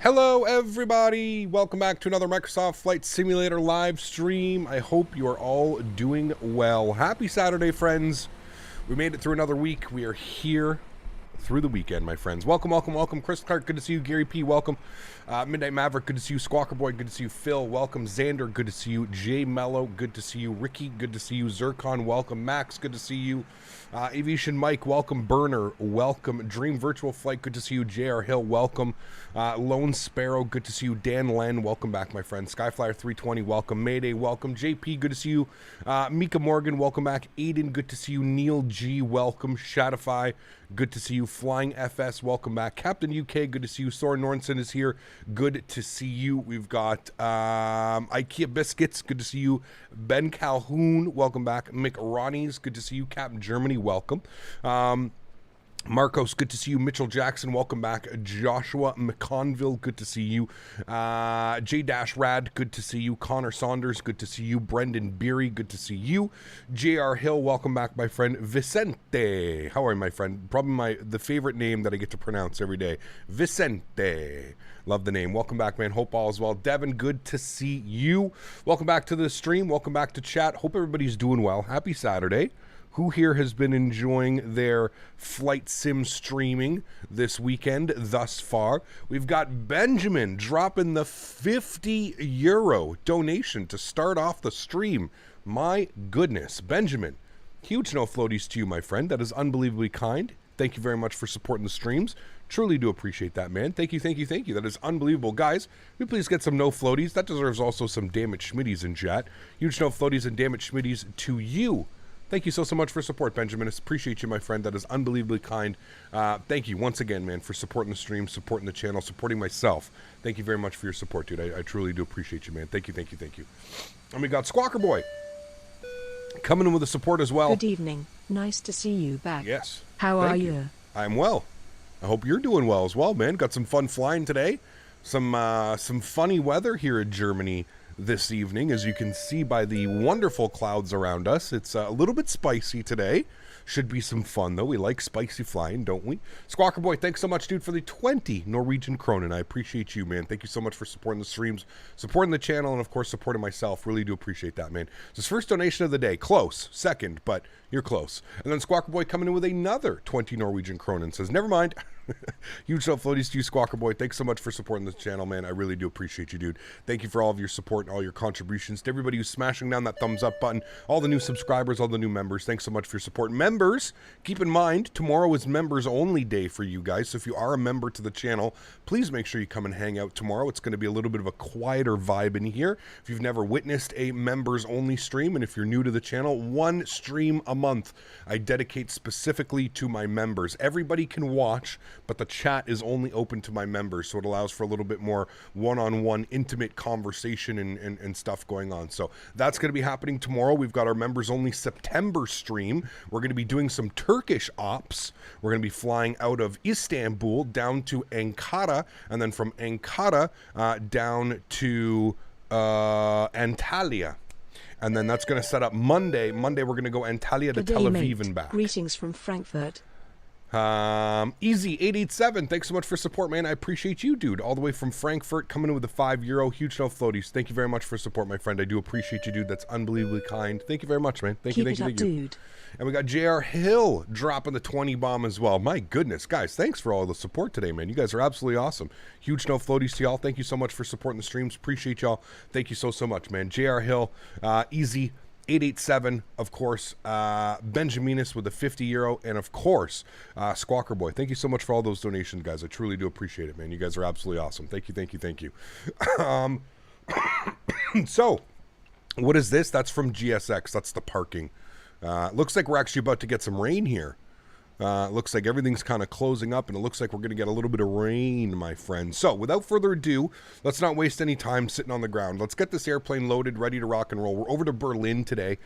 Hello everybody, welcome back to another Microsoft Flight Simulator live stream. I hope you are all doing well. Happy Saturday, friends. We made it through another week. We are here through the weekend, my friends. Welcome, welcome, welcome. Chris Clark, good to see you. Gary P, welcome. Midnight Maverick, good to see you. Squawker Boy, good to see you. Phil, welcome. Xander, good to see you. Jay Mello, good to see you. Ricky, good to see you. Zircon, welcome. Max, good to see you. Aviation Mike, welcome. Burner, welcome. Dream Virtual Flight, good to see you. JR Hill, welcome. Lone Sparrow, good to see you. Dan Len, welcome back, my friend. Skyflyer 320, welcome. Mayday, welcome. JP, good to see you. Mika Morgan, welcome back. Aiden, good to see you. Neil G, welcome. Shadify, good to see you. Flying FS, welcome back. Captain UK, good to see you. Soren Nornson is here. Good to see you. We've got IKEA Biscuits, good to see you. Ben Calhoun, welcome back. Mick Ronnie's, good to see you. Captain Germany, welcome. Marcos, good to see you. Mitchell Jackson, welcome back. Joshua McConville, good to see you. J-Rad, good to see you. Connor Saunders, good to see you. Brendan Beery, good to see you. J.R. Hill, welcome back, my friend. Vicente, how are you, my friend? Probably the favorite name that I get to pronounce every day. Vicente. Love the name. Welcome back, man. Hope all is well. Devin, good to see you. Welcome back to the stream. Welcome back to chat. Hope everybody's doing well. Happy Saturday. Who here has been enjoying their flight sim streaming this weekend thus far? We've got Benjamin dropping the €50 donation to start off the stream. My goodness, Benjamin. Huge no floaties to you, my friend. That is unbelievably kind. Thank you very much for supporting the streams. Truly do appreciate that, man. Thank you, thank you, thank you. That is unbelievable. Guys, we please get some no floaties. That deserves also some damn it schmitties in chat. Huge no floaties and damn it schmitties to you. Thank you so much for support, Benjamin. I appreciate you, my friend. That is unbelievably kind. Thank you once again, man, for supporting the stream, supporting the channel, supporting myself. Thank you very much for your support, dude. I truly do appreciate you, man. Thank you, thank you, thank you. And we got Squawker Boy coming in with the support as well. Good evening. Nice to see you back. Yes. How are you? I'm well. I hope you're doing well as well, man. Got some fun flying today. Some funny weather here in Germany this evening, as you can see by the wonderful clouds around us. It's a little bit spicy today. Should be some fun, though. We like spicy flying, don't we? Squawker Boy, thanks so much, dude, for the 20 Norwegian Kronen. I appreciate you, man. Thank you so much for supporting the streams, supporting the channel, and, of course, supporting myself. Really do appreciate that, man. This first donation of the day. Close. Second, but you're close. And then Squawker Boy coming in with another 20 Norwegian Kronen. Says, never mind. Huge love floaties to you, Squawker Boy. Thanks so much for supporting this channel, man. I really do appreciate you, dude. Thank you for all of your support and all your contributions. To everybody who's smashing down that thumbs up button, all the new subscribers, all the new members, thanks so much for your support. Members, keep in mind, tomorrow is members only day for you guys. So if you are a member to the channel, please make sure you come and hang out tomorrow. It's going to be a little bit of a quieter vibe in here. If you've never witnessed a members only stream, and if you're new to the channel, one stream a month I dedicate specifically to my members. Everybody can watch, but the chat is only open to my members, so it allows for a little bit more one-on-one intimate conversation and stuff going on. So that's going to be happening tomorrow. We've got our members only September stream. We're going to be doing some Turkish ops. We're going to be flying out of Istanbul down to Ankara, and then from Ankara down to Antalya. And then that's going to set up Monday. Monday, we're going to go Antalya to Tel Aviv and back. Greetings from Frankfurt. Easy887, thanks so much for support, man. I appreciate you, dude. All the way from Frankfurt, coming in with the €5. Huge no floaties. Thank you very much for support, my friend. I do appreciate you, dude. That's unbelievably kind. Thank you very much, man. Thank you, thank you, thank you. Dude. And we got JR Hill dropping the 20 bomb as well. My goodness, guys, thanks for all the support today, man. You guys are absolutely awesome. Huge no floaties to y'all. Thank you so much for supporting the streams. Appreciate y'all. Thank you so much, man. JR Hill, Easy 887, of course, Benjaminus with the €50, and of course, Squawker Boy. Thank you so much for all those donations, guys. I truly do appreciate it, man. You guys are absolutely awesome. Thank you, thank you, thank you. So, what is this? That's from GSX. That's the parking. Looks like we're actually about to get some rain here. Looks like everything's kind of closing up, and it looks like we're going to get a little bit of rain, my friend. So, without further ado, let's not waste any time sitting on the ground. Let's get this airplane loaded, ready to rock and roll. We're over to Berlin today.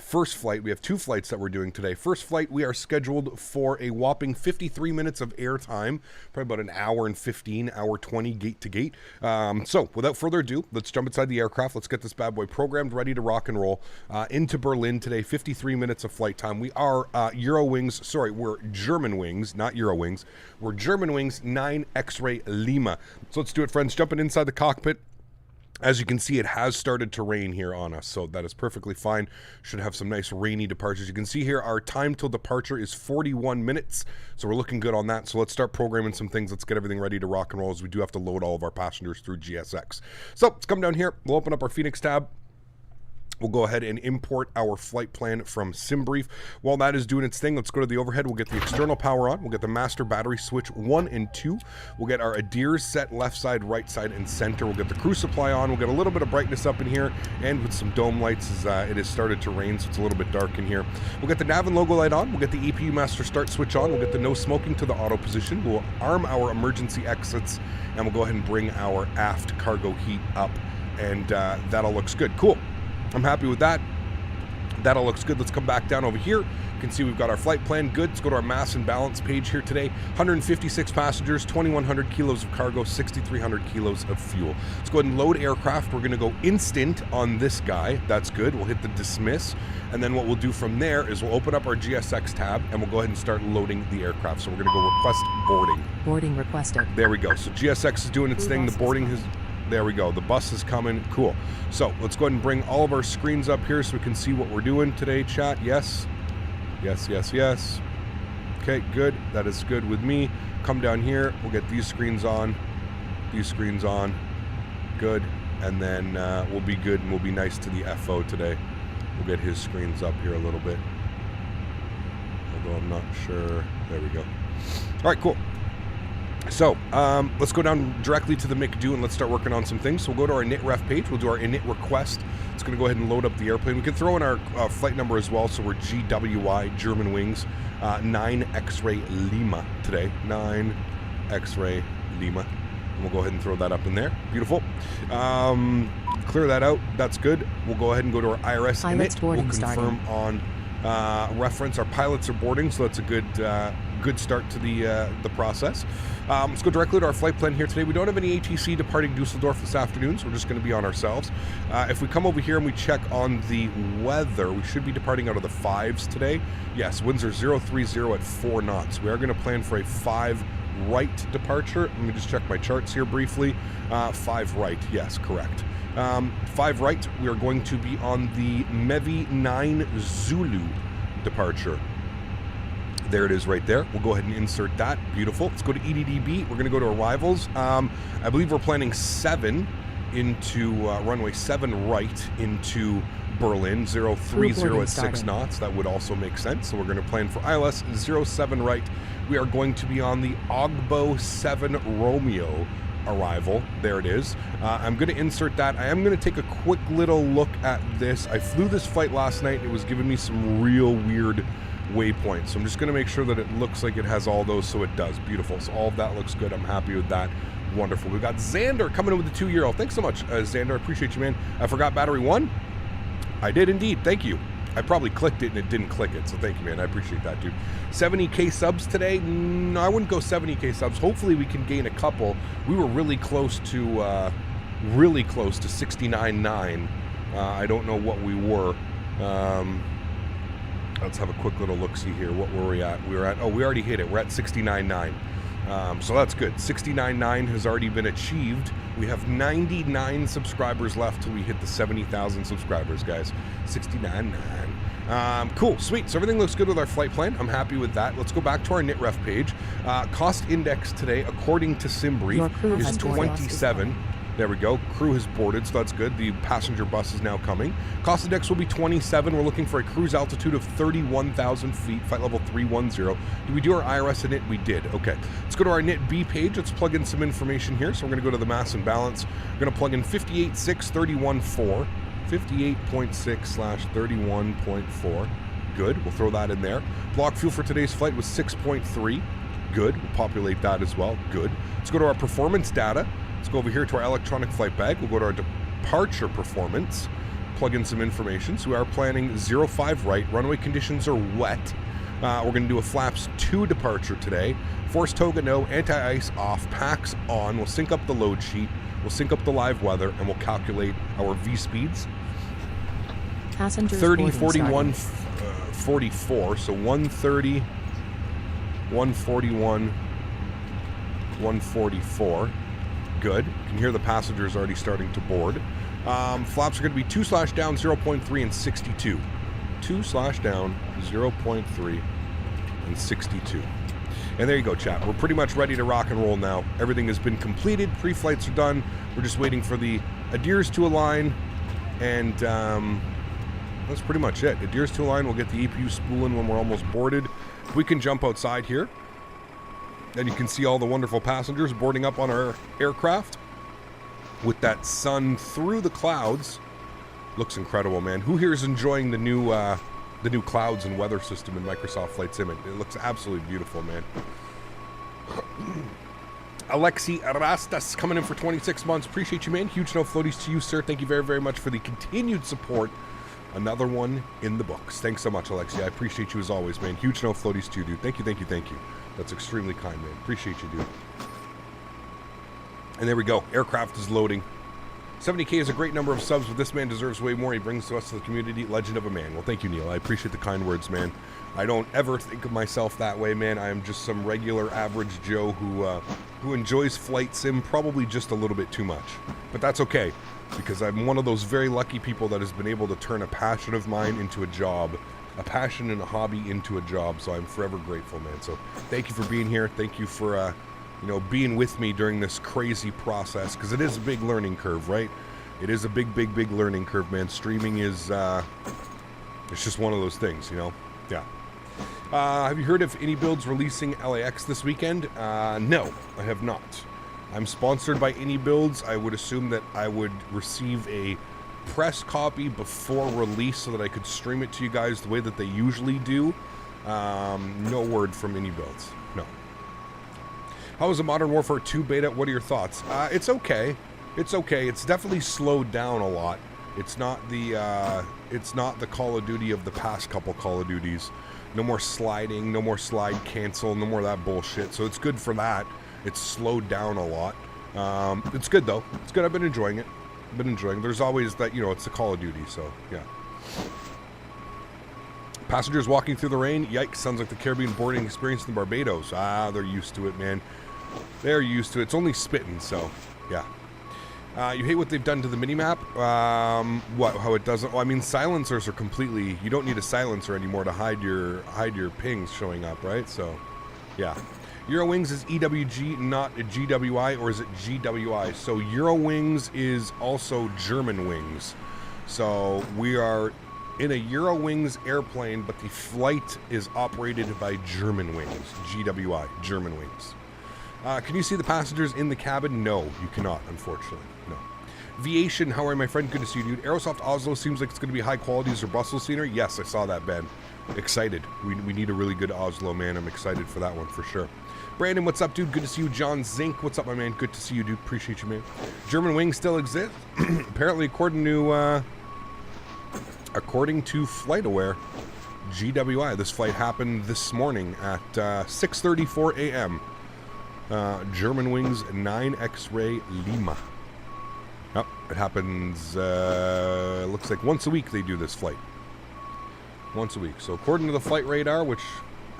First flight, we have two flights that we're doing today. First flight, we are scheduled for a whopping 53 minutes of airtime, probably about an hour and 15, hour 20, gate to gate. So, without further ado, let's jump inside the aircraft. Let's get this bad boy programmed, ready to rock and roll into Berlin today. 53 minutes of flight time. We are Eurowings sorry, we're Germanwings, not Eurowings. We're Germanwings 9 X-Ray Lima. So let's do it, friends. Jumping inside the cockpit. As you can see, it has started to rain here on us, so that is perfectly fine. Should have some nice rainy departures. You can see here our time till departure is 41 minutes, so we're looking good on that. So let's start programming some things. Let's get everything ready to rock and roll, as we do have to load all of our passengers through GSX. So let's come down here. We'll open up our Fenix tab. We'll go ahead and import our flight plan from SimBrief. While that is doing its thing, let's go to the overhead. We'll get the external power on. We'll get the master battery switch 1 and 2. We'll get our ADIRS set left side, right side, and center. We'll get the crew supply on. We'll get a little bit of brightness up in here, and with some dome lights, as it has started to rain, so it's a little bit dark in here. We'll get the nav and logo light on. We'll get the EPU master start switch on. We'll get the no smoking to the auto position. We'll arm our emergency exits, and we'll go ahead and bring our aft cargo heat up, and that all looks good. Cool. I'm happy with that. That all looks good. Let's come back down over here. You can see we've got our flight plan good. Let's go to our mass and balance page here today. 156 passengers, 2,100 kilos of cargo, 6,300 kilos of fuel. Let's go ahead and load aircraft. We're going to go instant on this guy. That's good. We'll hit the dismiss. And then what we'll do from there is we'll open up our GSX tab, and we'll go ahead and start loading the aircraft. So we're going to go request boarding. Boarding requested. There we go. So GSX is doing its thing. The boarding has... There we go. The bus is coming. Cool. So let's go ahead and bring all of our screens up here so we can see what we're doing today, chat. Yes. Yes, yes, yes. Okay, good. That is good with me. Come down here. We'll get these screens on. These screens on. Good. And then we'll be good, and we'll be nice to the FO today. We'll get his screens up here a little bit. Although I'm not sure. There we go. All right, cool. So, let's go down directly to the McDo and let's start working on some things. So we'll go to our init page. We'll do our init request. It's going to go ahead and load up the airplane. We can throw in our flight number as well. So we're GWI, Germanwings, 9 X-Ray Lima today. 9 X-Ray Lima. And we'll go ahead and throw that up in there. Beautiful. Clear that out. That's good. We'll go ahead and go to our IRS init. We'll confirm on reference. Our pilots are boarding, so that's a good start to the process. Let's go directly to our flight plan here today. We don't have any ATC departing Dusseldorf this afternoon, so we're just going to be on ourselves. If we come over here and we check on the weather, we should be departing out of the 5s today. Yes, winds are 030 at 4 knots. We are going to plan for a 5 right departure. Let me just check my charts here briefly. 5 right, yes, correct. 5 right, we are going to be on the Mevi 9 Zulu departure. There it is right there. We'll go ahead and insert that. Beautiful. Let's go to EDDB. We're going to go to arrivals. I believe we're planning 7 into runway 7 right into Berlin, 030 at 6 knots. That would also make sense. So we're going to plan for ILS 07 right. We are going to be on the Ogbo 7 Romeo arrival. There it is. I'm going to insert that. I am going to take a quick little look at this. I flew this flight last night. It was giving me some real weird waypoints. So I'm just going to make sure that it looks like it has all those, so it does. Beautiful. So all of that looks good. I'm happy with that. Wonderful. We've got Xander coming in with the 2-year-old. Thanks so much, Xander. I appreciate you, man. I forgot battery 1. I did indeed. Thank you. I probably clicked it and it didn't click it, so thank you, man. I appreciate that, dude. 70K subs today? No, I wouldn't go 70K subs. Hopefully we can gain a couple. We were really close to 69.9. I don't know what we were. Let's have a quick little look-see here. What were we at? We already hit it. We're at 69.9. So that's good. 69.9 has already been achieved. We have 99 subscribers left till we hit the 70,000 subscribers, guys. 69.9. Cool, sweet. So everything looks good with our flight plan. I'm happy with that. Let's go back to our NITREF page. Cost index today, according to SimBrief, is 27. There we go. Crew has boarded, so that's good. The passenger bus is now coming. Cost index will be 27. We're looking for a cruise altitude of 31,000 feet, flight level 310. Did we do our IRS NIT? We did. Okay. Let's go to our NIT B page. Let's plug in some information here. So we're going to go to the mass and balance. We're going to plug in 58.631.4. 58.6/31.4. Good. We'll throw that in there. Block fuel for today's flight was 6.3. Good. We'll populate that as well. Good. Let's go to our performance data. Let's go over here to our electronic flight bag. We'll go to our departure performance, plug in some information. So we are planning 05 right. Runway conditions are wet. We're going to do a flaps 2 departure today. Force toga no, anti-ice off, packs on. We'll sync up the load sheet. We'll sync up the live weather, and we'll calculate our V speeds. Passengers 30, 41, 44. So 130, 141, 144. Good. You can hear the passengers already starting to board. Flaps are going to be 2/down 0.3 and 62. 2/down 0.3 and 62. And there you go, chat. We're pretty much ready to rock and roll now. Everything has been completed. Pre-flights are done. We're just waiting for the adheres to align. And that's pretty much it. Adheres to align. We'll get the EPU spooling when we're almost boarded. We can jump outside here. And you can see all the wonderful passengers boarding up on our aircraft. With that sun through the clouds. Looks incredible, man. Who here is enjoying the new clouds and weather system in Microsoft Flight Sim? It looks absolutely beautiful, man. Alexi Rastas coming in for 26 months. Appreciate you, man. Huge no floaties to you, sir. Thank you very, very much for the continued support. Another one in the books. Thanks so much, Alexi. I appreciate you as always, man. Huge no floaties to you, dude. Thank you, thank you, thank you. That's extremely kind, man. Appreciate you, dude. And there we go. Aircraft is loading. 70K is a great number of subs, but this man deserves way more. He brings to us to the community. Legend of a man. Well, thank you, Neil. I appreciate the kind words, man. I don't ever think of myself that way, man. I am just some regular average Joe who enjoys Flight Sim probably just a little bit too much. But that's okay, because I'm one of those very lucky people that has been able to turn a passion of mine into a job, a passion and a hobby into a job. So I'm forever grateful, man. So thank you for being here. Thank you for being with me during this crazy process, because it is a big learning curve, right? It is a big learning curve, man. Streaming is, it's just one of those things, you know? Yeah. Have you heard of Any Builds releasing LAX this weekend? No, I have not. I'm sponsored by Any Builds. I would assume that I would receive a press copy before release so that I could stream it to you guys the way that they usually do. No word from Any Builds. No. How is the Modern Warfare 2 beta? What are your thoughts? It's okay. It's okay. It's definitely slowed down a lot. It's not the Call of Duty of the past couple Call of Duties. No more sliding, no more slide cancel, no more of that bullshit. So it's good for that. It's slowed down a lot. It's good though. It's good. I've been enjoying it. There's always that, it's the Call of Duty, so yeah. Passengers walking through the rain. Yikes, sounds like the Caribbean boarding experience in Barbados. They're used to it, man. They're used to it. It's only spitting, so yeah. You hate what they've done to the minimap? How it doesn't? Well, I mean, silencers are completely. You don't need a silencer anymore to hide your pings showing up, right? So, yeah. Eurowings is EWG, not GWI, or is it GWI? So Eurowings is also German wings. So we are in a Eurowings airplane, but the flight is operated by German wings. GWI, German wings. Can you see the passengers in the cabin? No, you cannot, unfortunately. No. Viation, how are you, my friend? Good to see you, dude. Aerosoft Oslo seems like it's going to be high quality as a Brussels scenery. Yes, I saw that, Ben. Excited. We need a really good Oslo, man. I'm excited for that one for sure. Brandon, what's up, dude? Good to see you. John Zink, what's up, my man? Good to see you, dude. Appreciate you, man. German wings still exist. Apparently, according to FlightAware, GWI. This flight happened this morning at 6:34 a.m. German wings 9 X-ray Lima. Yep, it happens, looks like once a week they do this flight. Once a week. So according to the flight radar, which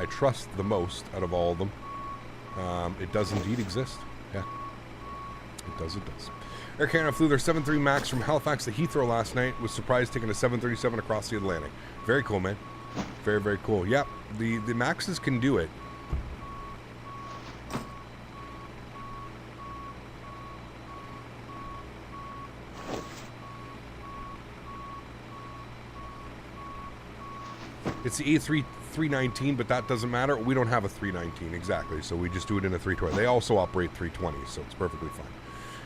I trust the most out of all of them, it does indeed exist. Yeah. It does. Air Canada flew their 73 MAX from Halifax to Heathrow last night. Was surprised taking a 737 across the Atlantic. Very cool, man. Very, very cool. Yep, the MAXes can do it. It's the A319, but that doesn't matter. We don't have a 319, exactly. So we just do it in a 320. They also operate 320s, so it's perfectly fine.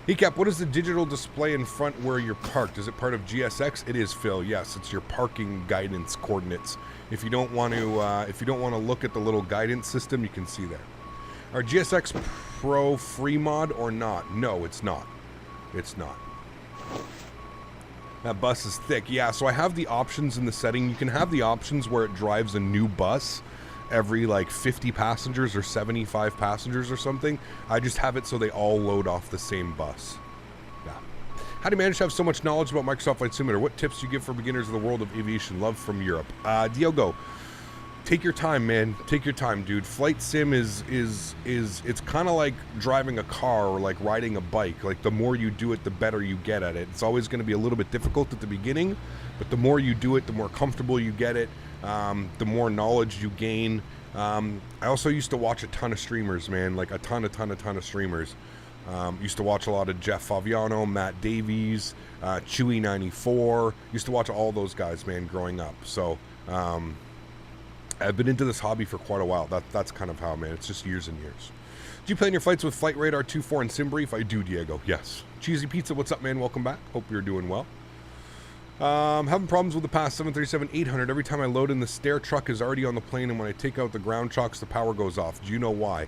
Hecap, what is the digital display in front where you're parked? Is it part of GSX? It is, Phil. Yes, it's your parking guidance coordinates. If you don't want to, look at the little guidance system, you can see there. Are GSX Pro free mod or not? No, it's not. It's not. That bus is thick. Yeah, so I have the options in the setting. You can have the options where it drives a new bus every like 50 passengers or 75 passengers or something. I just have it so they all load off the same bus. Yeah. How do you manage to have so much knowledge about Microsoft Flight Simulator? What tips do you give for beginners of the world of aviation? Love from Europe. Diogo, Take your time, man. Take your time, dude. Flight sim is it's kind of like driving a car or like riding a bike. Like the more you do it, the better you get at it. It's always going to be a little bit difficult at the beginning, but the more you do it, the more comfortable you get it, the more knowledge you gain. I also used to watch a ton of streamers, man. Like a ton of streamers. Used to watch a lot of Jeff Favignano, Matt Davies, Chewy94. Used to watch all those guys, man, growing up. So I've been into this hobby for quite a while. That's kind of how, man. It's just years and years. Do you plan your flights with Flight Radar 24 and SimBrief? I do, Diego. Yes. Cheesy Pizza, what's up, man? Welcome back. Hope you're doing well. Having problems with the past 737-800. Every time I load in, the stair truck is already on the plane, and when I take out the ground chocks, the power goes off. Do you know why?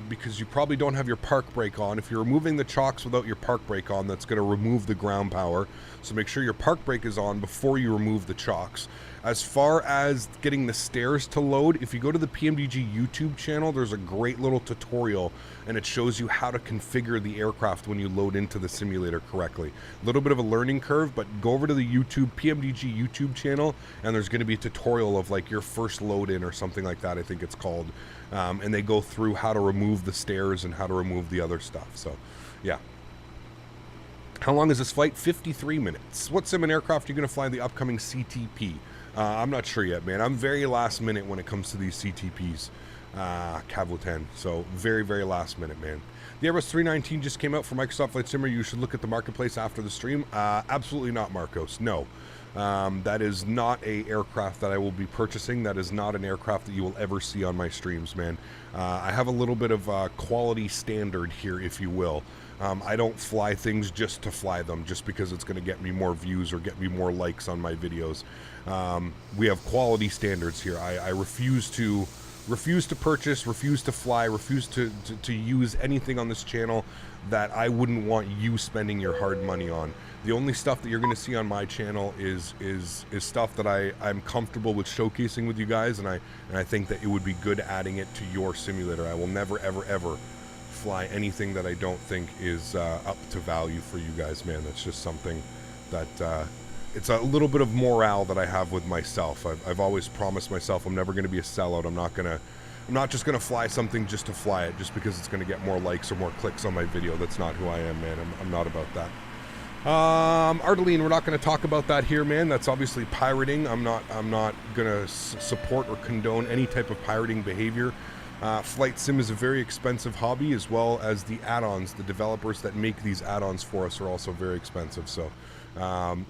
Because you probably don't have your park brake on. If you're removing the chocks without your park brake on, that's going to remove the ground power. So make sure your park brake is on before you remove the chocks. As far as getting the stairs to load, if you go to the PMDG YouTube channel, there's a great little tutorial, and it shows you how to configure the aircraft when you load into the simulator correctly. A little bit of a learning curve, but go over to the PMDG YouTube channel, and there's going to be a tutorial of like your first load in or something like that, I think it's called. And they go through how to remove the stairs and how to remove the other stuff. So, yeah. How long is this flight? 53 minutes. What sim and aircraft are you going to fly in the upcoming CTP? I'm not sure yet, man. I'm very last minute when it comes to these CTPs. Cavoten. So, very, very last minute, man. The Airbus 319 just came out for Microsoft Flight Simmer. You should look at the marketplace after the stream. Absolutely not, Marcos. No. That is not a aircraft that I will be purchasing. That is not an aircraft that you will ever see on my streams, man. I have a little bit of quality standard here, if you will. I don't fly things just to fly them, just because it's going to get me more views or get me more likes on my videos. We have quality standards here. I refuse to purchase, refuse to fly, refuse to use anything on this channel that I wouldn't want you spending your hard money on. The only stuff that you're going to see on my channel is stuff that I'm comfortable with showcasing with you guys, and I think that it would be good adding it to your simulator. I will never, ever, ever fly anything that I don't think is up to value for you guys, man. That's just something that it's a little bit of morale that I have with myself. I've always promised myself I'm never going to be a sellout. I'm not just going to fly something just to fly it, just because it's going to get more likes or more clicks on my video. That's not who I am, man. I'm not about that. Ardeline, we're not going to talk about that here, man. That's obviously pirating. I'm not going to support or condone any type of pirating behavior. Flight sim is a very expensive hobby, as well as the add-ons. The developers that make these add-ons for us are also very expensive. So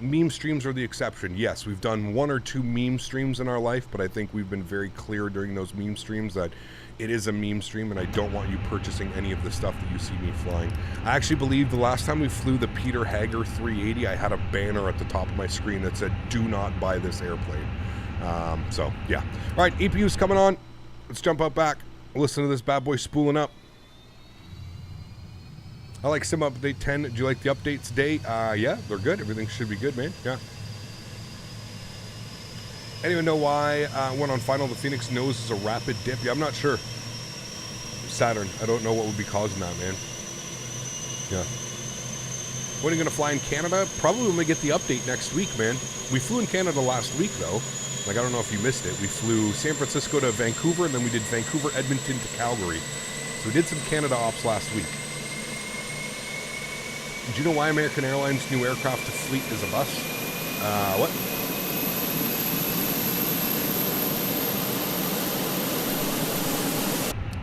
meme streams are the exception. Yes, we've done 1 or 2 meme streams in our life, but I think we've been very clear during those meme streams that it is a meme stream, and I don't want you purchasing any of the stuff that you see me flying. I actually believe the last time we flew the Peter Hager 380, I had a banner at the top of my screen that said, "Do not buy this airplane." So, yeah. All right, APU's coming on. Let's jump up back. Listen to this bad boy spooling up. I like Sim Update 10. Do you like the updates today? Yeah, they're good. Everything should be good, man. Yeah. Anyone know why when on final the Fenix nose is a rapid dip? Yeah, I'm not sure. Saturn. I don't know what would be causing that, man. Yeah. When are you going to fly in Canada? Probably when we get the update next week, man. We flew in Canada last week, though. Like, I don't know if you missed it. We flew San Francisco to Vancouver, and then we did Vancouver, Edmonton to Calgary. So we did some Canada ops last week. Do you know why American Airlines' new aircraft to Flite is a bus? What?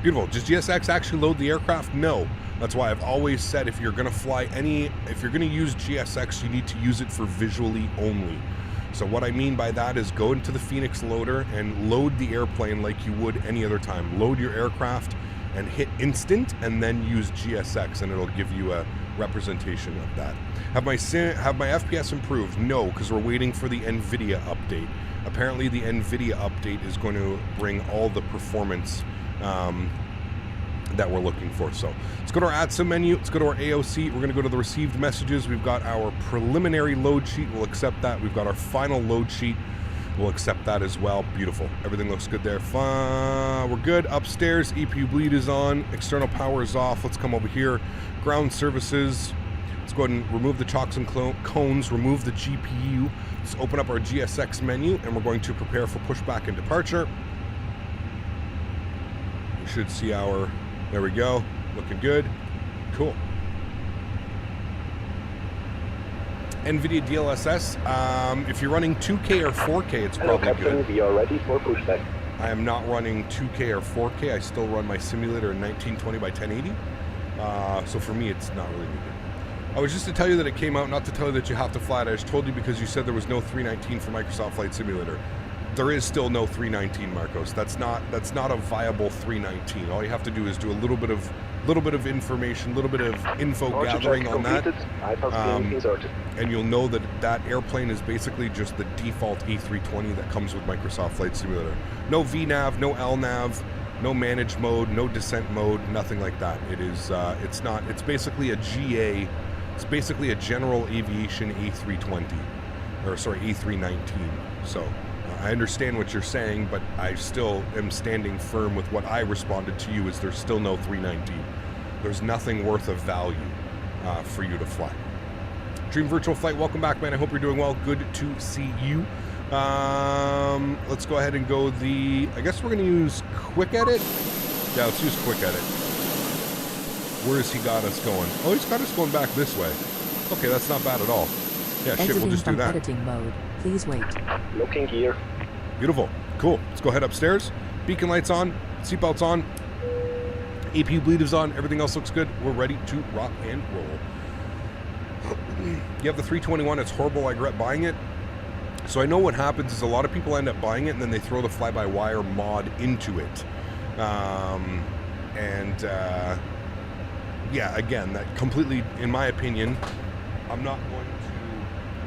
Beautiful. Does GSX actually load the aircraft? No. That's why I've always said if you're going to if you're going to use GSX, you need to use it for visually only. So what I mean by that is go into the Fenix loader and load the airplane like you would any other time. Load your aircraft and hit instant, and then use GSX, and it'll give you a representation of that. Have my FPS improved? No, because we're waiting for the NVIDIA update. Apparently the NVIDIA update is going to bring all the performance that we're looking for. So let's go to our AdSim menu. Let's go to our AOC. We're going to go to the received messages. We've got our preliminary load sheet. We'll accept that. We've got our final load sheet. We'll accept that as well. Beautiful. Everything looks good there. We're good. Upstairs, EPU bleed is on. External power is off. Let's come over here. Ground services. Let's go ahead and remove the chocks and cones, remove the GPU. Let's open up our GSX menu, and we're going to prepare for pushback and departure. We should see our, there we go, looking good. Cool. NVIDIA DLSS, if you're running 2K or 4K, it's probably Captain, good. We are ready for pushback. I am not running 2K or 4K. I still run my simulator in 1920 by 1080. So for me, it's not really needed. I was just to tell you that it came out, not to tell you that you have to fly it. I just told you because you said there was no 319 for Microsoft Flight Simulator. There is still no 319, Marcos. That's not a viable 319. All you have to do is do a little bit of information, a little bit of info gathering on that, and you'll know that that airplane is basically just the default A320 that comes with Microsoft Flight Simulator. No VNav, no LNav, no manage mode, no descent mode, nothing like that. It is it's basically a GA. It's basically a general aviation A320, or sorry, A319. So I understand what you're saying, but I still am standing firm with what I responded to you. Is there's still no 319. There's nothing worth of value for you to fly. Dream Virtual Flight, welcome back, man. I hope you're doing well. Good to see you. Let's go ahead and go I guess we're going to use Quick Edit. Yeah, let's use Quick Edit. Where has he got us going? Oh, he's got us going back this way. Okay, that's not bad at all. Yeah, shit, we'll just do that. Editing mode. Please wait. Looking here. Beautiful. Cool. Let's go head upstairs. Beacon lights on. Seatbelts on. AP bleed is on. Everything else looks good. We're ready to rock and roll. You have the 321. It's horrible. I regret buying it. So I know what happens is a lot of people end up buying it and then they throw the fly-by-wire mod into it. Yeah, again, that completely, in my opinion, I'm not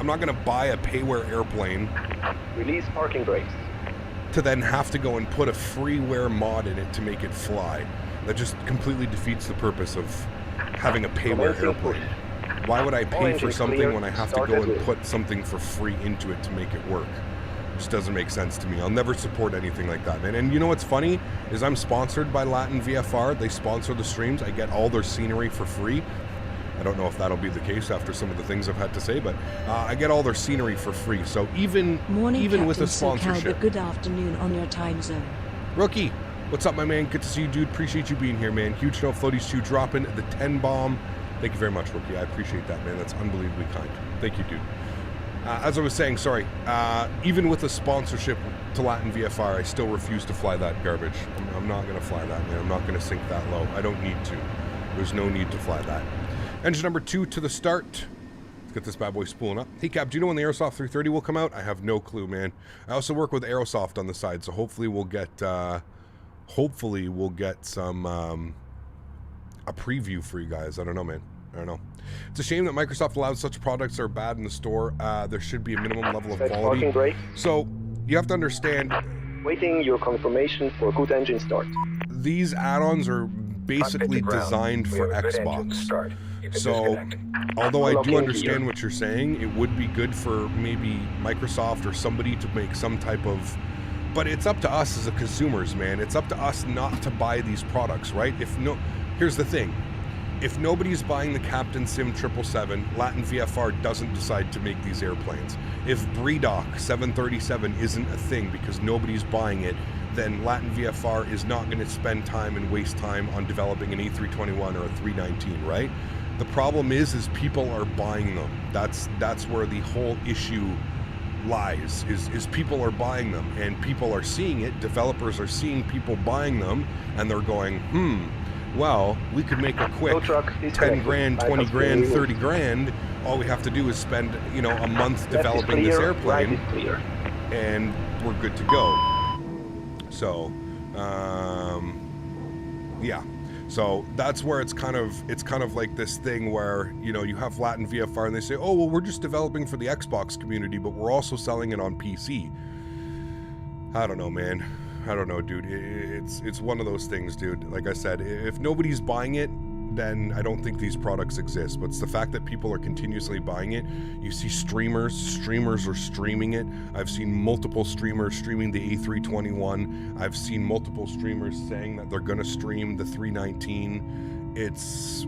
going to buy a payware airplane. Release parking brakes. To then have to go and put a freeware mod in it to make it fly. That just completely defeats the purpose of having a payware airplane. Why would I pay for something when I have to go and put something for free into it to make it work? It just doesn't make sense to me. I'll never support anything like that, man. And you know what's funny is I'm sponsored by Latin VFR. They sponsor the streams. I get all their scenery for free. I don't know if that'll be the case after some of the things I've had to say, but I get all their scenery for free. So even with a sponsorship. Good afternoon on your time zone. Rookie, what's up, my man? Good to see you, dude. Appreciate you being here, man. Huge note, Floaties 2 dropping the 10 bomb. Thank you very much, Rookie. I appreciate that, man. That's unbelievably kind. Thank you, dude. As I was saying, sorry, even with a sponsorship to Latin VFR, I still refuse to fly that garbage. I'm not going to fly that, man. I'm not going to sink that low. I don't need to. There's no need to fly that. Engine number 2 to the start. Let's get this bad boy spooling up. Hey, Cap, do you know when the Aerosoft 330 will come out? I have no clue, man. I also work with Aerosoft on the side, so hopefully we'll get some a preview for you guys. I don't know, man. I don't know. It's a shame that Microsoft allows such products that are bad in the store. There should be a minimum level of quality. So you have to understand. Waiting your confirmation for good engine start. These add-ons are basically designed for Xbox. So although I do understand what you're saying, it would be good for maybe Microsoft or somebody to make some type of. But it's up to us as a consumers, man. It's up to us not to buy these products, right? Here's the thing. If nobody's buying the Captain Sim 777, Latin VFR doesn't decide to make these airplanes. If BreeDoc 737 isn't a thing because nobody's buying it, then Latin VFR is not going to spend time and waste time on developing an A321 or a 319, right? The problem is people are buying them. That's where the whole issue lies, is people are buying them and people are seeing it. Developers are seeing people buying them and they're going, well, we could make a quick 10 grand, 20 grand, 30 grand. All we have to do is spend, a month developing this airplane and we're good to go. So, yeah. So that's where it's kind of like this thing where, you have Latin VFR and they say, oh, well, we're just developing for the Xbox community, but we're also selling it on PC. I don't know, man. I don't know, dude. It's one of those things, dude. Like I said, if nobody's buying it, then I don't think these products exist. But it's the fact that people are continuously buying it. You see streamers are streaming it. I've seen multiple streamers streaming the A321. I've seen multiple streamers saying that they're going to stream the 319. It's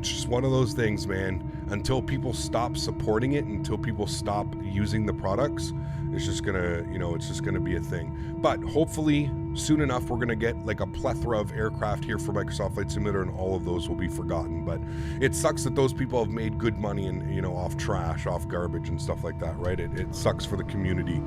just one of those things, man. until people stop supporting it, until people stop using the products, it's just gonna, you know, it's just gonna be a thing. But hopefully soon enough, we're gonna get like a plethora of aircraft here for Microsoft Flight Simulator, and all of those will be forgotten. But it sucks that those people have made good money and, you know, off trash, off garbage and stuff like that, right? It sucks for the community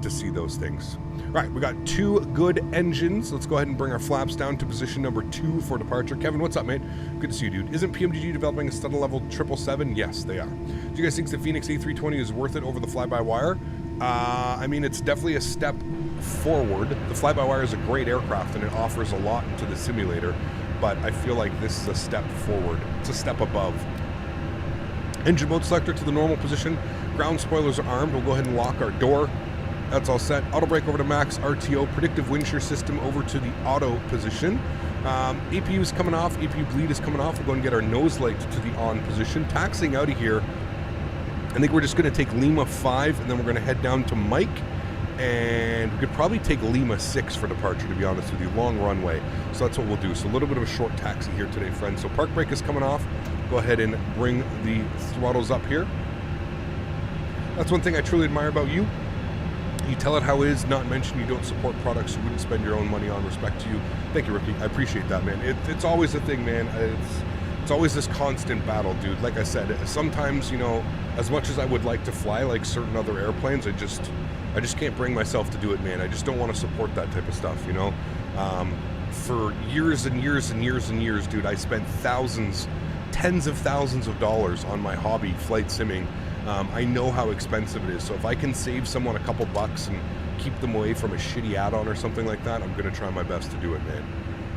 to see those things. Right, we got 2 good engines. Let's go ahead and bring our flaps down to position number 2 for departure. Kevin, what's up, mate? Good to see you, dude. Isn't PMDG developing a Student level 777? Yes, they are. Do you guys think the Fenix A320 is worth it over the fly-by-wire? I mean, it's definitely a step forward. The fly-by-wire is a great aircraft and it offers a lot into the simulator, but I feel like this is a step forward. It's a step above. Engine mode selector to the normal position. Ground spoilers are armed. We'll go ahead and lock our door. That's all set. Auto brake over to max. RTO. Predictive wind shear system over to the auto position. APU is coming off. APU bleed is coming off. We'll go and get our nose light to the on position. Taxiing out of here. I think we're just going to take Lima 5, and then we're going to head down to Mike, and we could probably take Lima 6 for departure, to be honest with you. Long runway. So that's what we'll do. So a little bit of a short taxi here today, friends. So park brake is coming off. Go ahead and bring the throttles up here. That's one thing I truly admire about you. You tell it how it is, not mention you don't support products you wouldn't spend your own money on. Respect to you. Thank you, Ricky. I appreciate that, man. It's always a thing, man. It's always this constant battle, dude. Like I said, sometimes, you know, as much as I would like to fly like certain other airplanes, I just can't bring myself to do it, man. I just don't want to support that type of stuff, you know. For years and years and years and years, dude, I spent thousands, tens of thousands of dollars on my hobby, flight simming. I know how expensive it is, so if I can save someone a couple bucks and keep them away from a shitty add-on or something like that, I'm going to try my best to do it, man.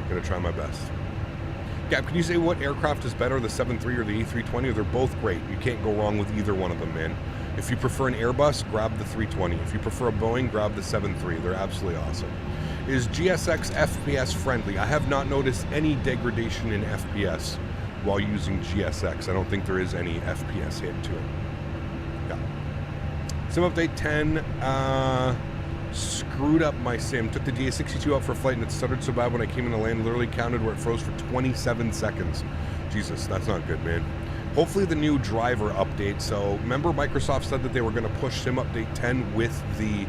I'm going to try my best. Gab, can you say what aircraft is better, the 737 or the A320? They're both great. You can't go wrong with either one of them, man. If you prefer an Airbus, grab the 320. If you prefer a Boeing, grab the 737. They're absolutely awesome. Is GSX FPS friendly? I have not noticed any degradation in FPS while using GSX. I don't think there is any FPS hit to it. Yeah. Sim update 10 screwed up my sim. Took the DA62 out for flight and it stuttered so bad when I came in to land. Literally counted where it froze for 27 seconds. Jesus, that's not good, man. Hopefully the new driver update. So remember Microsoft said that they were going to push Sim Update 10 with the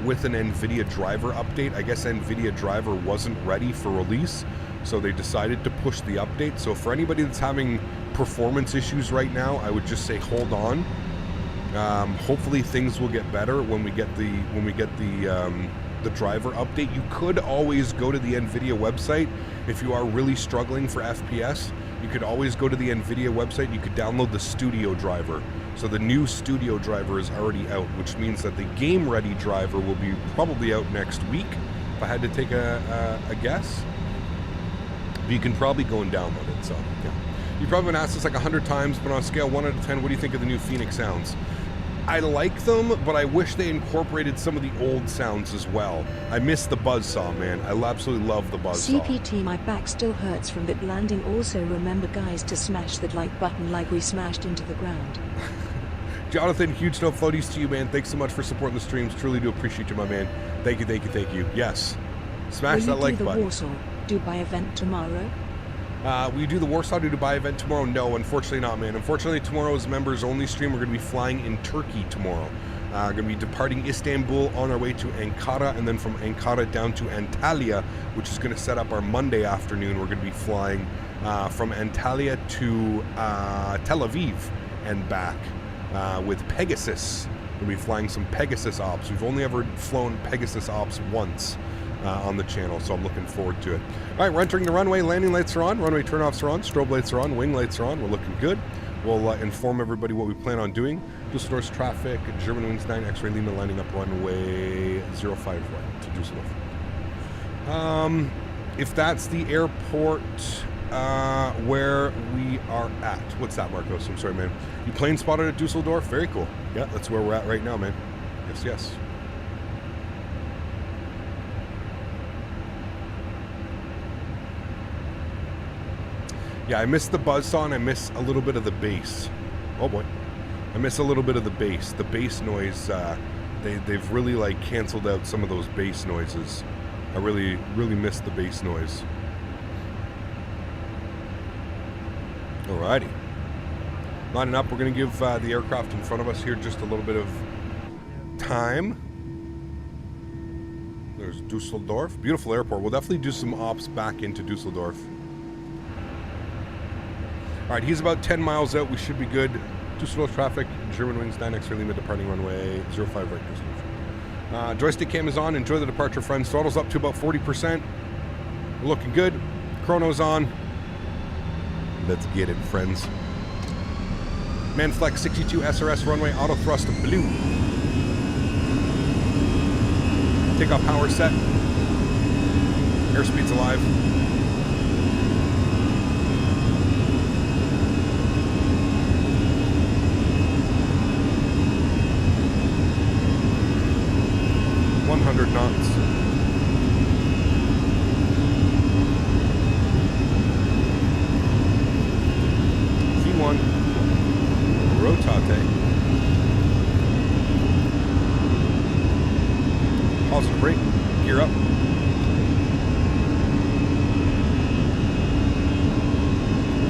with an NVIDIA driver update. I guess NVIDIA driver wasn't ready for release, so they decided to push the update. So for anybody that's having performance issues right now, I would just say hold on. Hopefully things will get better when we get the driver update. You could always go to the NVIDIA website if you are really struggling for FPS. You could always go to the NVIDIA website. You could download the Studio driver. So the new Studio driver is already out, which means that the game-ready driver will be probably out next week, if I had to take a guess. But you can probably go and download it, so yeah. You've probably been asked this like 100 times, but on a scale 1 out of 10, what do you think of the new Fenix sounds? I like them, but I wish they incorporated some of the old sounds as well. I miss the buzzsaw, man. I absolutely love the buzzsaw. CPT, my back still hurts from that landing. Also remember, guys, to smash that like button like we smashed into the ground. Jonathan, huge no floaties to you, man. Thanks so much for supporting the streams. Truly do appreciate you, my man. Thank you, thank you, thank you. Yes. Smash that like button. Will you do the Warsaw Dubai event tomorrow? Will you do the Warsaw to Dubai event tomorrow? No, unfortunately not, man. Unfortunately, tomorrow's members only stream. We're going to be flying in Turkey tomorrow. Going to be departing Istanbul on our way to Ankara, and then from Ankara down to Antalya, which is going to set up our Monday afternoon. We're going to be flying from Antalya to Tel Aviv and back with Pegasus. We'll be flying some Pegasus ops. We've only ever flown Pegasus ops once on the channel, so I'm looking forward to it. All right, we're entering the runway. Landing lights are on, runway turnoffs are on, strobe lights are on, wing lights are on. We're looking good. We'll inform everybody what we plan on doing. Dusseldorf's traffic, German Wings 9, X-Ray Lima landing up runway 05 right to Dusseldorf. If that's the airport where we are at. What's that, Marcos? I'm sorry, man. You plane spotted at Dusseldorf? Very cool. Yeah, that's where we're at right now, man. Yes, yes. Yeah, I miss the buzzsaw and I miss a little bit of the bass. Oh boy. I miss a little bit of the bass. The bass noise, they've really like canceled out some of those bass noises. I really miss the bass noise. Alrighty. Lining up, we're going to give the aircraft in front of us here just a little bit of time. There's Dusseldorf. Beautiful airport. We'll definitely do some ops back into Dusseldorf. All right, he's about 10 miles out. We should be good. Dusseldorf traffic, Germanwings, 9X Lima, departing runway 05 right. Joystick cam is on. Enjoy the departure, friends. Throttle's up to about 40%. We're looking good. Chrono's on. Let's get it, friends. Manflex 62 SRS runway, auto thrust blue. Takeoff power set. Airspeed's alive. Knots. V1 rotate. Positive brake. Gear up. I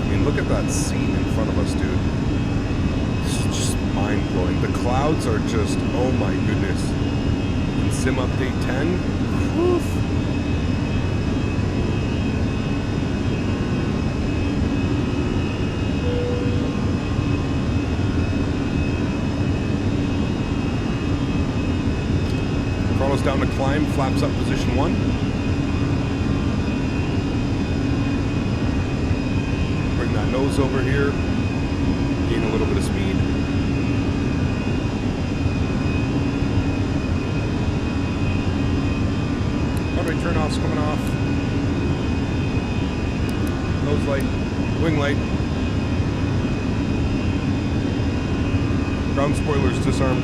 mean, look at that scene in front of us, dude. It's just mind-blowing. The clouds are just, oh my goodness. Sim update 10. Woof. Throttle's down to climb, flaps up position 1. Bring that nose over here. Gain a little bit of speed. Turn-offs coming off. Nose light. Wing light. Ground spoilers disarmed.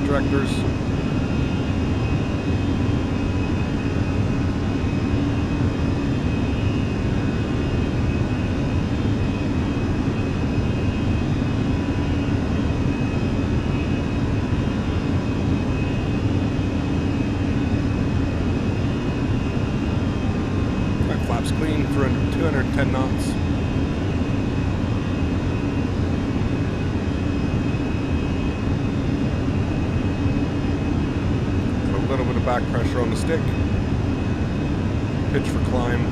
Directors. Right, flaps clean for 210 knots. Back pressure on the stick. Pitch for climb.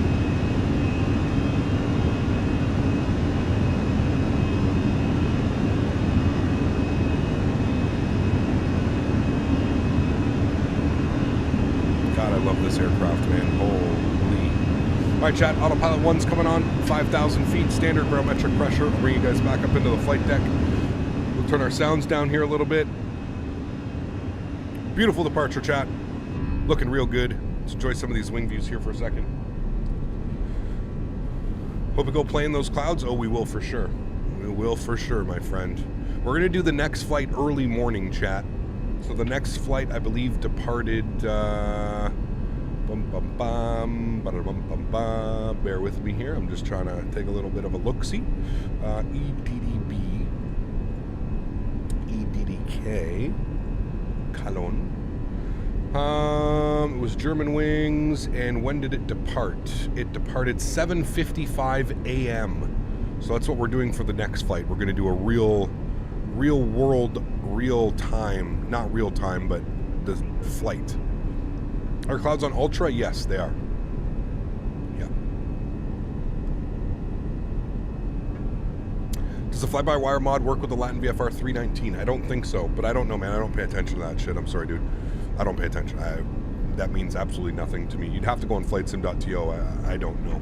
God, I love this aircraft, man. Holy. All right, chat. Autopilot 1's coming on. 5,000 feet. Standard barometric pressure. I'll bring you guys back up into the flight deck. We'll turn our sounds down here a little bit. Beautiful departure, chat. Looking real good. Let's enjoy some of these wing views here for a second. Hope we go play in those clouds. Oh, we will for sure. We will for sure, my friend. We're going to do the next flight early morning, chat. So the next flight, I believe, departed... Bear with me here. I'm just trying to take a little bit of a look-see. EDDB. EDDK. Cologne. It was Germanwings, and when did it depart? It departed 7:55 a.m. So that's what we're doing for the next flight. We're going to do a real world, real time, not real time, but the flight. Are clouds on Ultra? Yes, they are. Yeah. Does the fly-by-wire mod work with the Latin VFR 319? I don't think so, but I don't know, man. I don't pay attention to that shit. I'm sorry, dude. I don't pay attention. That means absolutely nothing to me. You'd have to go on flightsim.to. I don't know.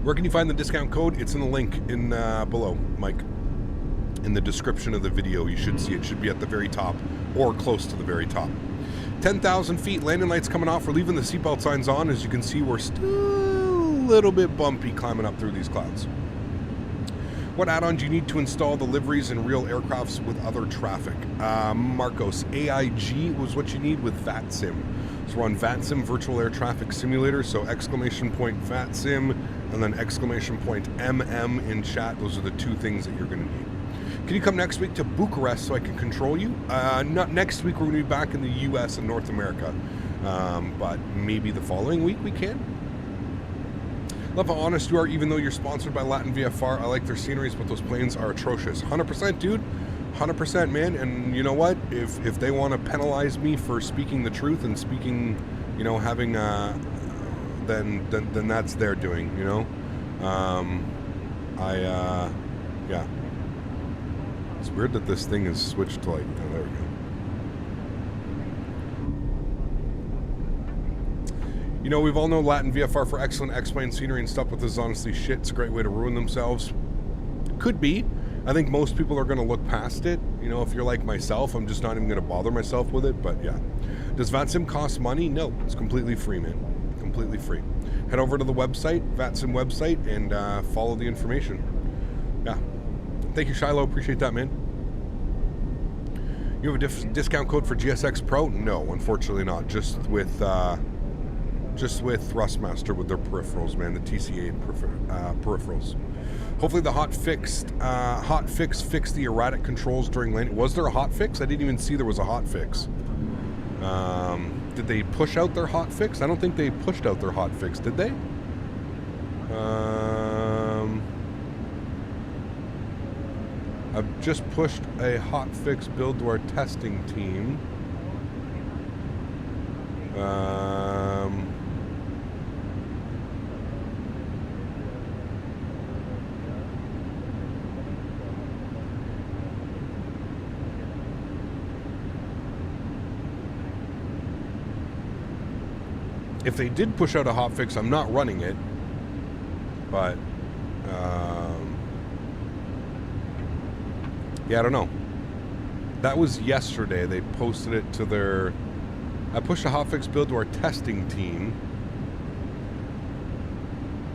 Where can you find the discount code? It's in the link in below, Mike. in the description of the video. You should see it. Should be at the very top or close to the very top. 10,000 feet, landing lights coming off. We're leaving the seatbelt signs on. As you can see, we're still a little bit bumpy climbing up through these clouds. What add-on do you need to install the liveries in real aircrafts with other traffic? Marcos, AIG was what you need with VATSIM. So we're on VATSIM, Virtual Air Traffic Simulator. So exclamation point VATSIM and then exclamation point MM in chat. Those are the two things that you're going to need. Can you come next week to Bucharest so I can control you? Not next week. We're going to be back in the U.S. and North America. But maybe the following week we can. Love how honest you are, even though you're sponsored by Latin VFR. I like their sceneries, but those planes are atrocious. 100%, dude. 100%, man. And you know what? If they want to penalize me for speaking the truth and speaking, you know, having, then that's their doing, you know? Yeah. It's weird that this thing is switched to like, oh, there we go. You know, we've all known Latin VFR for excellent X-plane scenery and stuff, but this is honestly shit. It's a great way to ruin themselves. Could be. I think most people are going to look past it. You know, if you're like myself, I'm just not even going to bother myself with it, but yeah. Does VATSIM cost money? No, it's completely free, man. Completely free. Head over to the website, VATSIM website, and follow the information. Yeah. Thank you, Shiloh. Appreciate that, man. You have a discount code for GSX Pro? No, unfortunately not. Just with Thrustmaster with their peripherals, man. The TCA peripherals. Hopefully the hot fix fixed the erratic controls during landing. Was there a hot fix? I didn't even see there was a hot fix. Did they push out their hot fix? I don't think they pushed out their hot fix, did they? I've just pushed a hot fix build to our testing team. If they did push out a hotfix, I'm not running it, but yeah, I don't know. That was yesterday. They posted it to their... I pushed a hotfix build to our testing team.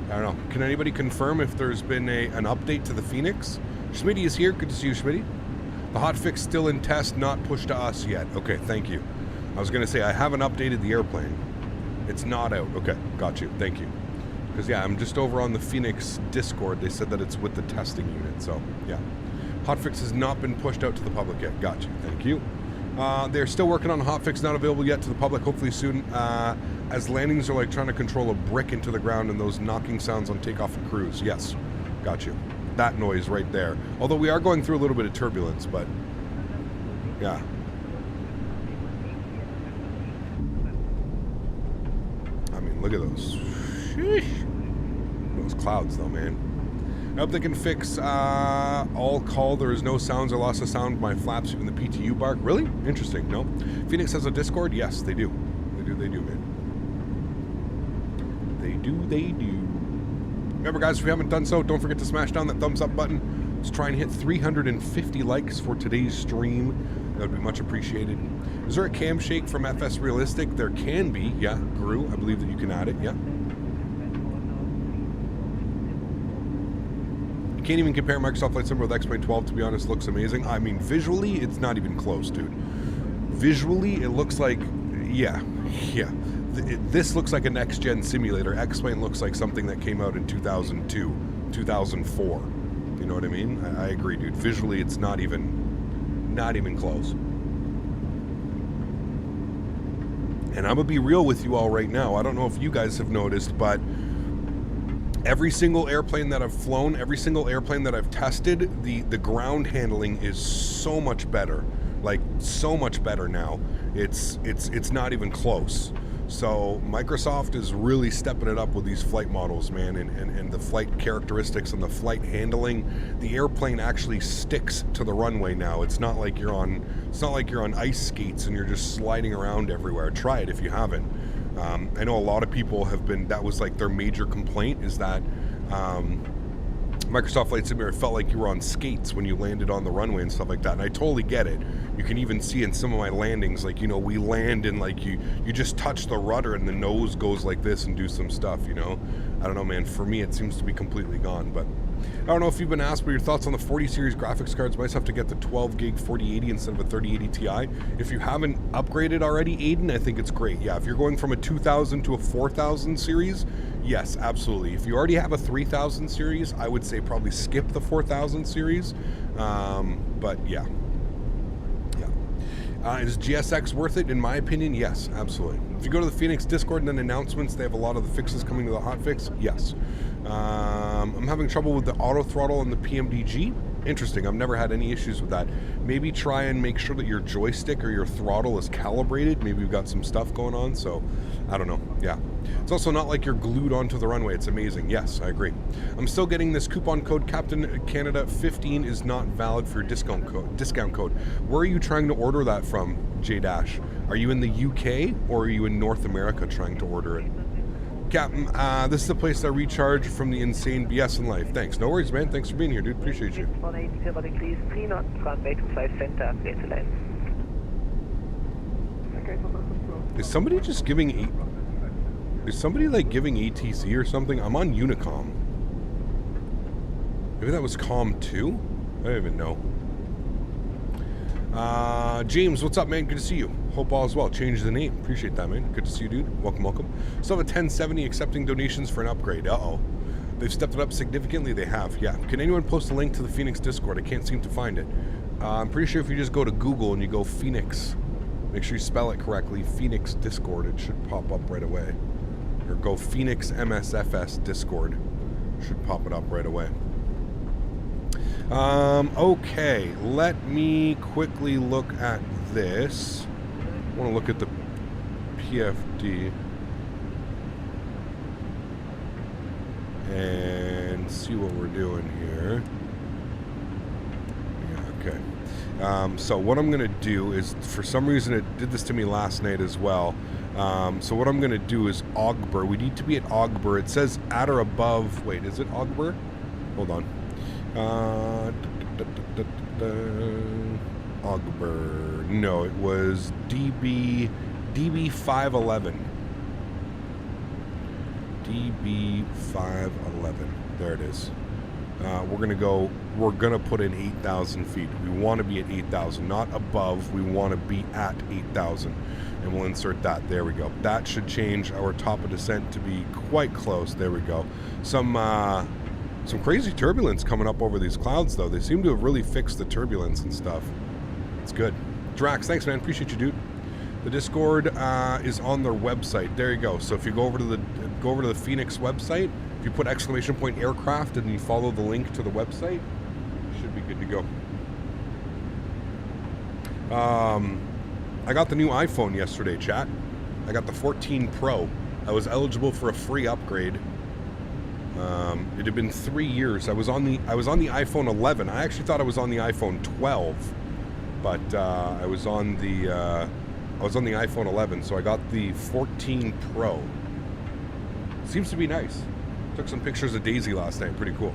I don't know. Can anybody confirm if there's been an update to the Fenix? Smitty is here. Good to see you, Smitty. The hotfix still in test, not pushed to us yet. Okay, thank you. I was going to say, I haven't updated the airplane. It's not out. Okay, got you. Thank you. Because, yeah, I'm just over on the Fenix Discord. They said that it's with the testing unit. So, yeah. Hotfix has not been pushed out to the public yet. Got you. Thank you. They're still working on a hotfix, not available yet to the public. Hopefully soon, as landings are like trying to control a brick into the ground and those knocking sounds on takeoff and cruise. Yes, got you. That noise right there. Although we are going through a little bit of turbulence, but yeah. I mean, look at those. Sheesh. Those clouds, though, man. I hope they can fix all call. There is no sounds or loss of sound. My flaps, even the PTU bark. Really? Interesting. No. Phoenix has a Discord? Yes, they do. They do, man. They do. Remember, guys, if you haven't done so, don't forget to smash down that thumbs up button. Let's try and hit 350 likes for today's stream. That would be much appreciated. Is there a cam shake from FS Realistic? There can be. Yeah, Gru. I believe that you can add it. Yeah. You can't even compare Microsoft Flight Simulator with X-Plane 12, to be honest. Looks amazing. I mean, visually, it's not even close, dude. Visually, it looks like, yeah. This looks like a next-gen simulator. X-Plane looks like something that came out in 2002, 2004. You know what I mean? I agree, dude. Visually, it's not even close. And I'm gonna be real with you all right now. I don't know if you guys have noticed, but every single airplane that I've flown, every single airplane that I've tested, the ground handling is so much better. Like, so much better now. It's not even close. So Microsoft is really stepping it up with these flight models, man, and the flight characteristics and the flight handling. The airplane actually sticks to the runway now. It's not like you're on ice skates and you're just sliding around everywhere. Try it if you haven't. I know a lot of people have been, that was like their major complaint, is that Microsoft Flight Simulator felt like you were on skates when you landed on the runway and stuff like that, and I totally get it. You can even see in some of my landings, like, you know, we land and like you just touch the rudder and the nose goes like this and do some stuff, you know. I don't know, man. For me, it seems to be completely gone, but I don't know if you've been asked, but your thoughts on the 40 series graphics cards. Might have to get the 12 gig 4080 instead of a 3080 Ti. If you haven't upgraded already, Aiden, I think it's great. Yeah, if you're going from a 2000 to a 4000 series, yes, absolutely. If you already have a 3000 series, I would say probably skip the 4000 series. But yeah. Is GSX worth it? In my opinion, yes, absolutely. If you go to the Fenix Discord and then announcements, they have a lot of the fixes coming to the hotfix. Yes. I'm having trouble with the auto throttle and the PMDG. Interesting. I've never had any issues with that. Maybe try and make sure that your joystick or your throttle is calibrated. Maybe you've got some stuff going on. So I don't know. Yeah. It's also not like you're glued onto the runway. It's amazing. Yes, I agree. I'm still getting this coupon code. Captain Canada 15 is not valid for your discount code. Where are you trying to order that from, J-Dash? Are you in the UK or are you in North America trying to order it? Captain, this is the place I recharge from the insane BS in life. Thanks. No worries, man. Thanks for being here, dude. Appreciate you. 180 degrees, 3 knots, runway 25 center, clear to land. Is somebody just giving Is somebody like giving ATC or something? I'm on Unicom. Maybe that was Com 2? I don't even know. James, what's up, man? Good to see you. Hope all is well. Change the name. Appreciate that, man. Good to see you, dude. Welcome, welcome. Still have a 1070 accepting donations for an upgrade. Uh-oh. They've stepped it up significantly. They have, yeah. Can anyone post a link to the Fenix Discord? I can't seem to find it. I'm pretty sure if you just go to Google and you go Fenix, make sure you spell it correctly, Fenix Discord, it should pop up right away. Or go Fenix MSFS Discord. Should pop it up right away. Okay, let me quickly look at this. I want to look at the PFD and see what we're doing here. Yeah, okay. So what I'm going to do is, for some reason it did this to me last night as well. So what I'm going to do is Augbur. We need to be at Augbur. It says at or above. Wait, is it Augbur? Hold on. Augbur. No, it was DB511. DB511. There it is. We're gonna put in 8,000 feet. We want to be at 8,000, not above. We want to be at 8,000, and we'll insert that. There we go. That should change our top of descent to be quite close. There we go. Some crazy turbulence coming up over these clouds, though. They seem to have really fixed the turbulence and stuff. It's good. Drax, thanks, man. Appreciate you, dude. The Discord is on their website. There you go. So if you go over to the Fenix website, if you put !point aircraft and you follow the link to the website, you should be good to go. I got the new iPhone yesterday, chat. I got the 14 Pro. I was eligible for a free upgrade. It had been 3 years. I was on the iPhone 11. I actually thought I was on the iPhone 12, but I was on the iPhone 11, so I got the 14 Pro. Seems to be nice. Took some pictures of Daisy last night. Pretty cool.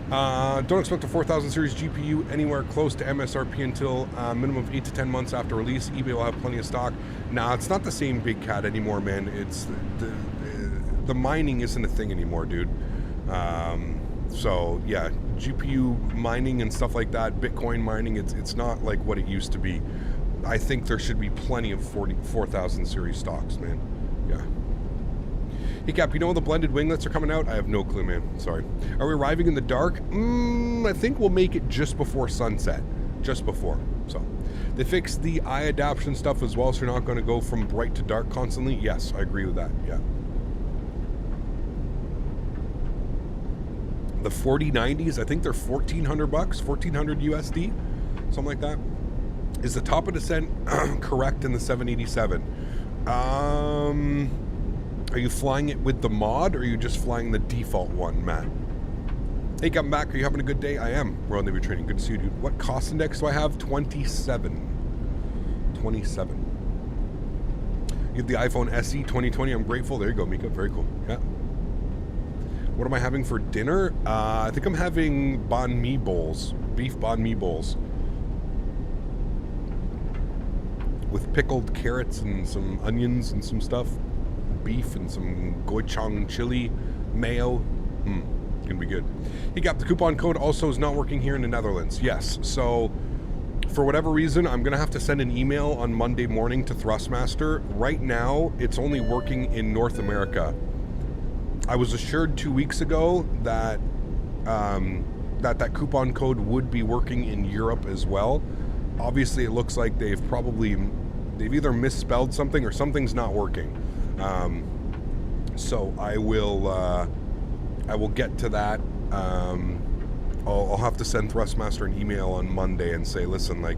Don't expect a 4000 series GPU anywhere close to MSRP until minimum of 8 to 10 months after release. eBay will have plenty of stock. Nah, it's not the same big cat anymore, man. It's the mining isn't a thing anymore, dude. So yeah, GPU mining and stuff like that, Bitcoin mining, it's not like what it used to be. I think there should be plenty of 4000 series stocks, man. Yeah. Hey Cap, you know when the blended winglets are coming out? I have no clue, man. Sorry. Are we arriving in the dark? I think we'll make it just before sunset. Just before. So they fixed the eye adaptation stuff as well, so you're not going to go from bright to dark constantly. Yes, I agree with that. Yeah. The 4090s, I think they're $1,400, $1,400 USD, something like that. Is the top of descent correct in the 787? Are you flying it with the mod, or are you just flying the default one, Matt? Hey, come back. Are you having a good day? I am. Royal Navy training. Good to see you, dude. What cost index do I have? 27. 27. You have the iPhone SE 2020. I'm grateful. There you go, Mika. Very cool. Yeah. What am I having for dinner? I think I'm having banh mi bowls. Beef banh mi bowls. With pickled carrots and some onions and some stuff. Beef and some gochujang chili mayo. Gonna be good. Hey, Gap, the coupon code also is not working here in the Netherlands. Yes, so for whatever reason, I'm gonna have to send an email on Monday morning to Thrustmaster. Right now, it's only working in North America. I was assured 2 weeks ago that that coupon code would be working in Europe as well. Obviously, it looks like they've either misspelled something or something's not working. So I will get to that. I'll have to send Thrustmaster an email on Monday and say, listen, like,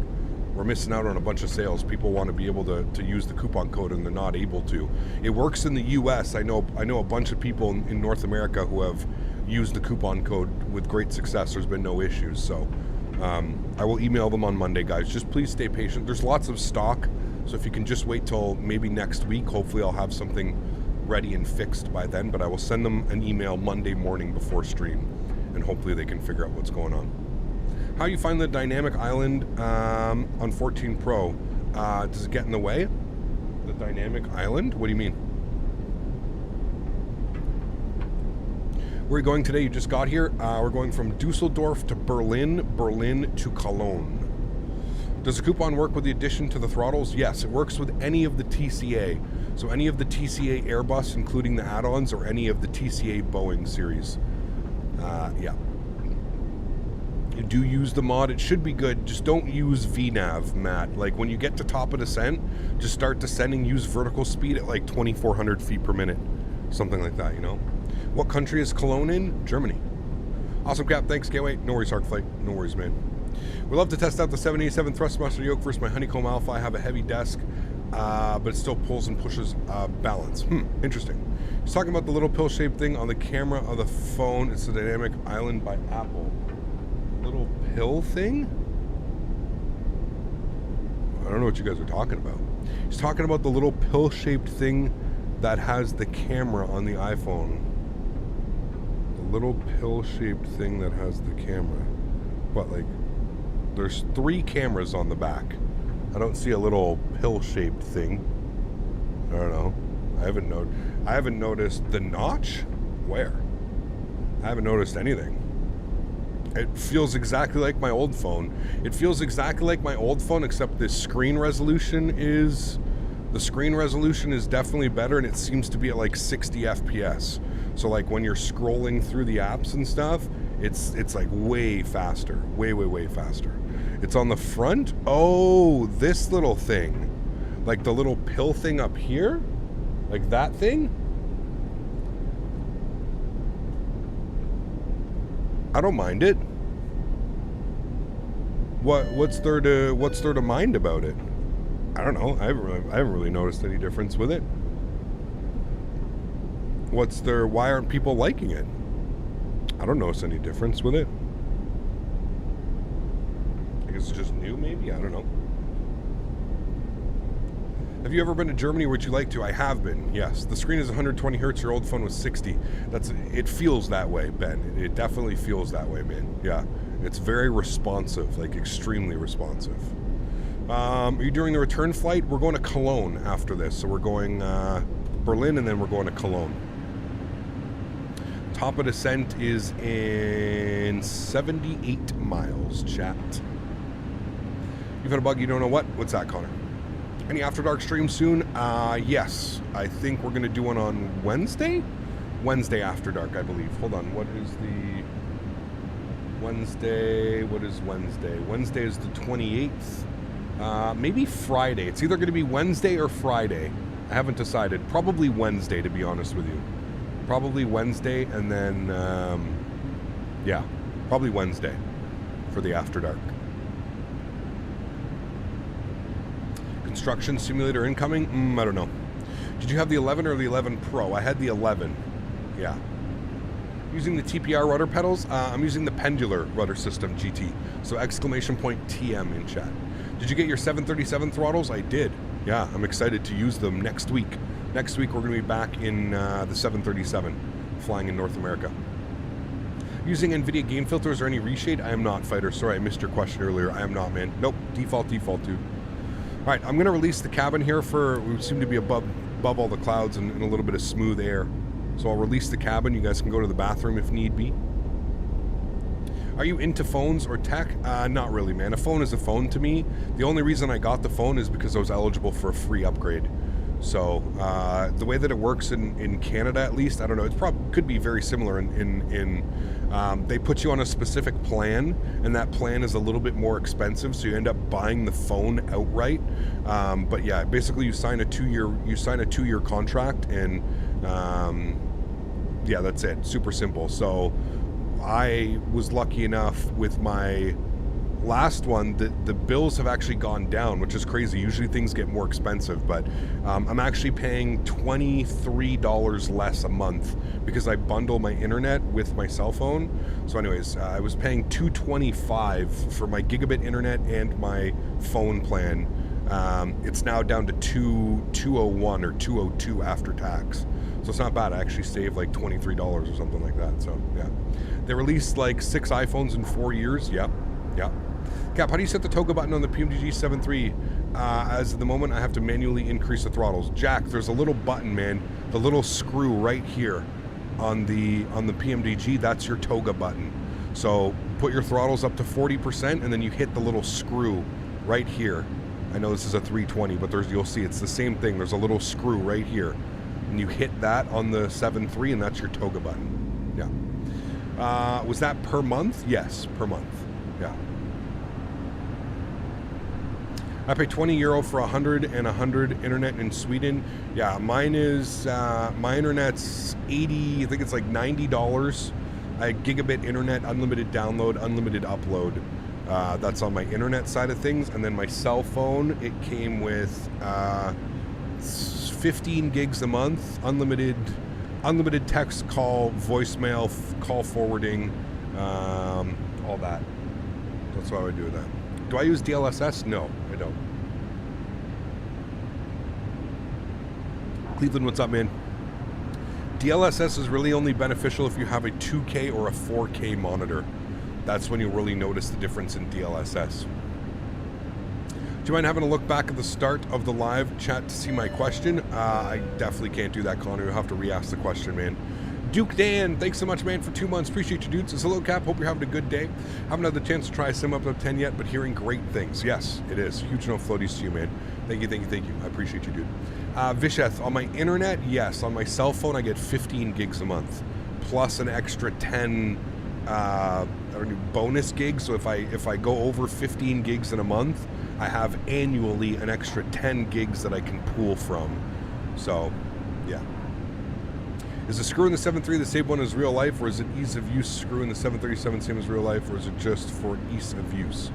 we're missing out on a bunch of sales. People want to be able to use the coupon code and they're not able to. It works in the US. I know a bunch of people in North America who have used the coupon code with great success. There's been no issues. So I will email them on Monday, guys. Just please stay patient. There's lots of stock. So if you can just wait till maybe next week, hopefully I'll have something ready and fixed by then. But I will send them an email Monday morning before stream, and hopefully they can figure out what's going on. How you find the dynamic island on 14 Pro? Does it get in the way? The dynamic island? What do you mean? Where are you going today? You just got here. We're going from Dusseldorf to Berlin, Berlin to Cologne. Does the coupon work with the addition to the throttles? Yes, it works with any of the TCA. So any of the TCA Airbus, including the add-ons, or any of the TCA Boeing series. Yeah. You do use the mod. It should be good. Just don't use VNav, Matt. Like, when you get to top of descent, just start descending. Use vertical speed at like 2,400 feet per minute. Something like that, you know? What country is Cologne in? Germany. Awesome, Cap. Thanks, Gateway. No worries, Arcflight. No worries, man. We'd love to test out the 787 Thrustmaster yoke versus my Honeycomb Alpha. I have a heavy desk, but it still pulls and pushes balance. Interesting. He's talking about the little pill-shaped thing on the camera of the phone. It's the Dynamic Island by Apple. Little pill thing? I don't know what you guys are talking about. He's talking about the little pill-shaped thing that has the camera on the iPhone. The little pill-shaped thing that has the camera. What, like, there's 3 cameras on the back. I don't see a little pill-shaped thing. I don't know. I haven't noticed the notch. Where? I haven't noticed anything. It feels exactly like my old phone. It feels exactly like my old phone, except the screen resolution is definitely better, and it seems to be at like 60 FPS. So like when you're scrolling through the apps and stuff, it's like way faster, way faster. It's on the front. Oh, this little thing, like the little pill thing up here, like that thing. I don't mind it. What's there to mind about it? I don't know. I haven't really noticed any difference with it. Why aren't people liking it? I don't notice any difference with it. I guess it's just new, maybe? I don't know. Have you ever been to Germany? Would you like to? I have been, yes. The screen is 120 hertz. Your old phone was 60. It feels that way, Ben. It definitely feels that way, man. Yeah. It's very responsive, like extremely responsive. Are you doing the return flight? We're going to Cologne after this. So we're going Berlin, and then we're going to Cologne. Top of descent is in 78 miles, chat. You've had a bug, you don't know what? What's that, Connor? Any After Dark stream soon? Yes. I think we're going to do one on Wednesday? Wednesday After Dark, I believe. Hold on. What is the... Wednesday? What is Wednesday? Wednesday is the 28th. Maybe Friday. It's either going to be Wednesday or Friday. I haven't decided. Probably Wednesday, to be honest with you. Probably Wednesday, and then... yeah. Probably Wednesday for the After Dark. Construction simulator incoming? I don't know. Did you have the 11 or the 11 Pro? I had the 11. Yeah. Using the TPR rudder pedals? I'm using the pendular rudder system GT. So exclamation point TM in chat. Did you get your 737 throttles? I did. Yeah, I'm excited to use them next week. Next week we're going to be back in the 737 flying in North America. Using NVIDIA game filters or any reshade? I am not, Fighter. Sorry, I missed your question earlier. I am not, man. Nope. Default, dude. All right, I'm going to release the cabin here for, we seem to be above all the clouds and a little bit of smooth air. So I'll release the cabin. You guys can go to the bathroom if need be. Are you into phones or tech? Not really, man. A phone is a phone to me. The only reason I got the phone is because I was eligible for a free upgrade. So the way that it works in Canada, at least, I don't know. It probably could be very similar they put you on a specific plan, and that plan is a little bit more expensive, so you end up buying the phone outright. But yeah, basically you sign a 2-year contract, and yeah, that's it. Super simple. So I was lucky enough with my last one that the bills have actually gone down, which is crazy. Usually things get more expensive, but I'm actually paying $23 less a month because I bundle my internet with my cell phone. So anyways, I was paying $225 for my gigabit internet and my phone plan. It's now down to $201 or $202 after tax. So it's not bad. I actually saved like $23 or something like that. So yeah, they released like 6 iPhones in 4 years. Yep. Cap, how do you set the toga button on the PMDG 7.3? As of the moment, I have to manually increase the throttles. Jack, there's a little button, man. The little screw right here on the PMDG, that's your toga button. So put your throttles up to 40%, and then you hit the little screw right here. I know this is a 320, but you'll see it's the same thing. There's a little screw right here. And you hit that on the 7.3, and that's your toga button. Yeah. Was that per month? Yes, per month. Yeah. I pay €20 for 100 and 100 internet in Sweden. Yeah, mine is, my internet's 80, I think it's like $90. I have gigabit internet, unlimited download, unlimited upload. That's on my internet side of things. And then my cell phone, it came with 15 gigs a month, unlimited text, call, voicemail, call forwarding, all that. That's why I would do that. Do I use DLSS? No, I don't. Cleveland, what's up, man? DLSS is really only beneficial if you have a 2K or a 4K monitor. That's when you really notice the difference in DLSS. Do you mind having a look back at the start of the live chat to see my question? I definitely can't do that, Connor. You'll have to re-ask the question, man. Duke Dan, thanks so much, man, for 2 months. Appreciate you, dude. Says, hello, Cap. Hope you're having a good day. Haven't had the chance to try Sim Up 10 yet, but hearing great things. Yes, it is. Huge no floaties to you, man. Thank you. I appreciate you, dude. Visheth, on my internet, yes. On my cell phone, I get 15 gigs a month, plus an extra 10 bonus gigs. So if I go over 15 gigs in a month, I have annually an extra 10 gigs that I can pool from. So, yeah. Is the screw in the 7.3 the same one as real life, or is it ease of use screw in the 737 same as real life, or is it just for ease of use?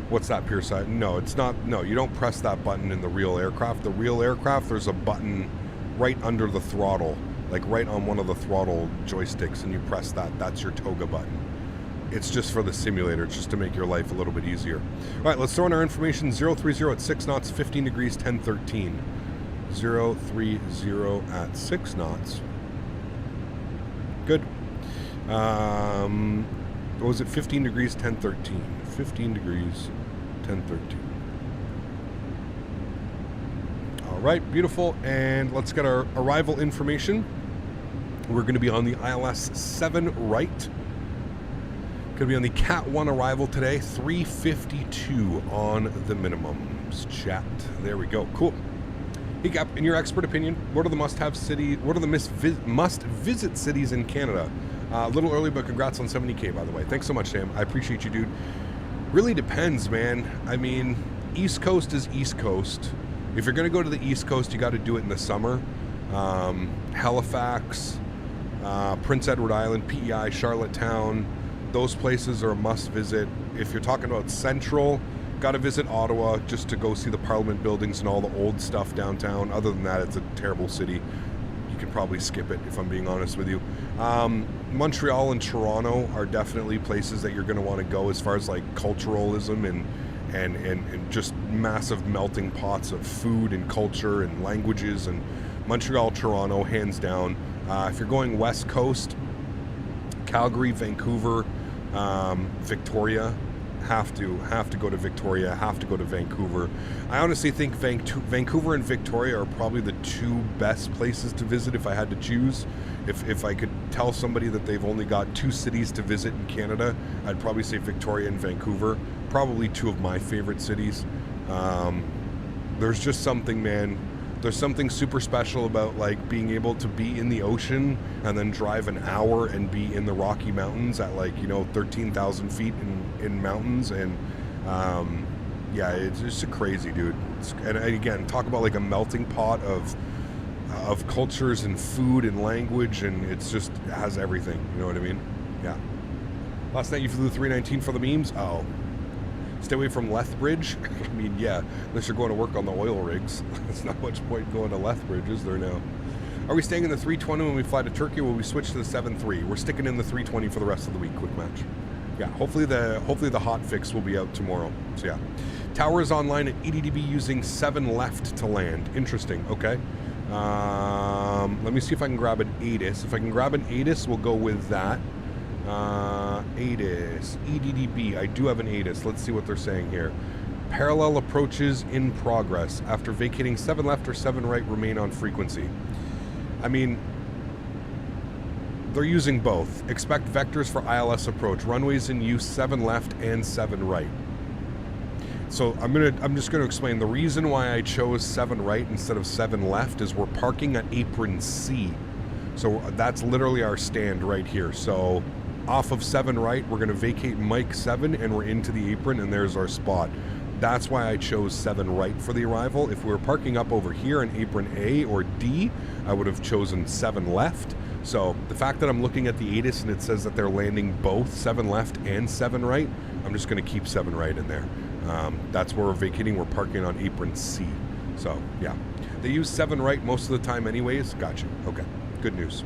What's that, Pierce? No, it's not. No, you don't press that button in the real aircraft. The real aircraft, there's a button right under the throttle, like right on one of the throttle joysticks, and you press that. That's your toga button. It's just for the simulator. It's just to make your life a little bit easier. All right, let's throw in our information. 030 at 6 knots, 15 degrees, 1013. 030 at 6 knots. Good. What was it? 15 degrees, 1013. 15 degrees, 1013. All right, beautiful. And let's get our arrival information. We're going to be on the ILS 7 right. Going to be on the Cat 1 arrival today. 352 on the minimums. Chat. There we go. Cool. Hey, Cap, in your expert opinion, what are the must-have cities? What are the must-visit cities in Canada? A little early, but congrats on 70K, by the way. Thanks so much, Sam. I appreciate you, dude. Really depends, man. I mean, East Coast is East Coast. If you're going to go to the East Coast, you got to do it in the summer. Halifax, Prince Edward Island, PEI, Charlottetown, those places are a must-visit. If you're talking about Central, got to visit Ottawa just to go see the Parliament buildings and all the old stuff downtown. Other than that, it's a terrible city. You can probably skip it, if I'm being honest with you. Montreal and Toronto are definitely places that you're going to want to go as far as like culturalism and just massive melting pots of food and culture and languages. And Montreal, Toronto, hands down. If you're going West Coast, Calgary, Vancouver, Victoria. Have to go to Victoria, have to go to Vancouver. I honestly think Vancouver and Victoria are probably the two best places to visit if I had to choose. If I could tell somebody that they've only got 2 cities to visit in Canada, I'd probably say Victoria and Vancouver. Probably 2 of my favorite cities. There's just something, man. There's something super special about like being able to be in the ocean and then drive an hour and be in the Rocky Mountains at like, you know, 13,000 feet in mountains. And yeah, it's just crazy, dude. And again, talk about like a melting pot of cultures and food and language, and it has everything. You know what I mean? Yeah. Last night you flew 319 for the memes? Oh. Stay away from Lethbridge? I mean, yeah, unless you're going to work on the oil rigs. There's not much point going to Lethbridge, is there now? Are we staying in the 320 when we fly to Turkey, or will we switch to the 7.3? We're sticking in the 320 for the rest of the week, quick match. Yeah, hopefully the hot fix will be out tomorrow. So yeah. Tower is online at EDDB using 7 left to land. Interesting, okay. Let me see if I can grab an ATIS. If I can grab an ATIS, we'll go with that. ATIS, EDDB, I do have an ATIS. Let's see what they're saying here. Parallel approaches in progress. After vacating 7 left or 7 right, remain on frequency. I mean, they're using both. Expect vectors for ILS approach. Runways in use 7 left and 7 right. So I'm just gonna explain the reason why I chose 7 right instead of 7 left is we're parking at apron C. So that's literally our stand right here. So off of 7 right, we're going to vacate Mike 7 and we're into the apron, and there's our spot. That's why I chose 7 right for the arrival. If we were parking up over here in apron A or D, I would have chosen 7 left. So the fact that I'm looking at the ATIS and it says that they're landing both 7 left and 7 right, I'm just going to keep 7 right in there. That's where we're vacating. We're parking on apron C. So yeah, they use 7 right most of the time anyways. Gotcha. Okay, good news.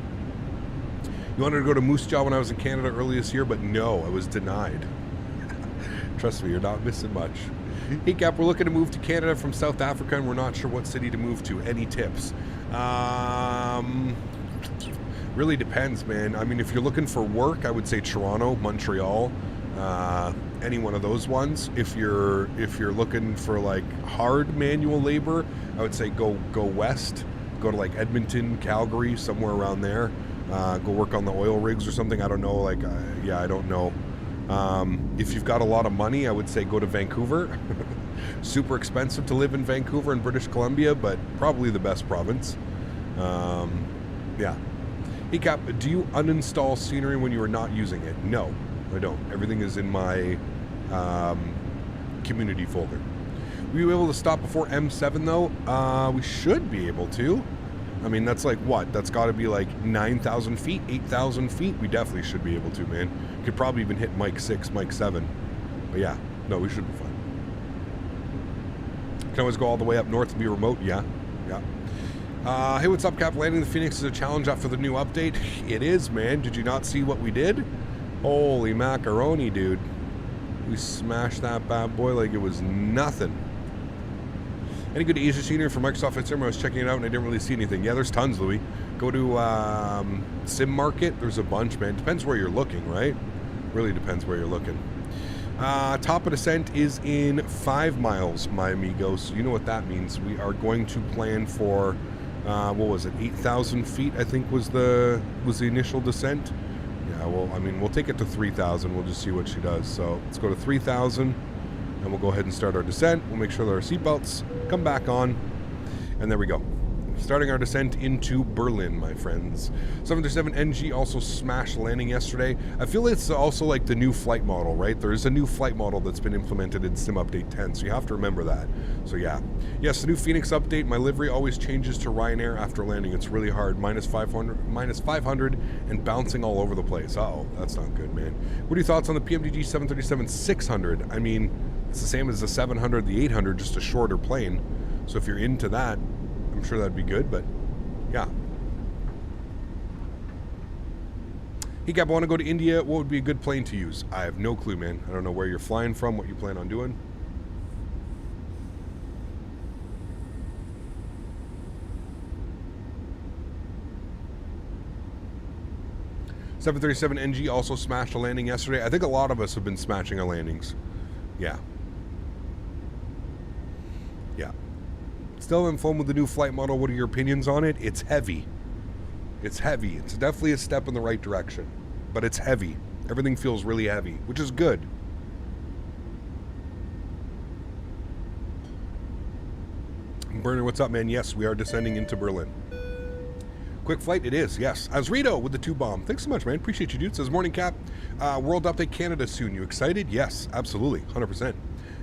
You wanted to go to Moose Jaw when I was in Canada early this year, but no, I was denied. Trust me, you're not missing much. Hey Cap, we're looking to move to Canada from South Africa, and we're not sure what city to move to. Any tips? Really depends, man. I mean, if you're looking for work, I would say Toronto, Montreal, any one of those ones. If you're looking for like hard manual labor, I would say go west. Go to like Edmonton, Calgary, somewhere around there. Go work on the oil rigs or something. I don't know. Like, yeah, I don't know. If you've got a lot of money, I would say go to Vancouver. Super expensive to live in Vancouver in British Columbia, but probably the best province. Yeah. Hey Cap, do you uninstall scenery when you are not using it? No, I don't. Everything is in my community folder. Were you able to stop before M7 though? We should be able to. I mean, that's like what? That's got to be like 9,000 feet, 8,000 feet. We definitely should be able to, man. Could probably even hit Mike 6, Mike 7. But yeah, no, we should be fine. Can always go all the way up north and be remote. Yeah, yeah. Hey, what's up, Cap? Landing the Fenix is a challenge after the new update. It is, man. Did you not see what we did? Holy macaroni, dude. We smashed that bad boy like it was nothing. Any good Asia scenery for Microsoft Flight Sim? I was checking it out and I didn't really see anything. Yeah, there's tons, Louis. Go to Sim Market. There's a bunch, man. Depends where you're looking, right? Really depends where you're looking. Top of descent is in 5 miles, my amigos. You know what that means. We are going to plan for, what was it, 8,000 feet, I think was the initial descent. Yeah, well, I mean, we'll take it to 3,000. We'll just see what she does. So let's go to 3,000. And we'll go ahead and start our descent. We'll make sure that our seatbelts come back on. And there we go. Starting our descent into Berlin, my friends. 737 NG also smashed landing yesterday. I feel it's also like the new flight model, right? There is a new flight model that's been implemented in Sim Update 10, so you have to remember that. So yeah. Yes, the new Fenix update, my livery always changes to Ryanair after landing. It's really hard. Minus 500 and bouncing all over the place. Uh-oh, that's not good, man. What are your thoughts on the PMDG 737-600? I mean, it's the same as the 700, the 800, just a shorter plane. So if you're into that, I'm sure that'd be good, but yeah. Hey, Gab, I want to go to India. What would be a good plane to use? I have no clue, man. I don't know where you're flying from, what you plan on doing. 737 NG also smashed a landing yesterday. I think a lot of us have been smashing our landings. Yeah. Yeah. Still having fun with the new flight model. What are your opinions on it? It's heavy. It's heavy. It's definitely a step in the right direction. But it's heavy. Everything feels really heavy, which is good. Burner, what's up, man? Yes, we are descending into Berlin. Quick flight, it is, yes. Azrito with the 2-bomb. Thanks so much, man. Appreciate you, dude. Says, morning, Cap. World Update Canada soon. You excited? Yes, absolutely. 100%.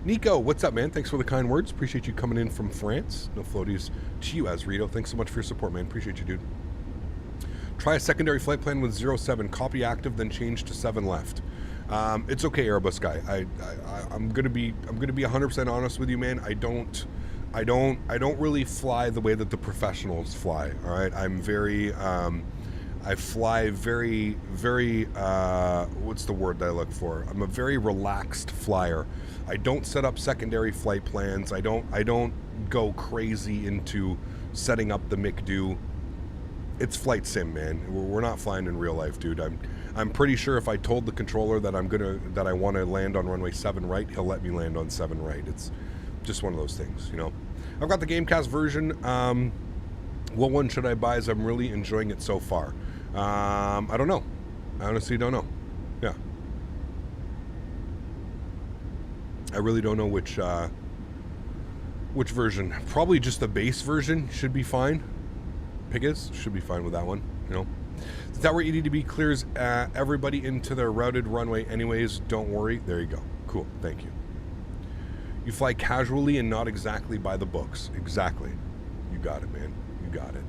Nico, what's up, man? Thanks for the kind words. Appreciate you coming in from France. No floaties to you, Azrito. Thanks so much for your support, man. Appreciate you, dude. Try a secondary flight plan with 07. Copy active, then change to 7 left. It's okay, Airbus guy. I'm gonna be 100% honest with you, man. I don't really fly the way that the professionals fly. All right, I'm very, I fly very, what's the word that I look for? I'm a very relaxed flyer. I don't set up secondary flight plans. I don't go crazy into setting up the McDo. It's flight sim, man. We're not flying in real life, dude. I'm pretty sure if I told the controller that I want to land on runway 7 right, he'll let me land on 7 right. It's just one of those things, you know. I've got the Gamecast version. What one should I buy? As I'm really enjoying it so far. I don't know. I honestly don't know. Yeah. I really don't know which version. Probably just the base version should be fine. Pigas should be fine with that one, you know. Is that where EDDB clears everybody into their routed runway anyways? Don't worry. There you go. Cool. Thank you. You fly casually and not exactly by the books. Exactly. You got it, man. You got it.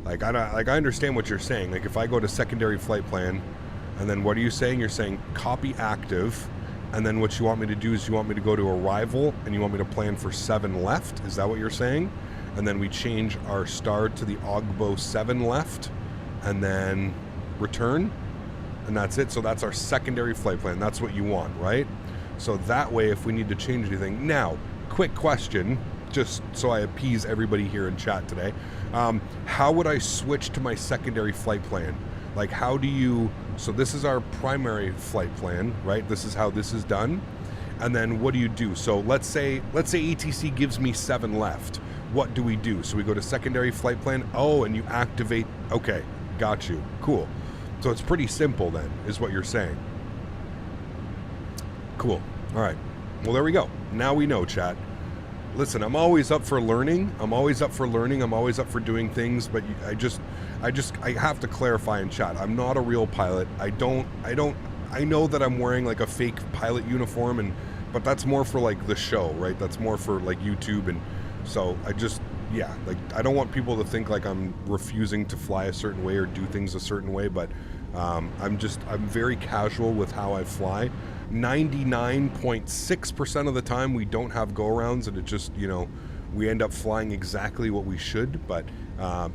Like I understand what you're saying. Like if I go to secondary flight plan, and then what are you saying? You're saying copy active, and then what you want me to do is you want me to go to arrival, and you want me to plan for 7 left. Is that what you're saying? And then we change our star to the Ogbo 7 left, and then return, and that's it. So that's our secondary flight plan. That's what you want, right? So that way, if we need to change anything. Now, quick question, just so I appease everybody here in chat today. How would I switch to my secondary flight plan? Like, how do you, so this is our primary flight plan, right? This is how this is done. And then what do you do? So let's say ATC gives me 7 left. What do we do? So we go to secondary flight plan. Oh, and you activate. Okay, got you. Cool. So it's pretty simple then, is what you're saying. Cool. All right. Well, there we go. Now we know, chat. Listen, I'm always up for learning. I'm always up for doing things, but I have to clarify in chat. I'm not a real pilot. I know that I'm wearing like a fake pilot uniform, but that's more for like the show, right? That's more for like YouTube, and so I don't want people to think like I'm refusing to fly a certain way or do things a certain way, but I'm very casual with how I fly. 99.6% of the time we don't have go-arounds, and it just, you know, we end up flying exactly what we should, but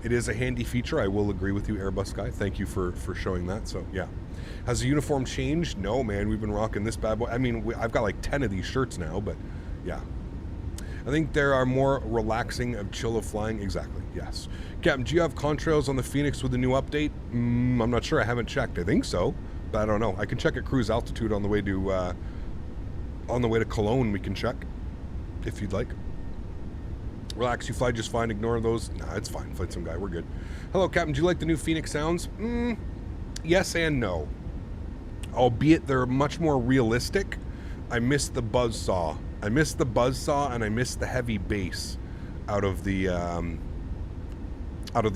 it is a handy feature. I will agree with you, Airbus guy. Thank you for showing that. So yeah. Has the uniform changed? No, man, we've been rocking this bad boy. I mean, I've got like 10 of these shirts now, but yeah. I think there are more relaxing of chill of flying. Exactly, yes. Captain, do you have contrails on the Fenix with the new update? I'm not sure. I haven't checked. I think so, but I don't know. I can check at cruise altitude on the way to Cologne. We can check if you'd like. Relax, you fly just fine. Ignore those. Nah, it's fine. Flight some guy. We're good. Hello, Captain. Do you like the new Fenix sounds? Yes and no. Albeit they're much more realistic. I miss the buzzsaw. And I miss the heavy bass out of the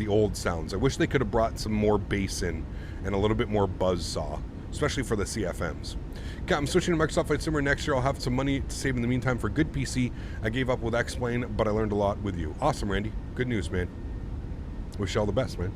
old sounds. I wish they could have brought some more bass in and a little bit more buzzsaw, especially for the CFMs. Okay, I'm switching to Microsoft Flight Simulator next year. I'll have some money to save in the meantime for a good PC. I gave up with X-Plane, but I learned a lot with you. Awesome, Randy. Good news, man. Wish you all the best, man.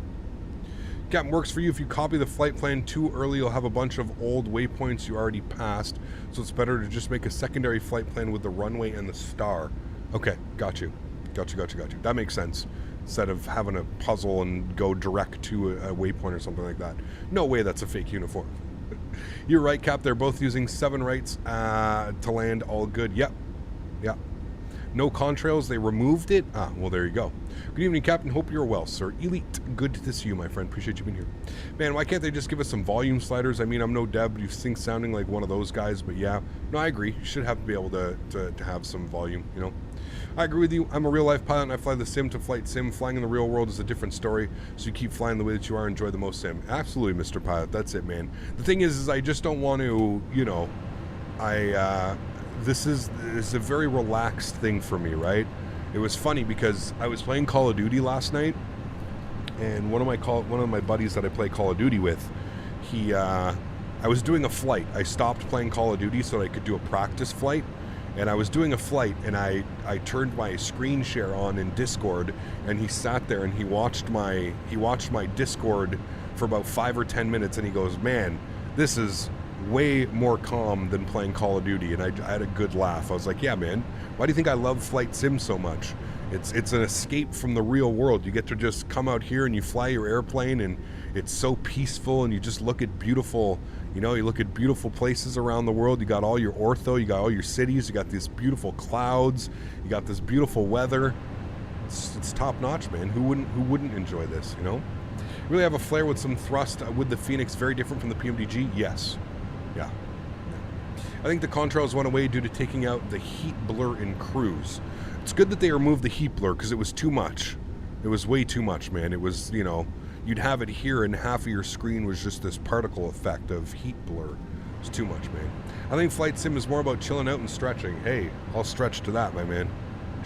Captain, works for you. If you copy the flight plan too early, you'll have a bunch of old waypoints you already passed, so it's better to just make a secondary flight plan with the runway and the star. Okay, got you. That makes sense. Instead of having a puzzle and go direct to a waypoint or something like that. No way that's a fake uniform. You're right, Cap. They're both using 7 rights to land. All good. Yep. No contrails, they removed it. Ah, well, there you go. Good evening, Captain. Hope you're well, sir. Elite, good to see you, my friend. Appreciate you being here. Man, why can't they just give us some volume sliders? I mean, I'm no Deb. You think sounding like one of those guys, but yeah. No, I agree. You should have to be able to have some volume, you know? I agree with you. I'm a real-life pilot, and I fly the sim to flight sim. Flying in the real world is a different story, so you keep flying the way that you are, enjoy the most sim. Absolutely, Mr. Pilot. That's it, man. The thing is I just don't want to, you know, this is a very relaxed thing for me, right? It was funny because I was playing Call of Duty last night, and one of my buddies that I play Call of Duty with, I was doing a flight. I stopped playing Call of Duty so that I could do a practice flight. And I was doing a flight, and I turned my screen share on in Discord, and he sat there and he watched my Discord for about 5 or 10 minutes, and he goes, "Man, this is way more calm than playing Call of Duty." And I had a good laugh. I was like, "Yeah, man, why do you think I love flight sim so much? It's an escape from the real world. You get to just come out here and you fly your airplane, and it's so peaceful, and you just look at beautiful, you know, you look at beautiful places around the world. You got all your ortho, you got all your cities, you got these beautiful clouds, you got this beautiful weather. It's top notch, man. Who wouldn't enjoy this, you know? Really have a flair with some thrust with the Fenix, very different from the PMDG? Yes. Yeah. I think the contrails went away due to taking out the heat blur in cruise. It's good that they removed the heat blur because it was too much. It was way too much, man. It was, you know, you'd have it here and half of your screen was just this particle effect of heat blur. It's too much, man. I think flight sim is more about chilling out and stretching. Hey, I'll stretch to that, my man.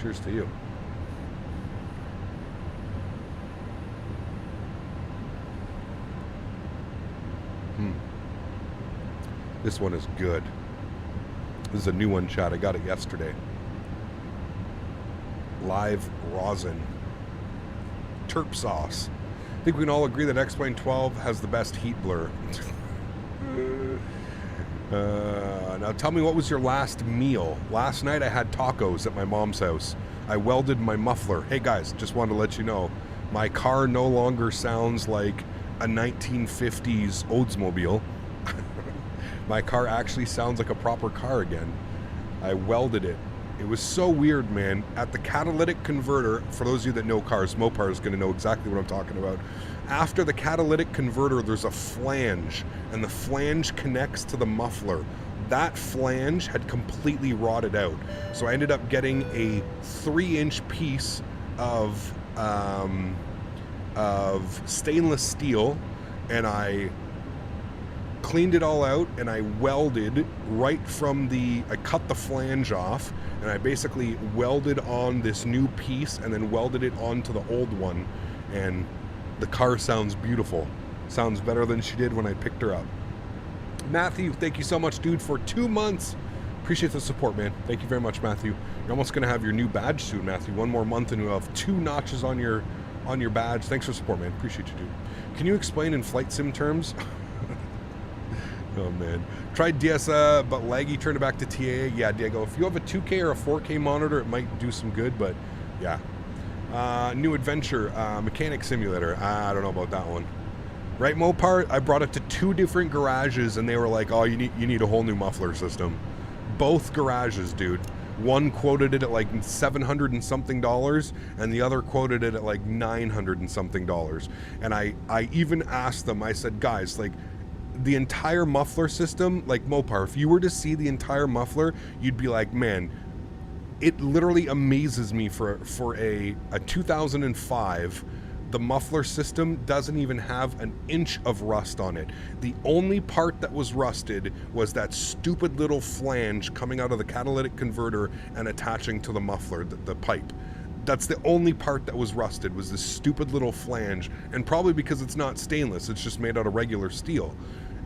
Cheers to you. This one is good. This is a new one, chat. I got it yesterday. Live rosin. Terp sauce. I think we can all agree that X-Plane 12 has the best heat blur. Now tell me, what was your last meal? Last night I had tacos at my mom's house. I welded my muffler. Hey guys, just wanted to let you know, my car no longer sounds like a 1950s Oldsmobile. My car actually sounds like a proper car again. I welded it. It was so weird, man. At the catalytic converter, for those of you that know cars, Mopar is going to know exactly what I'm talking about. After the catalytic converter, there's a flange, and the flange connects to the muffler. That flange had completely rotted out. So I ended up getting a 3-inch piece of stainless steel, and I cleaned it all out, and I welded right from I cut the flange off, and I basically welded on this new piece and then welded it onto the old one, and the car sounds beautiful. Sounds better than she did when I picked her up. Matthew, thank you so much, dude, for 2 months. Appreciate the support, man. Thank you very much, Matthew. You're almost going to have your new badge soon, Matthew. 1 more month and you'll have 2 notches on your badge. Thanks for the support, man. Appreciate you, dude. Can you explain in flight sim terms? Oh man, tried DS but laggy, turned it back to TA. Yeah, Diego, if you have a 2K or a 4K monitor, it might do some good, but yeah. New adventure, mechanic simulator. I don't know about that one. Right, Mopar? I brought it to 2 different garages, and they were like, "Oh, you need a whole new muffler system." Both garages, dude. One quoted it at like $700 and something, and the other quoted it at like $900 and something. And I even asked them. I said, "Guys, like, the entire muffler system, like Mopar, if you were to see the entire muffler, you'd be like, man, it literally amazes me for a 2005, the muffler system doesn't even have an inch of rust on it. The only part that was rusted was that stupid little flange coming out of the catalytic converter and attaching to the muffler, the pipe. That's the only part that was rusted, was this stupid little flange, and probably because it's not stainless, it's just made out of regular steel.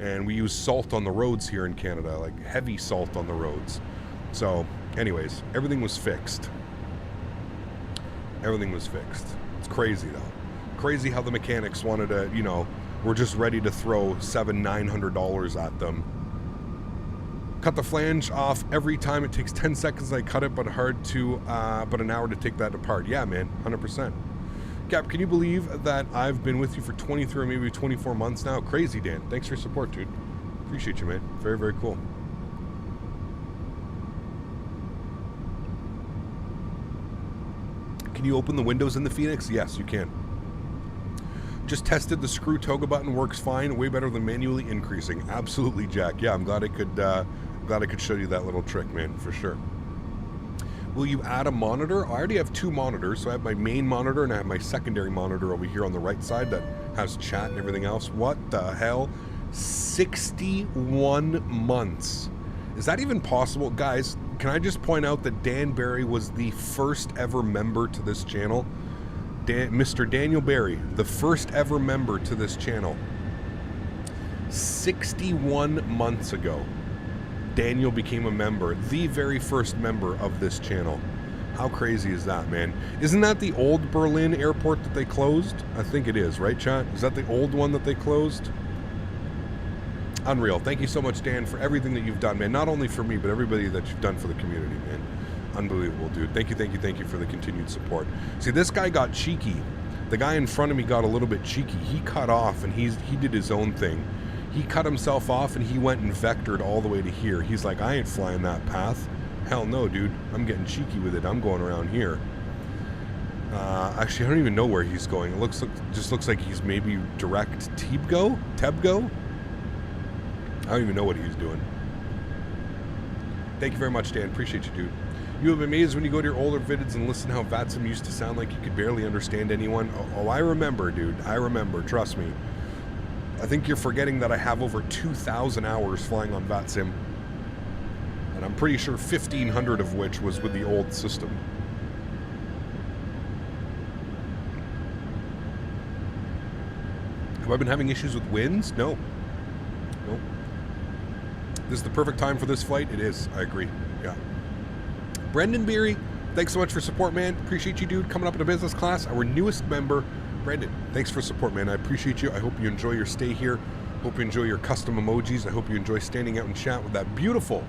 And we use salt on the roads here in Canada, like heavy salt on the roads. So, anyways, everything was fixed. Everything was fixed. It's crazy, though. Crazy how the mechanics wanted to, you know, we're just ready to throw $700-900 at them. Cut the flange off every time. It takes 10 seconds I cut it, but but an hour to take that apart. Yeah, man, 100%. Cap, can you believe that I've been with you for 23 or maybe 24 months now? Crazy, Dan. Thanks for your support, dude. Appreciate you, man. Very, very cool. Can you open the windows in the Fenix? Yes, you can. Just tested the screw toga button, works fine, way better than manually increasing. Absolutely, Jack. Yeah, I'm glad I could show you that little trick, man, for sure. Will you add a monitor? I already have 2 monitors, so I have my main monitor and I have my secondary monitor over here on the right side that has chat and everything else. What the hell? 61 months. Is that even possible? Guys, can I just point out that Dan Barry was the first ever member to this channel? Mr. Daniel Barry, the first ever member to this channel. 61 months ago, Daniel became a member, the very first member of this channel. How crazy is that, man? Isn't that the old Berlin airport that they closed? I think it is, right, chat? Is that the old one that they closed? Unreal. Thank you so much, Dan, for everything that you've done, man. Not only for me, but everybody that you've done for the community, man. Unbelievable, dude. Thank you for the continued support. See, this guy got cheeky. The guy in front of me got a little bit cheeky. He cut off and he did his own thing. He cut himself off and he went and vectored all the way to here. He's like, I ain't flying that path. Hell no, dude. I'm getting cheeky with it. I'm going around here. Actually, I don't even know where he's going. It just looks like he's maybe direct Tebgo? I don't even know what he's doing. Thank you very much, Dan. Appreciate you, dude. You will be amazed when you go to your older vids and listen how VATSIM used to sound like you could barely understand anyone. Oh, I remember, dude. I remember. Trust me. I think you're forgetting that I have over 2,000 hours flying on VATSIM. And I'm pretty sure 1,500 of which was with the old system. Have I been having issues with winds? No. Nope. This is the perfect time for this flight? It is. I agree. Yeah. Brendan Beery, thanks so much for support, man. Appreciate you, dude, coming up in a business class. Our newest member, Brendan, thanks for support, man. I appreciate you. I hope you enjoy your stay here. Hope you enjoy your custom emojis. I hope you enjoy standing out in chat with that beautiful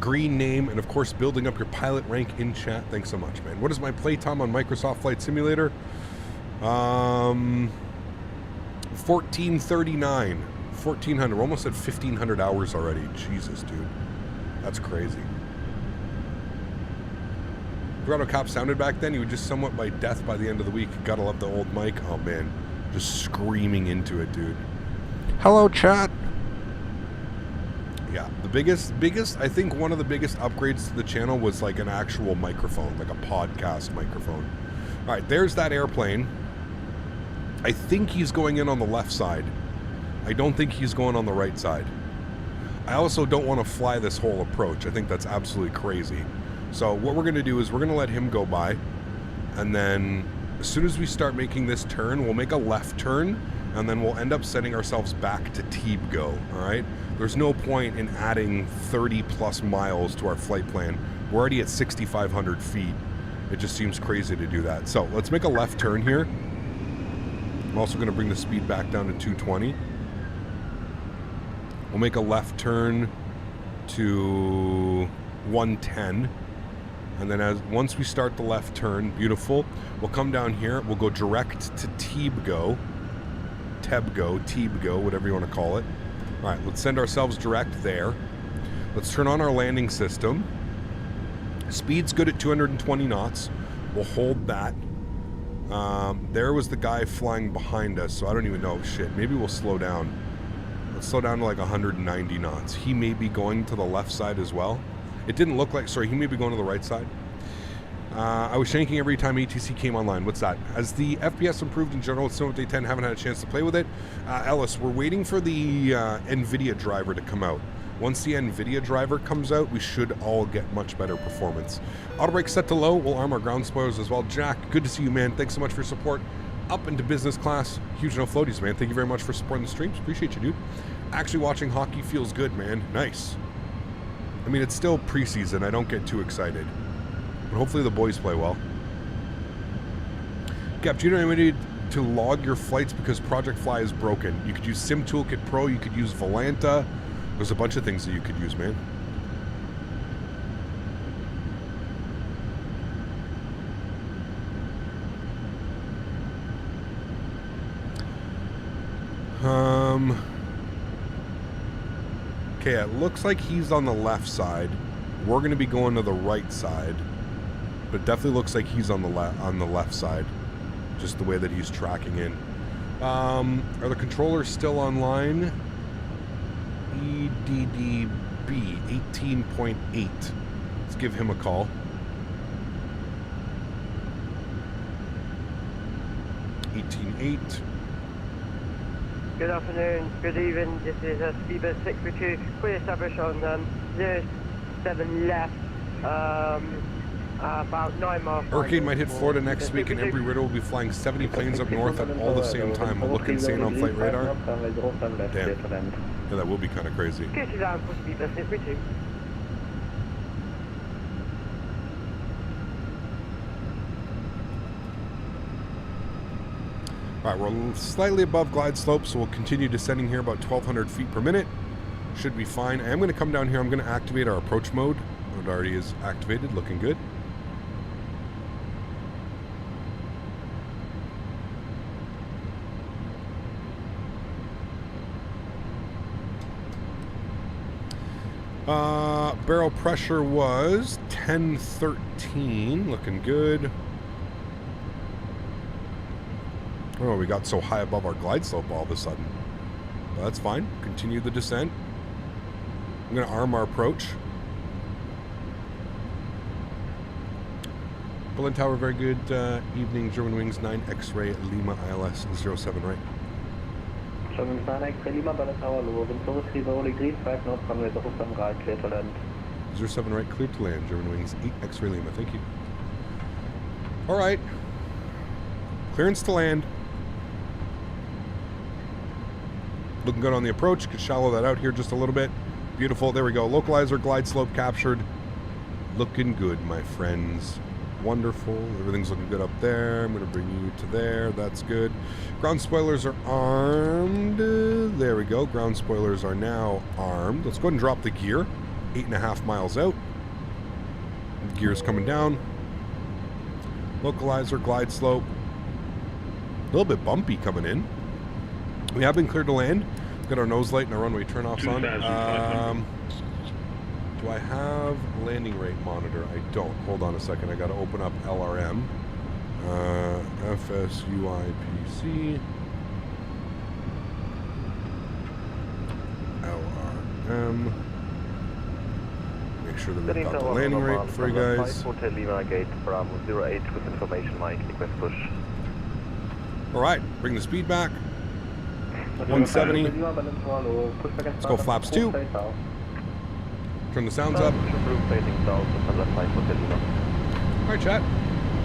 green name and, of course, building up your pilot rank in chat. Thanks so much, man. What is my playtime on Microsoft Flight Simulator? 1439. 1,400. We're almost at 1,500 hours already. Jesus, dude. That's crazy. Forgot how Cop sounded back then. He was just somewhat by death by the end of the week. Gotta love the old mic. Oh, man. Just screaming into it, dude. Hello, chat. Yeah, the biggest, I think one of the biggest upgrades to the channel was like an actual microphone, like a podcast microphone. All right, there's that airplane. I think he's going in on the left side. I don't think he's going on the right side. I also don't want to fly this whole approach. I think that's absolutely crazy. So what we're going to do is we're going to let him go by, and then as soon as we start making this turn, we'll make a left turn, and then we'll end up sending ourselves back to Tebgo, all right? There's no point in adding 30 plus miles to our flight plan. We're already at 6,500 feet. It just seems crazy to do that. So let's make a left turn here. I'm also going to bring the speed back down to 220. We'll make a left turn to 110. And then once we start the left turn, beautiful, we'll come down here. We'll go direct to Tebgo, whatever you want to call it. All right, let's send ourselves direct there. Let's turn on our landing system. Speed's good at 220 knots. We'll hold that. There was the guy flying behind us, so I don't even know. Shit, maybe we'll slow down. Let's slow down to like 190 knots. He may be going to the left side as well. It didn't look like, sorry, he may be going to the right side. I was shanking every time ATC came online. What's that? Has the FPS improved in general with Cinema Day 10? Haven't had a chance to play with it. Ellis, we're waiting for the NVIDIA driver to come out. Once the NVIDIA driver comes out, we should all get much better performance. Auto brake set to low. We'll arm our ground spoilers as well. Jack, good to see you, man. Thanks so much for your support. Up into business class. Huge no floaties, man. Thank you very much for supporting the streams. Appreciate you, dude. Actually watching hockey feels good, man. Nice. I mean, it's still preseason. I don't get too excited. But hopefully the boys play well. Cap, do you know how many to log your flights because Project Fly is broken? You could use Sim Toolkit Pro. You could use Volanta. There's a bunch of things that you could use, man. Okay, it looks like he's on the left side. We're going to be going to the right side. but it definitely looks like he's on the left side, just the way that he's tracking in. Are the controllers still online? EDDB 18.8. Let's give him a call. Good afternoon, good evening. This is Speedbird 632. We established on 07 left, about 9 miles. Hurricane might hit Florida next week, and every Ritter will be flying 70 planes up north at all the same time. Will look insane on flight radar. Damn. Yeah, that will be kind of crazy. Get you down for Speedbird 632. Alright, we're slightly above glide slope, so we'll continue descending here about 1,200 feet per minute. Should be fine. I am going to come down here. I'm going to activate our approach mode. It already is activated, looking good. Barrel pressure was 1013, looking good. Oh, we got so high above our glide slope all of a sudden. Well, that's fine. Continue the descent. I'm going to arm our approach. Berlin Tower, very good evening. German Wings 9 X-ray Lima ILS 07 right. German 9 X-ray Lima, Berlin Tower, low. Wind to receive only green, 5 knots, runway 07 right, clear to land. 07 right, clear to land. German Wings 8 X-ray Lima, thank you. All right. Clearance to land. Looking good on the approach. Could shallow that out here just a little bit. Beautiful. There we go. Localizer glide slope captured. Looking good, my friends. Wonderful. Everything's looking good up there. I'm going to bring you to there. That's good. Ground spoilers are armed. There we go. Ground spoilers are now armed. Let's go ahead and drop the gear. 8.5 miles out. Gear's coming down. Localizer glide slope. A little bit bumpy coming in. We have been cleared to land. We've got our nose light and our runway turn-offs on. Do I have landing rate monitor? I don't. Hold on a second. I got to open up LRM. FSUIPC. LRM. Make sure that we've got the landing rate for you guys. Hotel Lima Gate Bravo 08 with information mic. Request push. All right. Bring the speed back. 170. Let's go flaps 2. Turn the sounds up. Alright, chat.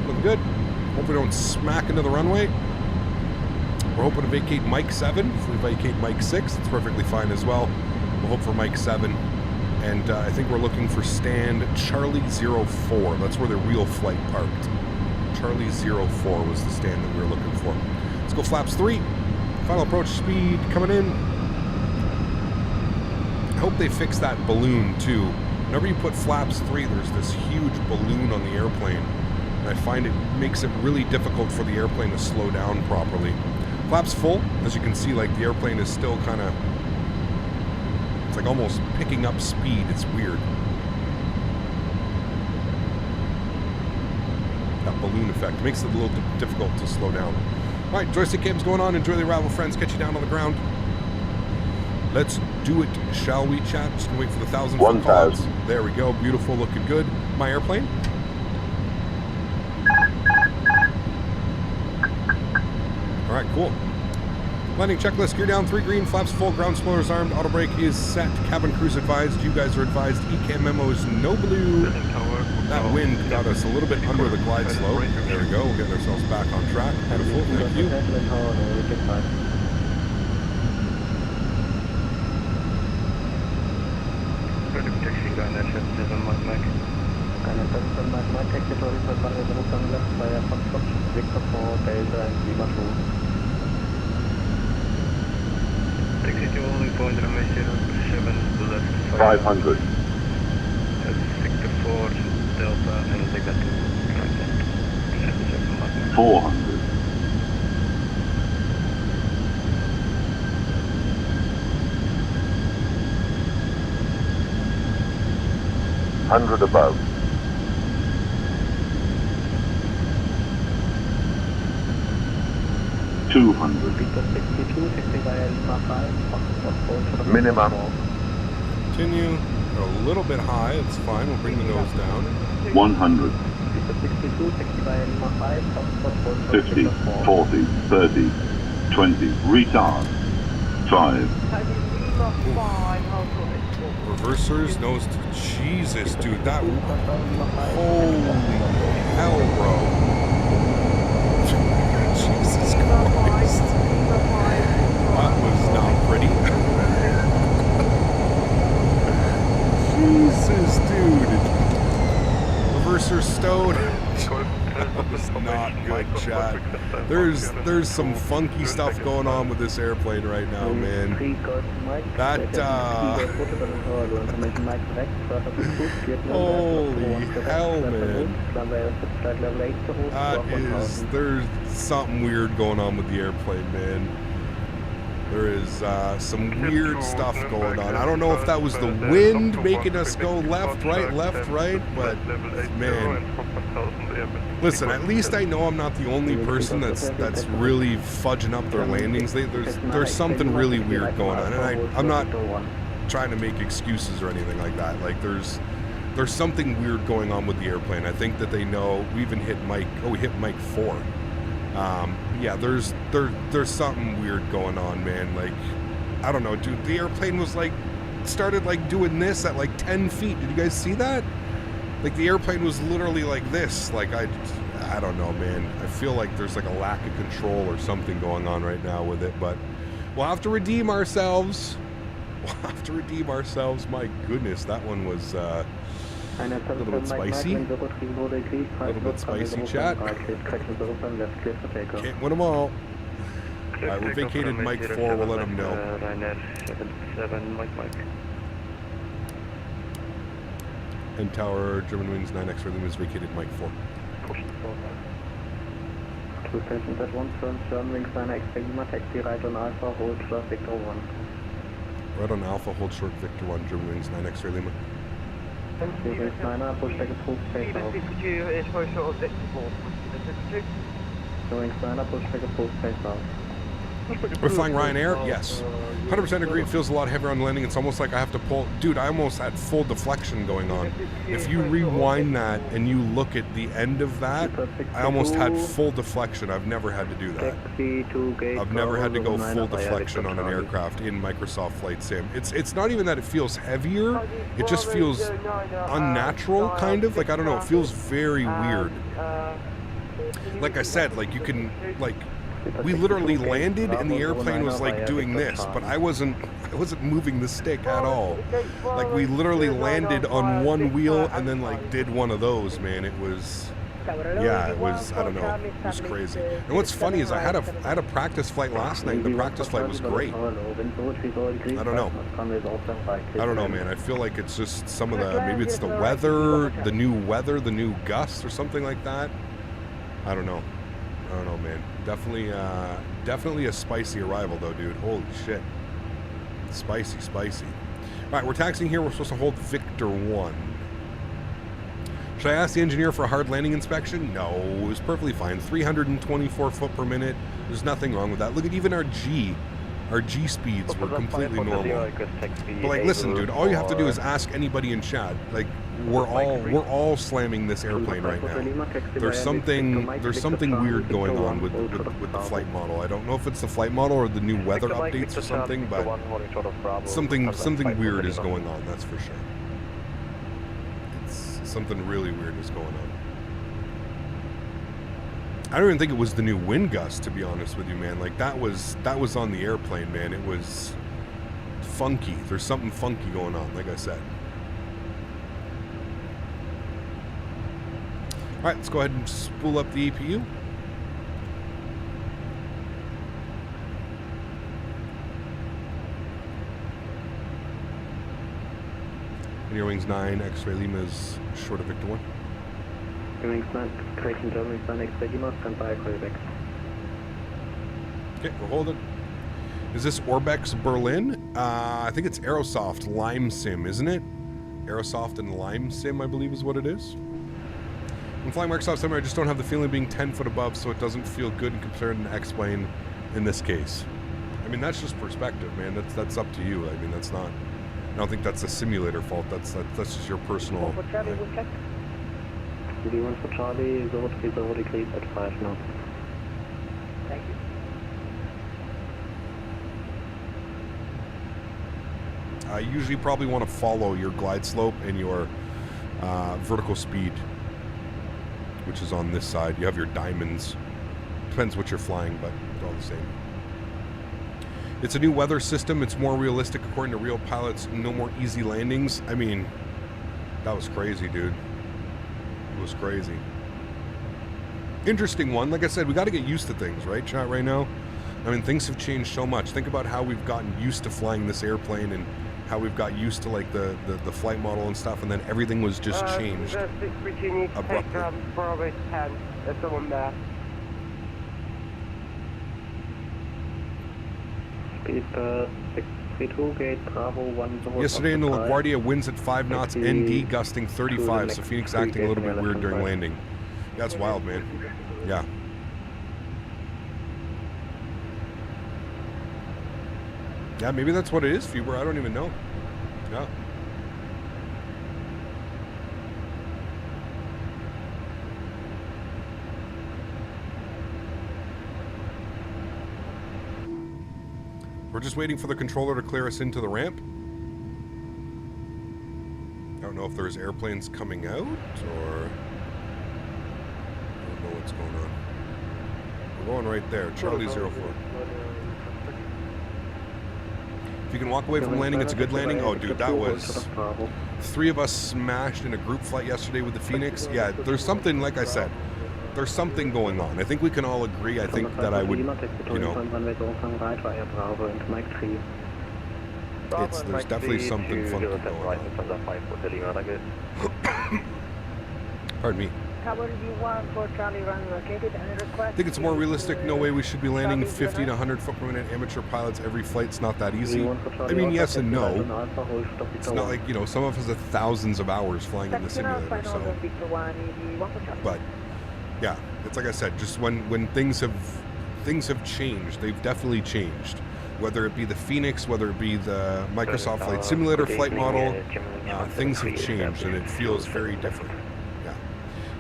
Looking good. Hope we don't smack into the runway. We're hoping to vacate Mike 7. If we vacate Mike 6, it's perfectly fine as well. We'll hope for Mike 7. And I think we're looking for stand Charlie 04. That's where the real flight parked. Charlie 04 was the stand that we were looking for. Let's go flaps 3. Final approach speed coming in. I hope they fix that balloon too. Whenever you put flaps 3, there's this huge balloon on the airplane. And I find it makes it really difficult for the airplane to slow down properly. Flaps full, as you can see, like the airplane is still kind of, it's like almost picking up speed. It's weird. That balloon effect makes it a little difficult to slow down. All right, joystick game's going on. Enjoy the arrival, friends. Catch you down on the ground. Let's do it, shall we, chat? Just gonna wait for the 1,000 calls. There we go. Beautiful, looking good. My airplane. All right, cool. Landing checklist. Gear down, 3 green, flaps full, ground spoilers armed, auto brake is set, cabin crews advised. You guys are advised. ECAM memos, no blue. That wind got us a little bit under the glide slope. There we go. We're getting ourselves back on track. Beautiful. Thank you. Only point runway 07 to left 500. Sector 4 Delta and take that to 400. 100 above. 200. Victor 62, taxi via Lima 5, Foxtrot approach. Minimum. Continue. They're a little bit high. It's fine. We'll bring the nose down. 100. Victor 62, taxi via Lima 5, Foxtrot approach. 50, 40, 30, 20. Retard. 5. Reversers, nose to Jesus, dude. That. Holy hell, bro. Jesus Christ. That was not pretty. Jesus, dude. Reverser stowed. That was not good, chat. There's some funky stuff going on with this airplane right now, man. That holy hell, man. There's something weird going on with the airplane, man. There is some weird stuff going on. I don't know if that was the wind making us go left, right, but man. Listen, at least I know I'm not the only person that's really fudging up their landings. There's something really weird going on, and I'm not trying to make excuses or anything like that. Like there's something weird going on with the airplane. I think that they know. We even hit Mike. Oh, we hit Mike 4. Yeah, there's something weird going on, man. Like, I don't know, dude. The airplane was like started like doing this at like 10 feet. Did you guys see that? Like the airplane was literally like this. Like I don't know, man. I feel like there's like a lack of control or something going on right now with it. But we'll have to redeem ourselves. My goodness, that one was a little bit spicy. A little bit spicy, chat. Can't win them all. Alright, we vacated Mike 4. We'll let him know. And Tower, German Wings 9X Rhythm is vacated Mike 4. Two stations at 1 turn, German Wings 9X Lima, taxi right on Alpha, hold short Victor 1. Right on Alpha, hold short Victor 1, German Wings 9X Lima. Wings 9 push back at full space out. is for short of Victor 4. Wings 9 push back at full space out. We're flying Ryanair? Yes. 100% agree. It feels a lot heavier on landing. It's almost like I have to pull. Dude, I almost had full deflection going on. If you rewind that and you look at the end of that, I almost had full deflection. I've never had to do that. I've never had to go full deflection on an aircraft in Microsoft Flight Sim. It's not even that it feels heavier. It just feels unnatural, kind of. Like, I don't know. It feels very weird. Like I said, like you can, like, we literally landed and the airplane was like doing this, but I wasn't moving the stick at all. Like we literally landed on one wheel and then like did one of those, man. It was, yeah, it was, I don't know, it was crazy. And what's funny is I had a practice flight last night. The practice flight was great. I don't know, man. I feel like it's just some of the, maybe it's the weather, the new gusts or something like that. I don't know, man. Definitely a spicy arrival though, dude. Holy shit. Spicy. All right, we're taxiing here. We're supposed to hold Victor 1. Should I ask the engineer for a hard landing inspection? No, it was perfectly fine. 324 foot per minute. There's nothing wrong with that. Look at even our G speeds were completely normal. But like, listen, dude, all you have to do is ask anybody in chat. Like, we're all slamming this airplane right now. There's something weird going on with the flight model. I don't know if it's the flight model or the new weather updates or something, but something weird is going on. That's for sure. It's something really weird is going on. I don't even think it was the new wind gust, to be honest with you, man. Like that was on the airplane, man. It was funky. There's something funky going on, like I said. All right, let's go ahead and spool up the EPU. Eurowings 9, X-ray Lima is short of Victor 1. Eurowings 9, correction, German 9, X-ray Lima, stand by, call you back. Okay, we're holding. Is this Orbex Berlin? I think it's Aerosoft Lime Sim, isn't it? Aerosoft and Lime Sim, I believe is what it is. When flying Microsoft Sim, I just don't have the feeling of being 10 foot above, so it doesn't feel good compared to an X-plane. in this case. I mean, that's just perspective, man. That's up to you. I mean, that's not. I don't think that's a simulator fault. That's just your personal. For Charlie, we'll check. V1 for Charlie, 030 degrees at 5 knots. Thank you. You usually probably want to follow your glide slope and your vertical speed, which is on this side. You have your diamonds. Depends what you're flying, but it's all the same. It's a new weather system. It's more realistic according to real pilots. No more easy landings. I mean, that was crazy, dude. It was crazy. Interesting one. Like I said, we got to get used to things, right, chat, right now? I mean, things have changed so much. Think about how we've gotten used to flying this airplane and how we've got used to, like, the flight model and stuff, and then everything was just changed abruptly. Bravo 10. There's someone there. Speed 632, gate Bravo 10. Yesterday in the LaGuardia, winds at 5 knots, ND gusting 35, so Phoenix acting a little bit weird during landing. Yeah, that's wild, man. Yeah. Yeah, maybe that's what it is, Fever. I don't even know. Yeah. We're just waiting for the controller to clear us into the ramp. I don't know if there's airplanes coming out, or I don't know what's going on. We're going right there, Charlie 04. If you can walk away from landing, it's a good landing. Oh, dude, that was 3 of us smashed in a group flight yesterday with the Phoenix. Yeah, there's something, like I said, there's something going on. I think we can all agree. I think that I would, you know, there's definitely something funky going on. Pardon me. I think it's more realistic. No way we should be landing 50 to 100 foot per minute amateur pilots. Every flight's not that easy. I mean, yes and no. It's not like, you know, some of us have thousands of hours flying in the simulator. So, but yeah, it's like I said, just when things have changed, they've definitely changed. Whether it be the Phoenix, whether it be the Microsoft Flight Simulator flight model, things have changed and it feels very different.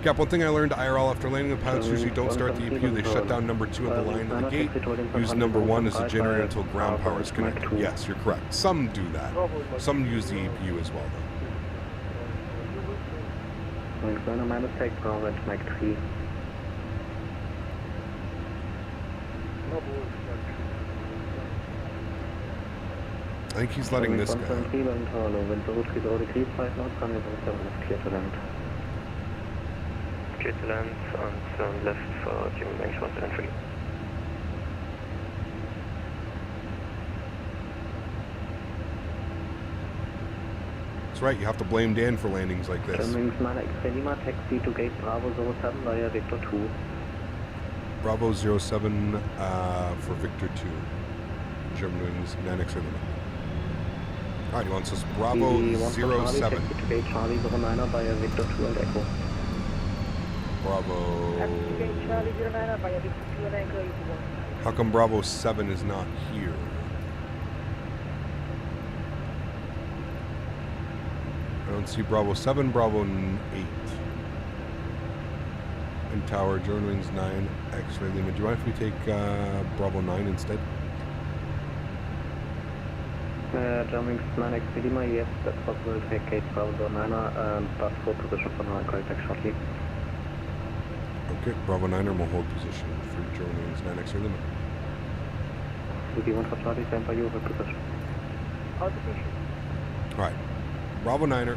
Cap, one thing I learned IRL after landing, the pilots usually don't start the EPU. They shut down number 2 on the line of the gate, use number 1 as a generator until ground power is connected. Yes, you're correct. Some do that. Some use the EPU as well, though. I think he's letting this guy. Clear to land and turn left for German 173. That's right, you have to blame Dan for landings like this. Taxi to gate Bravo 07 via Victor 2. Bravo 07 for Victor 2. Germanwings 9X limit. Alright, he wants us Bravo 07. Charlie 09 via Victor 2 and Echo. Bravo. How come Bravo 7 is not here? I don't see Bravo 7, Bravo 8. And Tower, Germanwings 9, X-ray limit. Do you mind if we take Bravo 9 instead? Germanwings 9X Lima, yes, that's possible. Take gate Bravo 9 and pass for position for now, contact shortly. Okay, Bravo 9er will hold position for Germanwings 9X limit. V1 for Charlie, stand by you over position. Alright, Bravo 9er.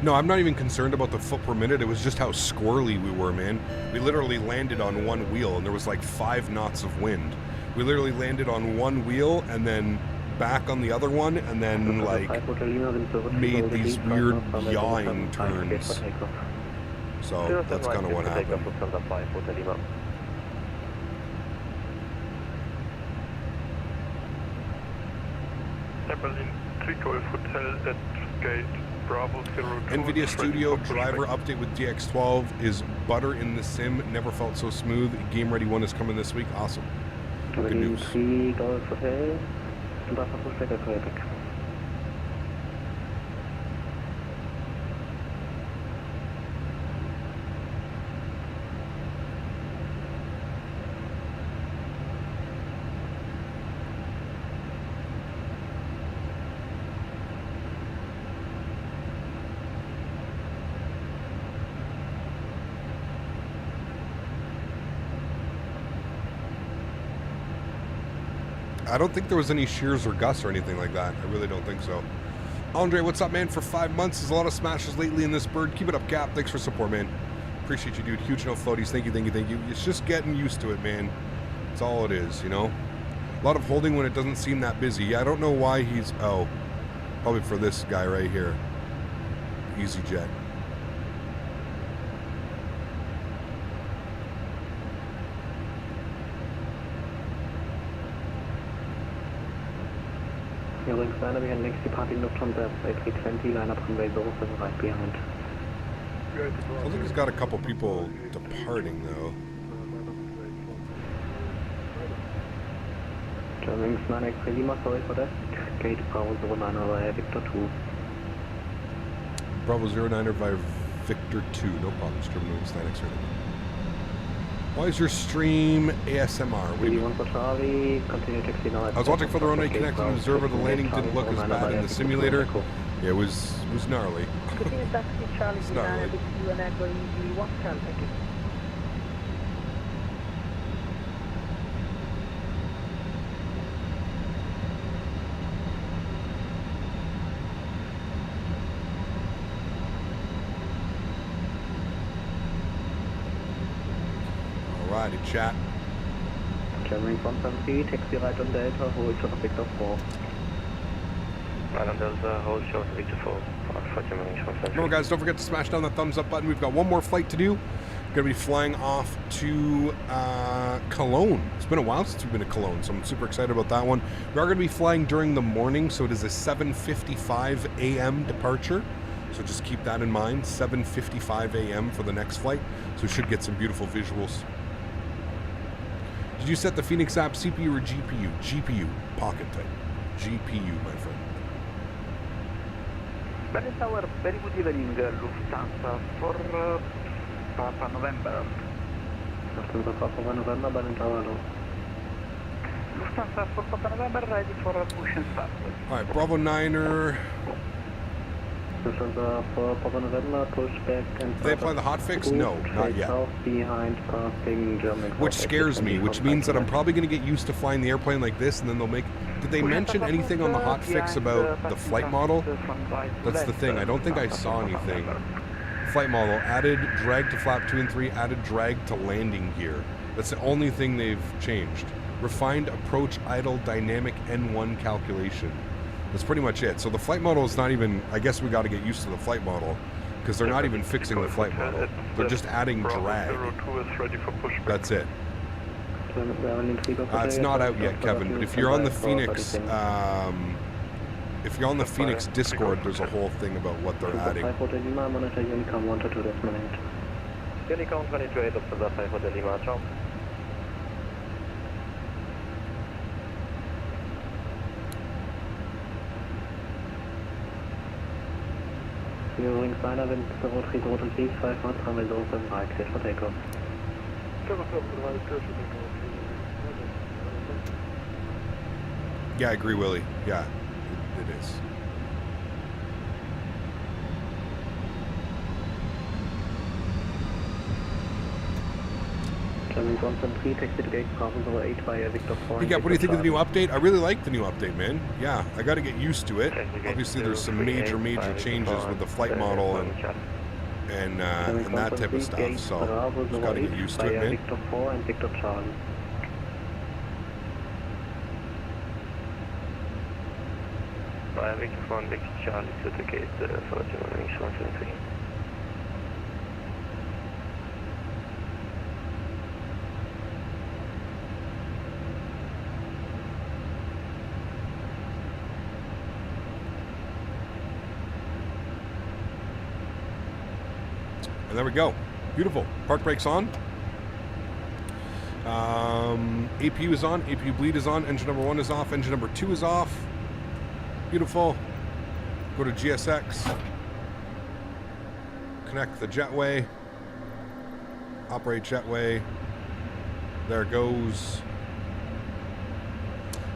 No, I'm not even concerned about the foot per minute. It was just how squirrely we were, man. We literally landed on one wheel and there was like 5 knots of wind. We literally landed on one wheel and then back on the other one and then like made these weird yawing turns. So that's kind of what happened. Berlin 3 Golf Hotel at gate NVIDIA Studio driver update with DX12 is butter in the sim. Never felt so smooth. Game Ready 1 is coming this week. Awesome. Good news. 3 Golf Hotel. Und Wasser Pushback Aquatic. I don't think there was any shears or gusts or anything like that. I really don't think so. Andre, what's up, man? For 5 months, there's a lot of smashes lately in this bird. Keep it up, Cap. Thanks for support, man. Appreciate you, dude. Huge no floaties. Thank you, thank you, thank you. It's just getting used to it, man. That's all it is, you know? A lot of holding when it doesn't seem that busy. Yeah, I don't know why he's... Oh, probably for this guy right here. EasyJet. Eurowings liner behind next departing Lufthansa A320 line up runway 07 right behind. I think he's got a couple people departing, though. Eurowings 9 X-ray Lima, sorry for that. Gate Bravo 09 via Victor 2. Bravo 09 via Victor 2. No problem. Eurowings 9 X-ray Lima. Why is your stream ASMR? What do you mean? For Charlie, continue taxi now. I was watching for the runway connecting to observer. The landing didn't look as bad in the simulator. Yeah, it was gnarly. Continue taxi Charlie, It's gnarly. and Echo Easy 1 Charlie, thank you. Alrighty, chat. Eurowings 173, taxi right on Delta, hold short of Victor 4. Right on Delta, hold short of Victor 4. Remember, guys, don't forget to smash down that thumbs up button. We've got one more flight to do. We're going to be flying off to Cologne. It's been a while since we've been to Cologne, so I'm super excited about that one. We are going to be flying during the morning, so it is a 7:55 a.m. departure. So just keep that in mind, 7:55 a.m. for the next flight. So we should get some beautiful visuals. Did you set the Fenix app CPU or GPU? GPU, pocket type. GPU, my friend. Berlin Tower, very good evening, Lufthansa for Papa November. Lufthansa Papa November, Berlin Tower, no. Lufthansa for Papa November, ready for push and start. Alright, Bravo 9er. Lufthansa for Papa November, push back and... Did they apply the hotfix? No, not yet. South behind passing German. Which scares me, which means that I'm probably going to get used to flying the airplane like this, and then they'll make... Did they mention anything on the hotfix about the flight model? That's the thing. I don't think I saw anything. Flight model, added drag to flap 2 and 3, added drag to landing gear. That's the only thing they've changed. Refined approach idle dynamic N1 calculation. That's pretty much it. So the flight model is not even... I guess we got to get used to the flight model, because they're not even fixing the flight model. They're just adding drag. That's it. It's not out yet, Kevin, but if you're on the Fenix, Discord, there's a whole thing about what they're adding. Unicom 22 up to the 5 Hotel Lima, ciao. Eurowings liner, wind 03 Hotel 5 knots, runway 07 right, clear for takeoff. Yeah, I agree, Willie. Yeah, it is. Eurowings 173, taxi to gate Bravo 08 via Victor 4. Hey, Gap, what do you think of the new update? I really like the new update, man. Yeah, I got to get used to it. Obviously, there's some major changes with the flight model and that type of stuff. So just got to get used to it, man. Victor 4 and Victor Charlie. Via Victor 4 and Victor Charlie to the gate for Eurowings 173. And there we go. Beautiful. Park brakes on. APU is on. APU bleed is on. Engine number 1 is off. Engine number 2 is off. Beautiful. Go to GSX. Connect the jetway. Operate jetway. There it goes.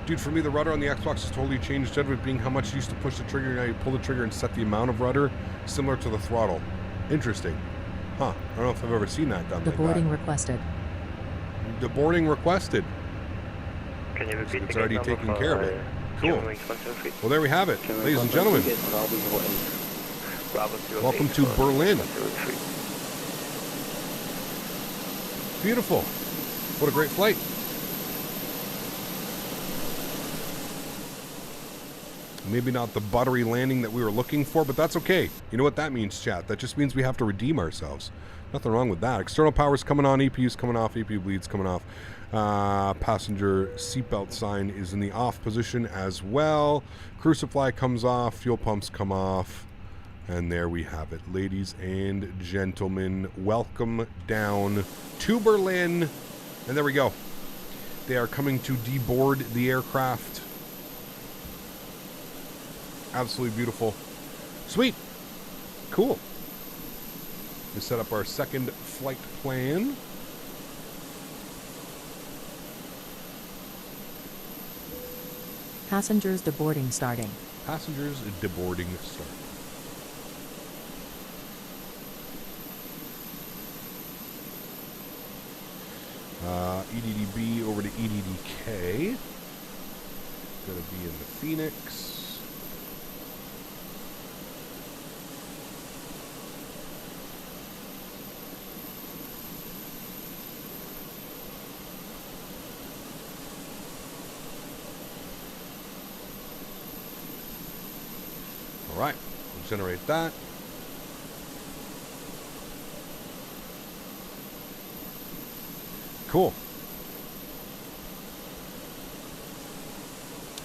Dude, for me, the rudder on the Xbox has totally changed. Instead of it being how much you used to push the trigger, now you pull the trigger and set the amount of rudder, similar to the throttle. Interesting. Huh. I don't know if I've ever seen that done like that. Deboarding requested. Deboarding requesested. Can you repeat It's the already gate number taken care of it. for, Cool. Eurowings 123? Well, there we have it, ladies and gentlemen. Bravo 08 Welcome to for Berlin. 103. Beautiful. What a great flight. Maybe not the buttery landing that we were looking for, but that's okay. You know what that means, chat? That just means we have to redeem ourselves. Nothing wrong with that. External power's coming on, EPU's coming off, EPU bleed's coming off. Passenger seatbelt sign is in the off position as well. Crew supply comes off, fuel pumps come off. And there we have it. Ladies and gentlemen, welcome down to Berlin. And there we go. They are coming to deboard the aircraft. Absolutely beautiful. Sweet. Cool. We set up our second flight plan. Passengers deboarding starting. Passengers deboarding start. EDDB over to EDDK. Gonna be in the Fenix. Alright, we'll generate that. Cool.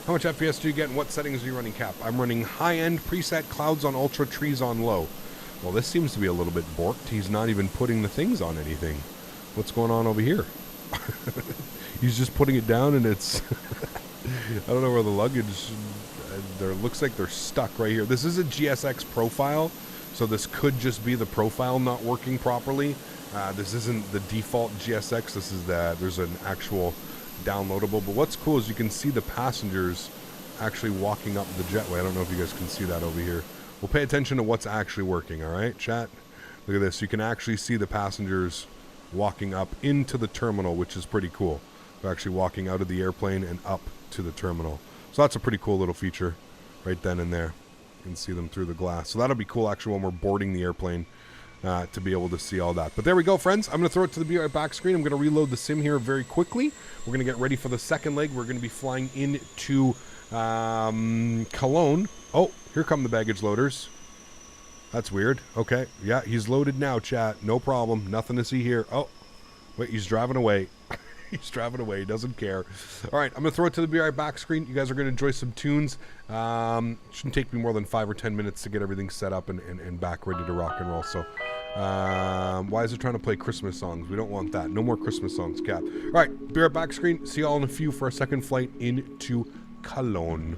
How much FPS do you get and what settings are you running, Cap? I'm running high-end preset, clouds on ultra, trees on low. Well, this seems to be a little bit borked. He's not even putting the things on anything. What's going on over here? He's just putting it down and it's... I don't know where the luggage... There looks like they're stuck right here. This is a GSX profile, so this could just be the profile not working properly. This isn't the default GSX. This is there's an actual downloadable. But what's cool is you can see the passengers actually walking up the jetway. I don't know if you guys can see that over here. We'll pay attention to what's actually working, all right, chat? Look at this. You can actually see the passengers walking up into the terminal, which is pretty cool. They're actually walking out of the airplane and up to the terminal. So that's a pretty cool little feature right then and there. You can see them through the glass. So that'll be cool actually when we're boarding the airplane to be able to see all that. But there we go, friends. I'm going to throw it to the Be Right Back screen. I'm going to reload the sim here very quickly. We're going to get ready for the second leg. We're going to be flying into Cologne. Oh, here come the baggage loaders. That's weird. Okay. Yeah, he's loaded now, chat. No problem. Nothing to see here. Oh, wait, he's driving away. He's driving away. He doesn't care. All right, I'm going to throw it to the Be Right Back screen. You guys are going to enjoy some tunes. Shouldn't take me more than 5 or 10 minutes to get everything set up and back ready to rock and roll. So why is it trying to play Christmas songs? We don't want that. No more Christmas songs, Cap. All right, Be Right Back screen. See you all in a few for our second flight into Cologne.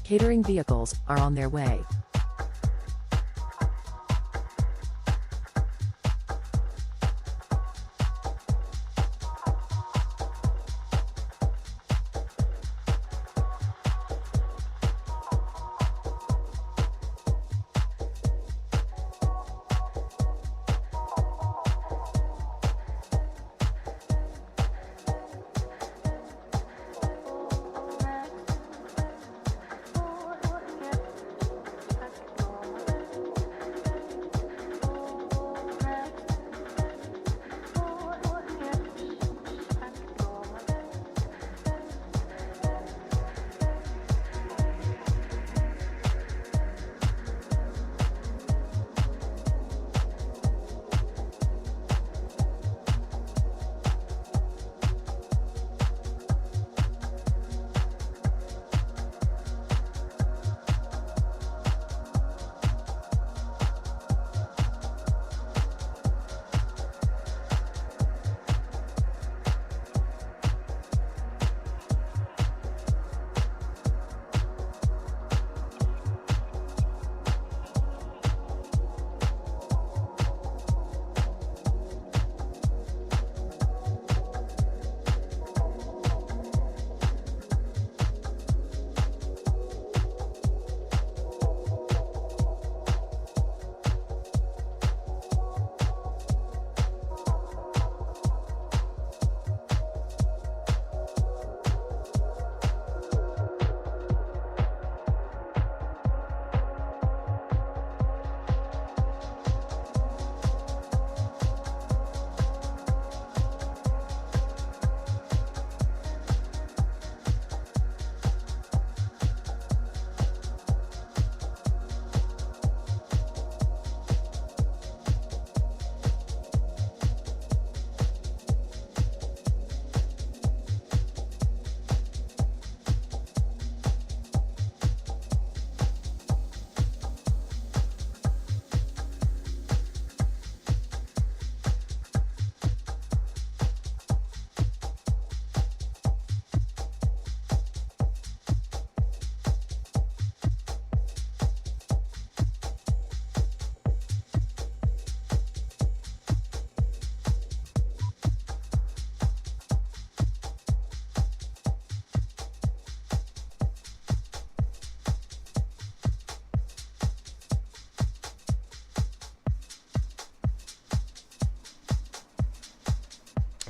Catering vehicles are on their way.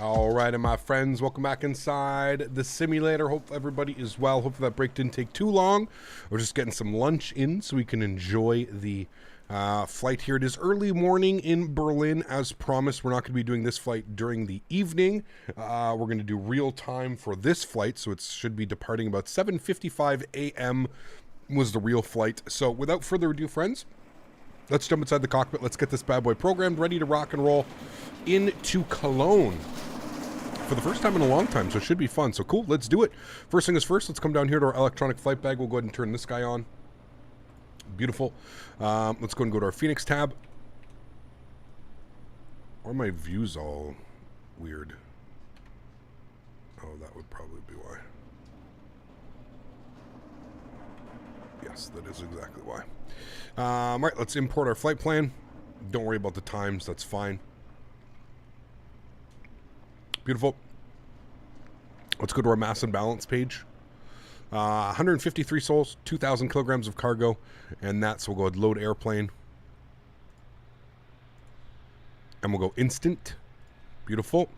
All right, and my friends, welcome back inside the simulator. Hope everybody is well. Hopefully that break didn't take too long. We're just getting some lunch in so we can enjoy the flight here. It is early morning in Berlin, as promised. We're not going to be doing this flight during the evening. We're going to do real time for this flight, so it should be departing about 7:55 a.m. was the real flight. So without further ado, friends, let's jump inside the cockpit. Let's get this bad boy programmed, ready to rock and roll into Cologne for the first time in a long time, so it should be fun. So cool, let's do it. First thing is first, let's come down here to our electronic flight bag. We'll go ahead and turn this guy on. Beautiful. Let's go and go to our Fenix tab. Or my view's all weird. Oh, that would probably be why. Yes, that is exactly why. All right, let's import our flight plan. Don't worry about the times, that's fine. Beautiful. Let's go to our mass and balance page. 153 souls, 2,000 kilograms of cargo, and that's, we'll go ahead and load airplane. And we'll go instant. Beautiful.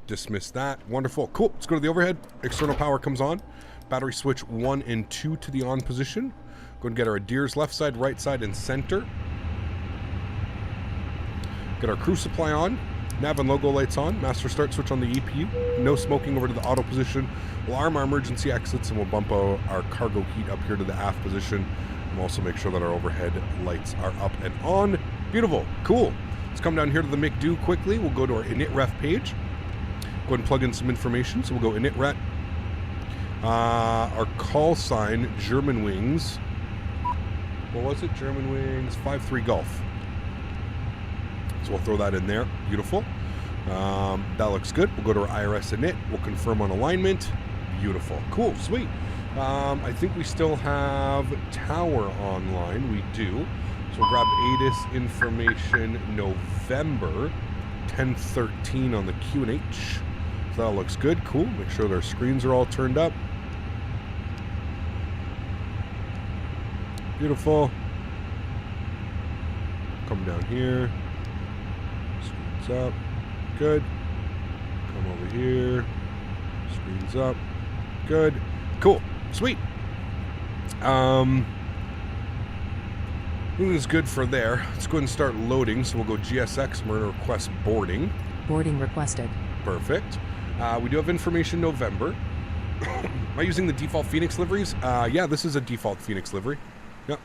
Dismiss that. Wonderful. Cool. Let's go to the overhead. External power comes on. Battery switch 1 and 2 to the on position. Go and get our adheres left side, right side, and center. Get our crew supply on. Nav and logo lights on. Master start switch on the EPU. No smoking over to the auto position. We'll arm our emergency exits and we'll bump our cargo heat up here to the aft position. And we'll also make sure that our overhead lights are up and on. Beautiful. Cool. Let's come down here to the McDo quickly. We'll go to our init ref page. Go ahead and plug in some information. So we'll go init ref. Our call sign, German Wings. What was it? German Wings 53 Golf. So we'll throw that in there. Beautiful. That looks good. We'll go to our IRS init. We'll confirm on alignment. Beautiful. Cool. Sweet. I think we still have tower online. We do. So we'll grab ATIS information November 1013 on the QNH. So that looks good. Cool. Make sure their screens are all turned up. Beautiful. Come down here. Screens up. Good. Come over here. Screens up. Good. Cool. Sweet. I think it's good for there. Let's go ahead and start loading. So we'll go GSX. We're going to request boarding. Boarding requested. Perfect. We do have information November. Am I using the default Fenix liveries? Yeah, this is a default Fenix livery. Yep.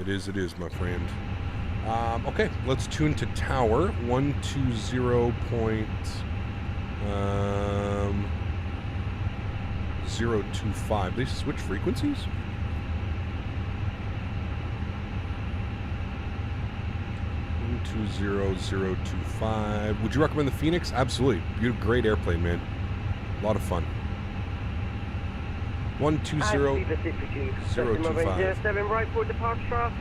It is, my friend. Okay, let's tune to tower 120.025. They switch frequencies? One 20025. Would you recommend the Fenix? Absolutely. Great airplane, man. A lot of fun. 120.025. 7 right for departure.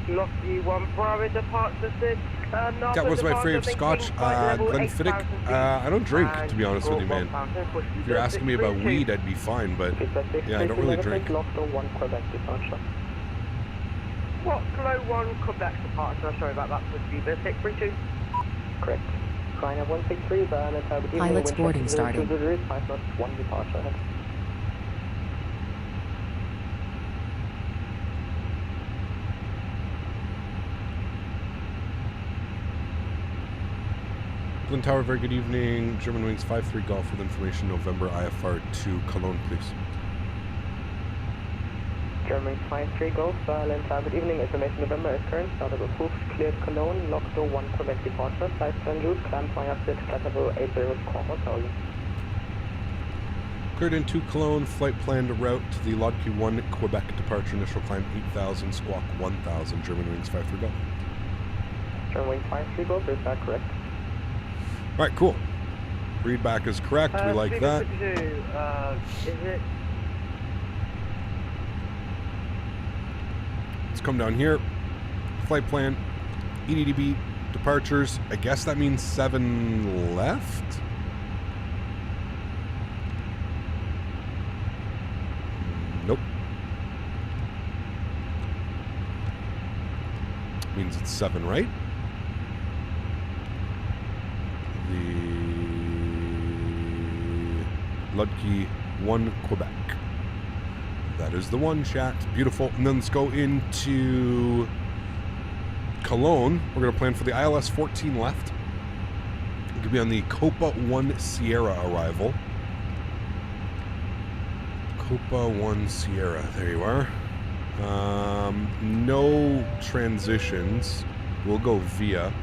Lofty 1 Bravo departure 6. That was my favorite scotch, Glenfiddich. I don't drink, to be honest with you, man. If you're asking me about weed, I'd be fine, but yeah, I don't really drink. What? Kilo 1 Quebec departure. Sorry about that. Would be the 632. Correct. China 163, Pilot's boarding starting. 5 knots, 1 departure ahead. Glen Tower, very good evening. German Wings 53 Golf with information November IFR 2 Cologne, please. German 53 Golf, Lens Tower, good evening. Information November is current. Startup approved. Cleared Cologne. Locked door 1 Quebec departure. Size St. Climb fire 6, level 80 Hotel. Cleared into Cologne. Flight planned route to the Lodkey 1 Quebec departure. Initial climb 8,000. Squawk 1,000. German Wings 53 Golf. German Wings 53 Golf, is that correct? All right, cool. Read back is correct. We like that. Is it? Let's come down here. Flight plan, EDDB, departures. I guess that means 7 left. Nope. Means it's 7 right. The Ludke 1 Quebec. That is the one, chat. Beautiful. And then let's go into Cologne. We're going to plan for the ILS 14 left. It could be on the Copa 1 Sierra arrival. Copa 1 Sierra. There you are. No transitions. We'll go via.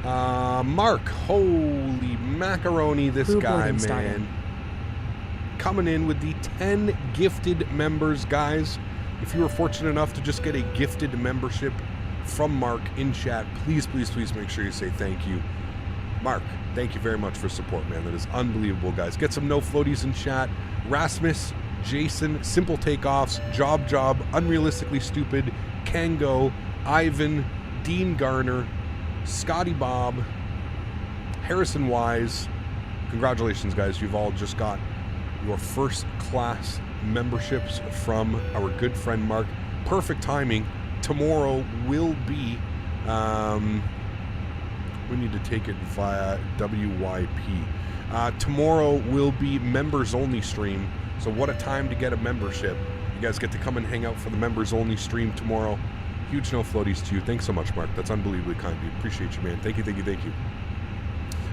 Mark. Holy macaroni, this Crew guy, boarding man. started. Coming in with the 10 gifted members, guys. If you were fortunate enough to just get a gifted membership from Mark in chat, please, please, please make sure you say thank you. Mark, thank you very much for support, man. That is unbelievable, guys. Get some no floaties in chat. Rasmus, Jason, Simple Takeoffs, Job, Unrealistically Stupid, Kango, Ivan, Dean Garner, Scotty Bob, Harrison Wise. Congratulations, guys. You've all just got your first class memberships from our good friend Mark. Perfect timing. Tomorrow will be, we need to take it via WYP. Tomorrow will be members only stream. So what a time to get a membership. You guys get to come and hang out for the members only stream tomorrow. Huge no floaties to you. Thanks so much, Mark. That's unbelievably kind of you. Appreciate you, man. Thank you, thank you, thank you.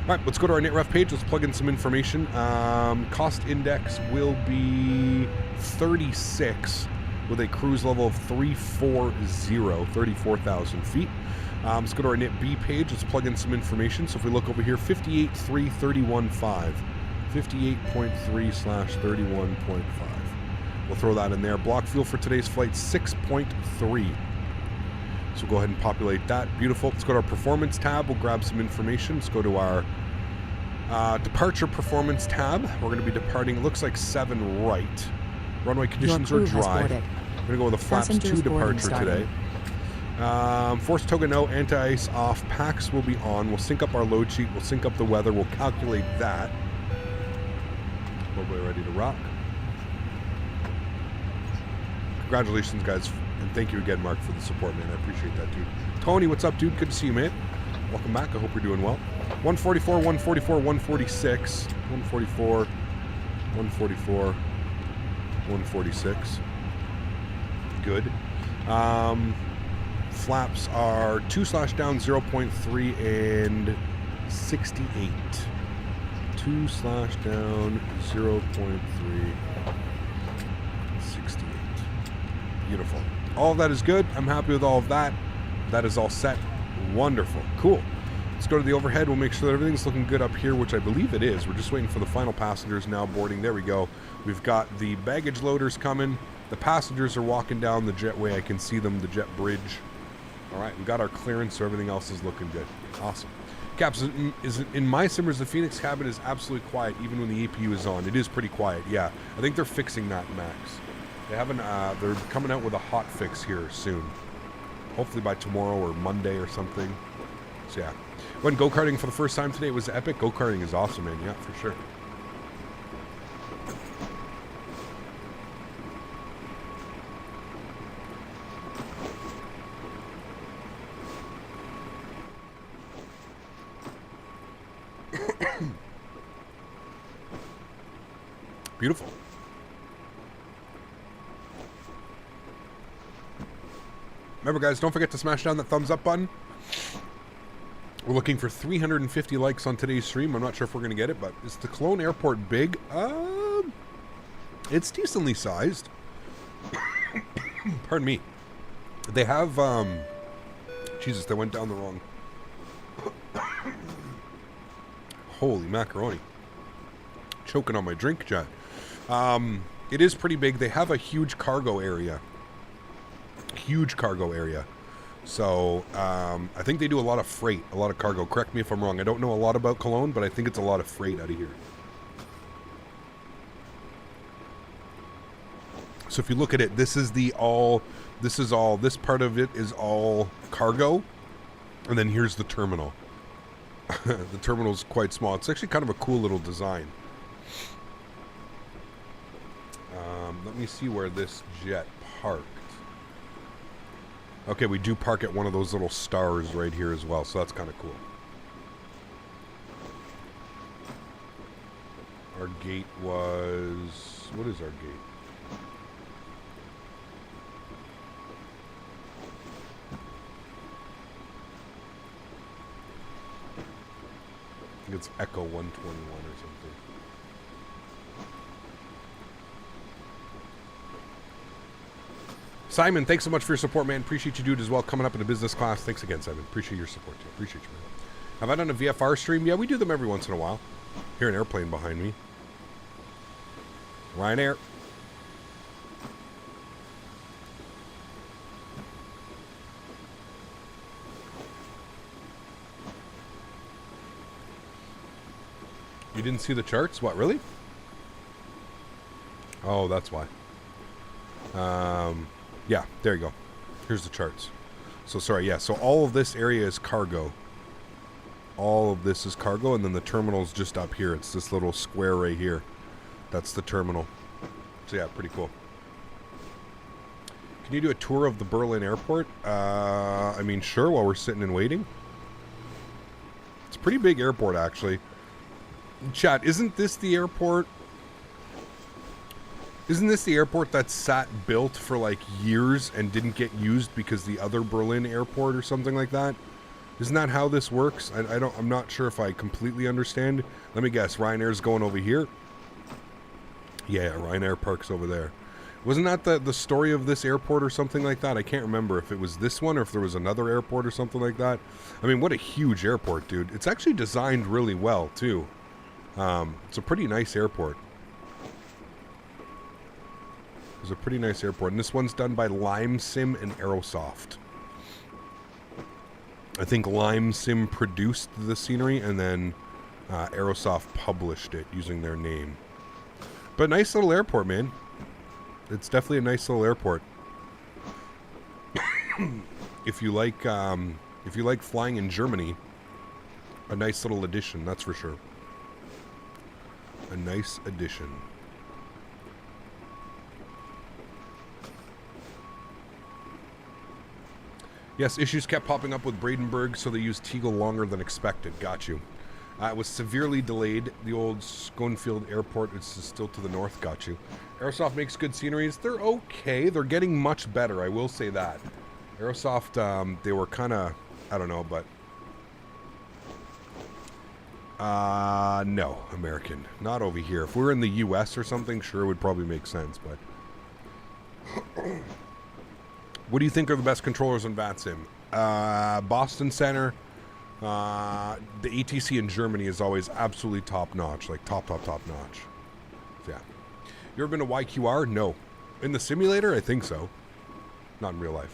All right, let's go to our NetRef page. Let's plug in some information. Cost index will be 36 with a cruise level of 340, 34,000 feet. Let's go to our NetB page. Let's plug in some information. So if we look over here, 58.331.5. 58.3/31.5. We'll throw that in there. Block fuel for today's flight, 6.3. So go ahead and populate that. Beautiful. Let's go to our performance tab. We'll grab some information. Let's go to our departure performance tab. We're going to be departing, it looks like 7 right. Runway conditions are dry. We're going to go with a flaps 2 departure today. Force toga no, anti-ice off. Packs will be on. We'll sync up our load sheet. We'll sync up the weather. We'll calculate that. We're ready to rock. Congratulations, guys. And thank you again, Mark, for the support, man. I appreciate that, dude. Tony, what's up, dude? Good to see you, man. Welcome back. I hope you're doing well. 144, 144, 146. 144, 144, 146. Good. Flaps are 2/down 0.3 and 68. 2/down 0.3 68. Beautiful. All of that is good. I'm happy with all of that. That is all set. Wonderful. Cool. Let's go to the overhead. We'll make sure that everything's looking good up here, which I believe it is. We're just waiting for the final passengers now boarding. There we go. We've got the baggage loaders coming. The passengers are walking down the jetway. I can see them, the jet bridge. All right, we got our clearance, so everything else is looking good. Awesome. Caps, in my simmers, the Phoenix cabin is absolutely quiet, even when the APU is on. It is pretty quiet, yeah. I think they're fixing that, Max. They haven't, they're coming out with a hot fix here soon. Hopefully by tomorrow or Monday or something. So yeah. Went go-karting for the first time today. It was epic. Go-karting is awesome, man. Yeah, for sure. Beautiful. Remember, guys, don't forget to smash down that thumbs up button. We're looking for 350 likes on today's stream. I'm not sure if we're going to get it, but is the Cologne airport big? It's decently sized. Pardon me. They have, Jesus, they went down the wrong. Holy macaroni. Choking on my drink, John. It is pretty big. They have a huge cargo area. Huge cargo area. So, I think they do a lot of freight, a lot of cargo. Correct me if I'm wrong. I don't know a lot about Cologne, but I think it's a lot of freight out of here. So if you look at it, this part of it is all cargo. And then here's the terminal. The terminal's quite small. It's actually kind of a cool little design. Let me see where this jet parked. Okay, we do park at one of those little stars right here as well, so that's kind of cool. Our gate was... What is our gate? I think it's Echo 121 or something. Simon, thanks so much for your support, man. Appreciate you, dude, as well. Coming up in a business class. Thanks again, Simon. Appreciate your support, too. Appreciate you, man. Have I done a VFR stream? Yeah, we do them every once in a while. Hear an airplane behind me. Ryanair. You didn't see the charts? What, really? Oh, that's why. Yeah, there you go. Here's the charts. So, sorry, yeah. So, all of this area is cargo. All of this is cargo, and then the terminal's just up here. It's this little square right here. That's the terminal. So, yeah, pretty cool. Can you do a tour of the Berlin airport? I mean, sure, while we're sitting and waiting. It's a pretty big airport, actually. Chat, isn't this the airport? Isn't this the airport that sat built for like years and didn't get used because the other Berlin airport or something like that? Isn't that how this works? I'm not sure if I completely understand. Let me guess. Ryanair's going over here. Yeah, Ryanair parks over there. Wasn't that the story of this airport or something like that? I can't remember if it was this one or if there was another airport or something like that. I mean, what a huge airport, dude. It's actually designed really well, too. It's a pretty nice airport. It's a pretty nice airport. And this one's done by LimeSim and Aerosoft. I think LimeSim produced the scenery and then Aerosoft published it using their name. But nice little airport, man. It's definitely a nice little airport. If you like flying in Germany, a nice little addition, that's for sure. A nice addition. Yes, issues kept popping up with Bradenburg, so they used Tegel longer than expected. Got you. It was severely delayed. The old Schoenfield Airport is still to the north. Got you. Aerosoft makes good sceneries. They're okay. They're getting much better, I will say that. Aerosoft, they were kind of, I don't know, but... no, American. Not over here. If we were in the U.S. or something, sure, it would probably make sense, but... What do you think are the best controllers on VATSIM? Boston Center. The ATC in Germany is always absolutely top-notch. Like, top notch. So, yeah. You ever been to YQR? No. In the simulator? I think so. Not in real life.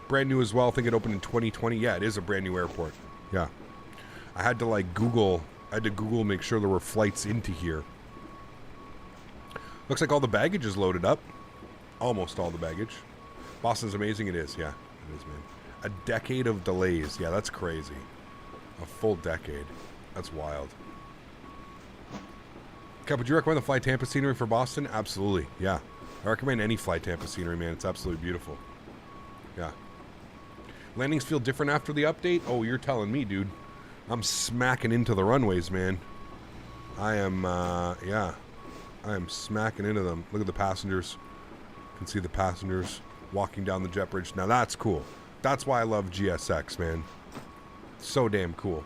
Brand new as well. I think it opened in 2020. Yeah, it is a brand new airport. Yeah. I had to like Google, make sure there were flights into here. Looks like all the baggage is loaded up. Almost all the baggage. Boston's amazing. It is, yeah. It is, man. A decade of delays. Yeah, that's crazy. A full decade. That's wild. Cap, would you recommend the Fly Tampa scenery for Boston? Absolutely, yeah. I recommend any Fly Tampa scenery, man. It's absolutely beautiful. Yeah. Landings feel different after the update? Oh, you're telling me, dude. I'm smacking into the runways, man. I am, yeah. I am smacking into them. Look at the passengers. You can see the passengers walking down the jet bridge. Now that's cool. That's why I love GSX, man. So damn cool.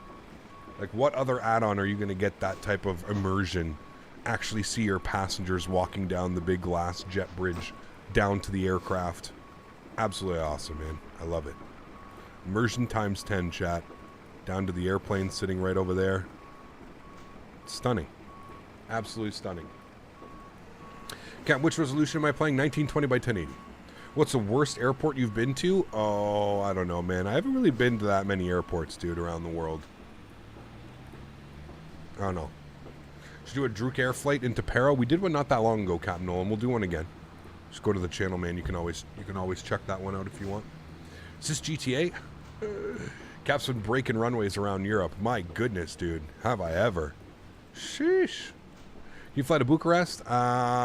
Like, what other add-on are you going to get that type of immersion? Actually see your passengers walking down the big glass jet bridge down to the aircraft. Absolutely awesome, man. I love it. Immersion times 10, chat. Down to the airplane sitting right over there. Stunning. Absolutely stunning. Cat, which resolution am I playing? 1920 by 1080. What's the worst airport you've been to? Oh, I don't know, man. I haven't really been to that many airports, dude, around the world. I don't know. Should do a Druk Air flight into Para. We did one not that long ago, Captain Nolan. We'll do one again. Just go to the channel, man. You can always check that one out if you want. Is this GTA? Cap's been breaking runways around Europe. My goodness, dude. Have I ever? Sheesh. You fly to Bucharest?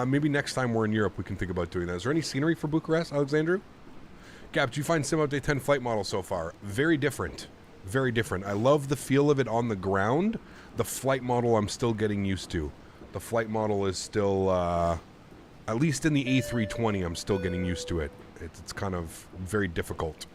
Maybe next time we're in Europe we can think about doing that. Is there any scenery for Bucharest, Alexandru? Gap, do you find Sim Update 10 flight model so far? Very different. Very different. I love the feel of it on the ground. The flight model I'm still getting used to. The flight model is still, at least in the A320, I'm still getting used to it. It's kind of very difficult.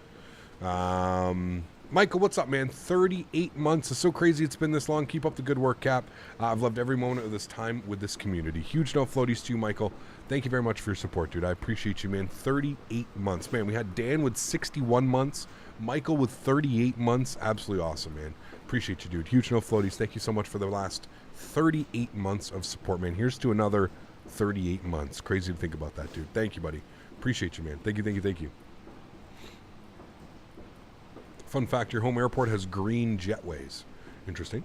Michael, what's up, man? 38 months. It's so crazy it's been this long. Keep up the good work, Cap. I've loved every moment of this time with this community. Huge no floaties to you, Michael. Thank you very much for your support, dude. I appreciate you, man. 38 months. Man, we had Dan with 61 months. Michael with 38 months. Absolutely awesome, man. Appreciate you, dude. Huge no floaties. Thank you so much for the last 38 months of support, man. Here's to another 38 months. Crazy to think about that, dude. Thank you, buddy. Appreciate you, man. Thank you, thank you, thank you. Fun fact, your home airport has green jetways. Interesting.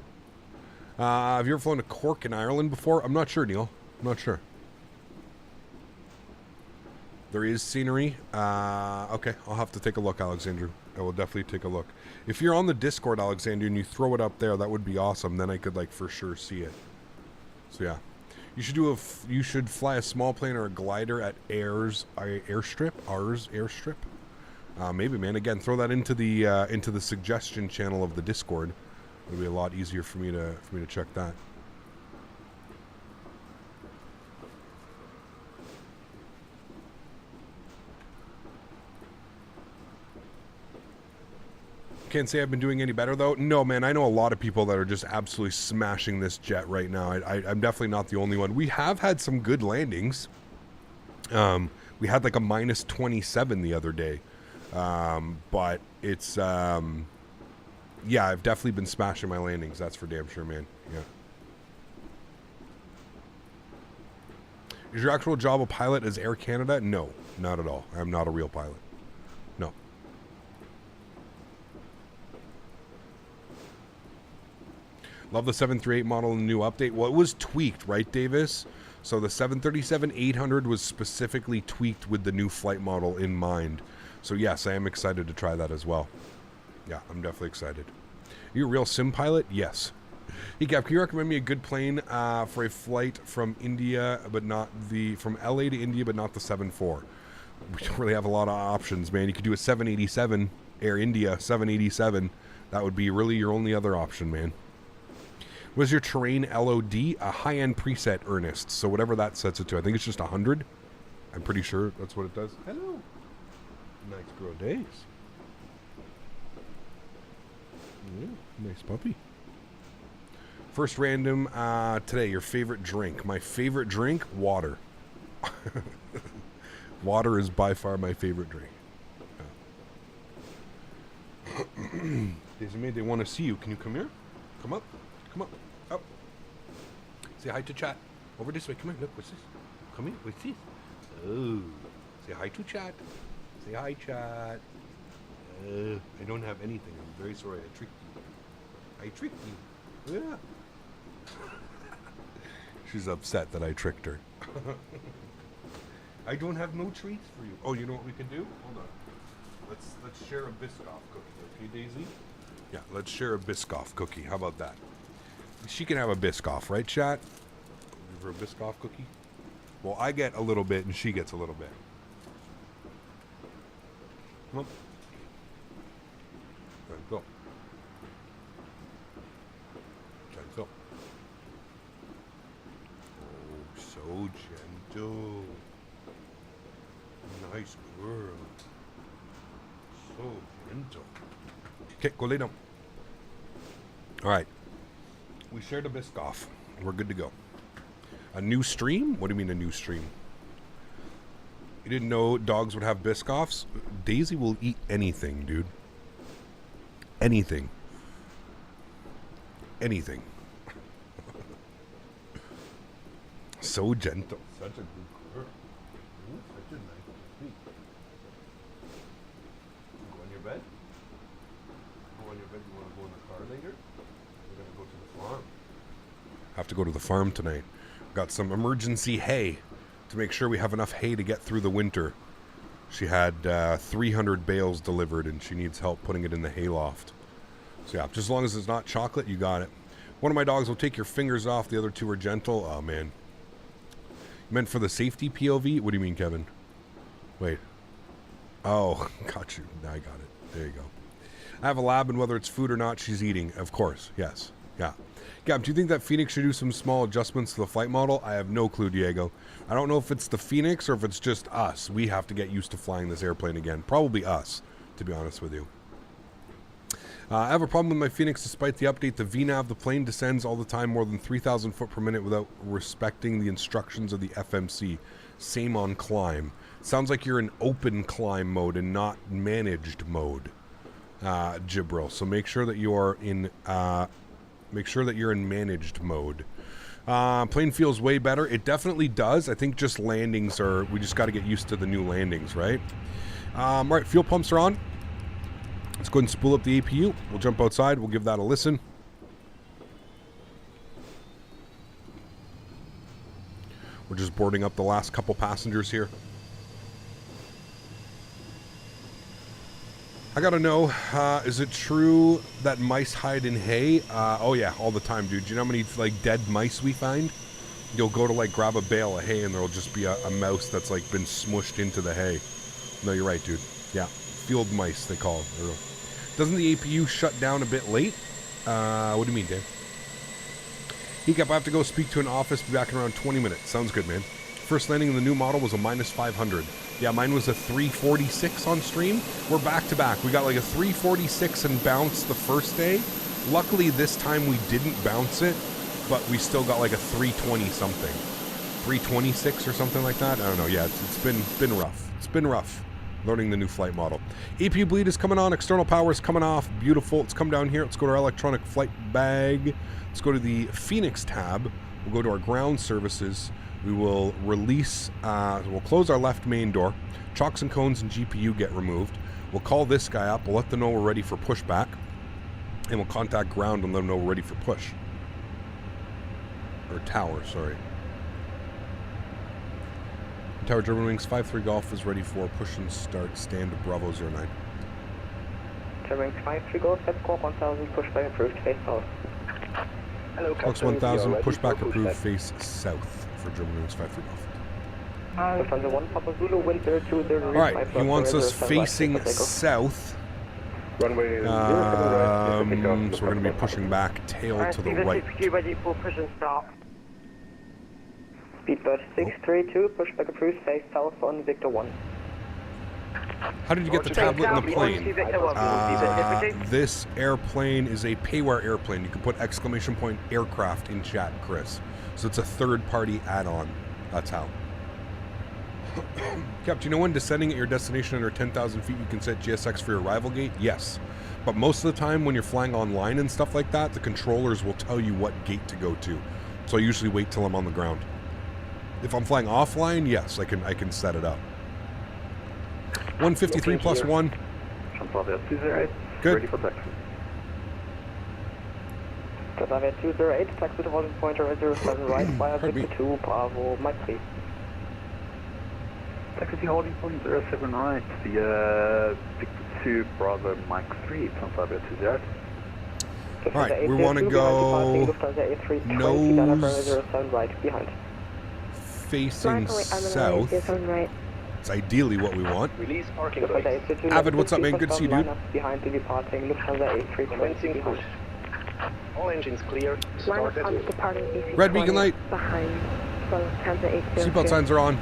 Have you ever flown to Cork in Ireland before? I'm not sure, Neil. I'm not sure. There is scenery. Okay, I'll have to take a look, Alexandru. I will definitely take a look. If you're on the Discord, Alexandru, and you throw it up there, that would be awesome. Then I could, like, for sure see it. So, yeah. You should you should fly a small plane or a glider at Airstrip. Maybe, man. Again, throw that into the suggestion channel of the Discord. It'll be a lot easier for me to check that. Can't say I've been doing any better though. No, man. I know a lot of people that are just absolutely smashing this jet right now. I'm definitely not the only one. We have had some good landings. We had like a minus 27 the other day. But it's, yeah, I've definitely been smashing my landings. That's for damn sure, man. Yeah. Is your actual job a pilot as Air Canada? No, not at all. I'm not a real pilot. No. Love the 738 model in the new update. Well, it was tweaked, right, Davis? So the 737-800 was specifically tweaked with the new flight model in mind. So yes, I am excited to try that as well. Yeah, I'm definitely excited. Are you a real sim pilot? Yes. Hey, Cap, can you recommend me a good plane for a flight from India, but not from LA to India, but not the 747? We don't really have a lot of options, man. You could do a 787, Air India 787. That would be really your only other option, man. Was your terrain LOD? A high-end preset, Ernest. So whatever that sets it to. I think it's just 100. I'm pretty sure that's what it does. Hello. Nice grow days. Yeah, nice puppy. First random today, your favorite drink. My favorite drink, water. Water is by far my favorite drink. They want to see you. Can you come here? Come up. Come up. Up. Say hi to chat. Over this way. Come here. Look, what's this? Come here. What's this? Oh. Say hi to chat. Say hi, chat. I don't have anything. I'm very sorry. I tricked you. I tricked you. Yeah. She's upset that I tricked her. I don't have no treats for you. Oh, you know what we can do? Hold on. Let's share a Biscoff cookie. Okay, Daisy? Yeah, let's share a Biscoff cookie. How about that? She can have a Biscoff, right, chat? Give her a Biscoff cookie. Well, I get a little bit and she gets a little bit. Come on. There you go. There you go. Oh, so gentle. Nice girl. So gentle. Okay, go lay down. All right. We shared a Biscoff. We're good to go. A new stream? What do you mean a new stream? You didn't know dogs would have Biscoffs? Daisy will eat anything, dude. Anything. Anything. So gentle. Such a good girl. Ooh, such a nice sweet. Go on your bed? Go on your bed. You want to go in the car later? We're going to go to the farm. Have to go to the farm tonight. Got some emergency hay to make sure we have enough hay to get through the winter. She had 300 bales delivered and she needs help putting it in the hay loft. So yeah, just as long as it's not chocolate, you got it. One of my dogs will take your fingers off. The other two are gentle. Oh, man. Meant for the safety POV? What do you mean, Kevin? Wait. Oh, got you. I got it. There you go. I have a lab, and whether it's food or not, she's eating. Of course. Yes. Yeah. Gab, do you think that Fenix should do some small adjustments to the flight model? I have no clue, Diego. I don't know if it's the Fenix or if it's just us. We have to get used to flying this airplane again. Probably us, to be honest with you. I have a problem with my Fenix. Despite the update, the VNAV, the plane descends all the time more than 3,000 foot per minute without respecting the instructions of the FMC. Same on climb. Sounds like you're in open climb mode and not managed mode, Jibril. So make sure that you are in managed mode. Plane feels way better. It definitely does. I think just landings are. We just got to get used to the new landings, right? Right, fuel pumps are on. Let's go ahead and spool up the APU. We'll jump outside. We'll give that a listen. We're just boarding up the last couple passengers here. I gotta know, is it true that mice hide in hay? Oh yeah, all the time, dude. Do you know how many like dead mice we find? You'll go to like grab a bale of hay and there'll just be a mouse that's like been smushed into the hay. No, you're right, dude. Yeah, field mice they call them. Doesn't the APU shut down a bit late? What do you mean, Dave? Hiccup, I have to go speak to an office. Be back in around 20 minutes. Sounds good, man. First landing in the new model was a minus 500. Yeah, mine was a 346 on stream. We're back to back. We got like a 346 and bounced the first day. Luckily, this time we didn't bounce it, but we still got like a 320 something. 326 or something like that. I don't know. Yeah, it's been rough. It's been rough learning the new flight model. APU bleed is coming on. External power is coming off. Beautiful. Let's come down here. Let's go to our electronic flight bag. Let's go to the Fenix tab. We'll go to our ground services. We will release, we'll close our left main door. Chocks and cones and GPU get removed. We'll call this guy up. We'll let them know we're ready for pushback. And we'll contact ground and let them know we're ready for push. Or tower, sorry. Tower Germanwings 5-3 Golf is ready for push and start. Stand Bravo 09. Germanwings 5-3 Golf, that's Koch 1000, pushback approved, face south. Hello, Koch 1000, pushback approved, face south. For Germanwings 5-3 Golf. Lufthansa 1 Papa Zulu, wind 020. Alright, he wants us facing south. Runway So we're going to be pushing back, tail to the right. Ready for push and start. Speedbird 632, pushback approved, face south on Victor 1. How did you get the tablet in the plane? This airplane is a payware airplane. You can put exclamation point aircraft in chat, Chris. So it's a third-party add-on. That's how. Cap, do you know when descending at your destination under 10,000 feet you can set GSX for your arrival gate? Yes. But most of the time when you're flying online and stuff like that, the controllers will tell you what gate to go to. So I usually wait till I'm on the ground. If I'm flying offline, yes, I can set it up. 153 plus 1. Good. Ready for taxi. Bravo 208, taxi to holding point 007 right via Victor 2, Bravo, Mike 3. Taxi holding point 07 right, the Victor 2, Bravo, Mike 3, from Bravo 208. Alright, we want to go nose right behind. Facing south. It's ideally what we want. Release parking brakes. Avid, what's up, man? Good to see you, dude. Behind the departing Lufthansa A320 behind. All engines clear. Start at will. Red beacon light. Behind Lufthansa 800. Seatbelt signs are on.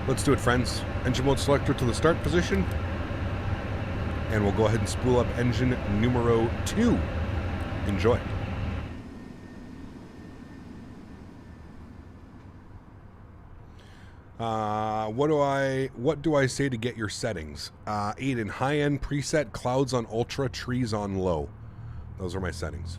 Let's do it, friends. Engine mode selector to the start position. And we'll go ahead and spool up engine numero 2. Enjoy. What do I say to get your settings? Aiden, high-end preset, clouds on ultra, trees on low. Those are my settings.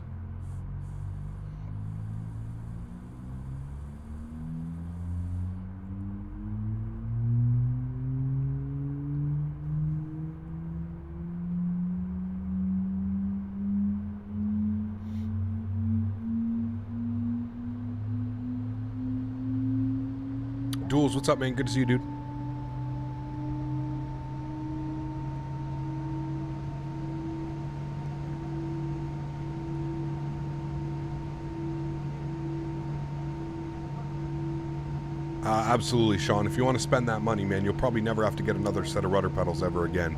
Duels, what's up, man? Good to see you, dude. Absolutely, Sean. If you want to spend that money, man, you'll probably never have to get another set of rudder pedals ever again.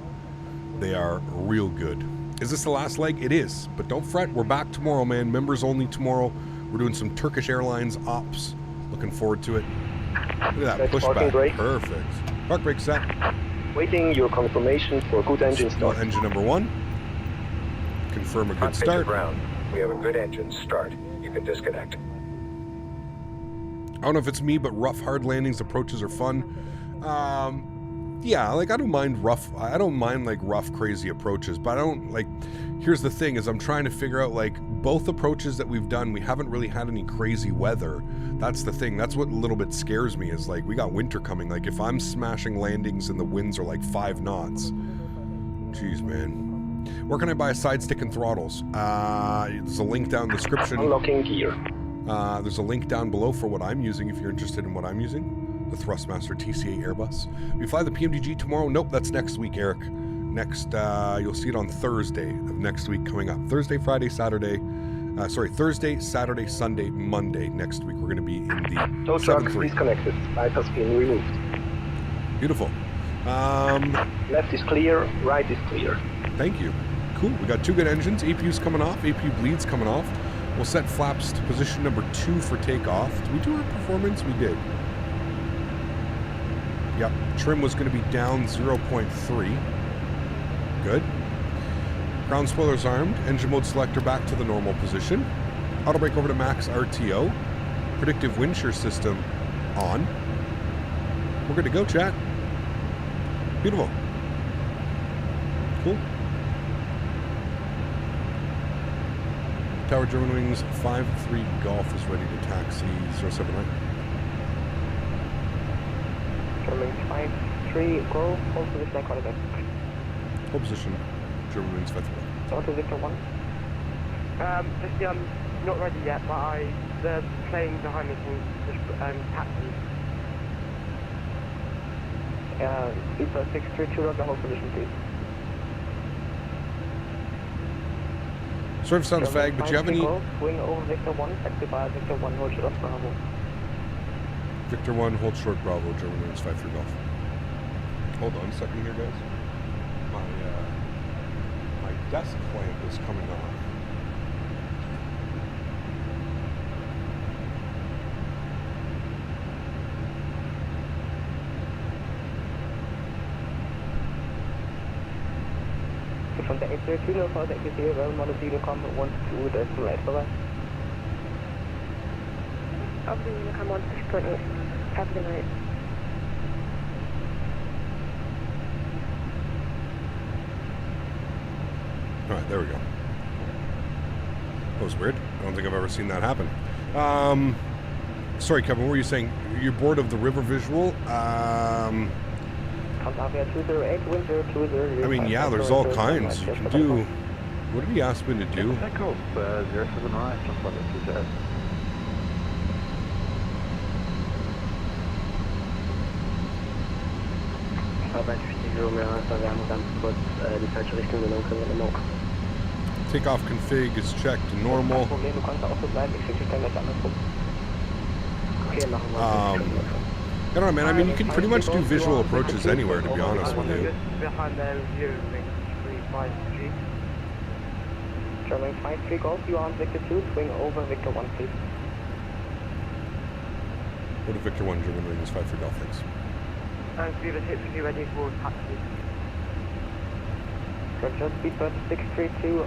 They are real good. Is this the last leg? It is. But don't fret. We're back tomorrow, man. Members only tomorrow. We're doing some Turkish Airlines ops. Looking forward to it. Look at that pushback. Perfect. Park brake set. Waiting your confirmation for good engine start. Engine number 1. Confirm a good start. Ground. We have a good engine start. You can disconnect. I don't know if it's me, but rough, hard landings, approaches are fun. Yeah, like I don't mind rough, like rough, crazy approaches, but I don't like, here's the thing is I'm trying to figure out like both approaches that we've done, we haven't really had any crazy weather. That's the thing. That's what a little bit scares me is like, we got winter coming. Like if I'm smashing landings and the winds are like 5 knots, geez, man. Where can I buy a side stick and throttles? There's a link down in the description. Unlocking gear. There's a link down below for what I'm using if you're interested in what I'm using. The Thrustmaster TCA Airbus. We fly the PMDG tomorrow. Nope, that's next week, Eric. Next, you'll see it on Thursday of next week coming up. Thursday, Friday, Saturday. Thursday, Saturday, Sunday, Monday. Next week we're going to be in the tow truck disconnected. Bypass pin removed. Beautiful. Left is clear. Right is clear. Thank you. Cool. We got 2 good engines. APU's coming off. APU bleeds coming off. We'll set flaps to position number 2 for takeoff. Did we do our performance? We did. Yep. Trim was going to be down 0.3. Good. Ground spoilers armed. Engine mode selector back to the normal position. Auto brake over to max RTO. Predictive wind shear system on. We're good to go, chat. Beautiful. Cool. Tower Germanwings 5-3 Golf is ready to taxi 079. Germanwings 5-3 Golf, hold position, I call it back. Hold position, Germanwings 5-3. Auto Victor 1. Just not ready yet, but the plane behind me can taxi. Speedbird 632, roger, hold position, please. Sort of sounds fag, but do you have any... Swing over Victor 1, taxi by Victor 1, hold short of Bravo. Victor 1, hold short Bravo, Germanwings 5-3 Golf. Hold on a second here, guys. My desk lamp is coming on. From the A320 local that you see around Montezino come 1 to the right, bye-bye. Montezino come 1628, have the night. Alright, there we go. That was weird. I don't think I've ever seen that happen. Sorry, Kevin, what were you saying? You're bored of the river visual? I mean, yeah, there's all kinds. You can do... What did he ask me to do? Echo 07 right, just what it says. Takeoff config is checked to normal. I don't know, man. I mean, you can pretty much do visual approaches anywhere, to be honest with you. Behind there, Eurowings 35G. German 5-3 Golf, you are on Victor 2, swing over Victor 1, please. Go to Victor 1, German Wings 5-3 Golf, thanks. And Viva 6 ready for taxi. Roger, Speedbird 632,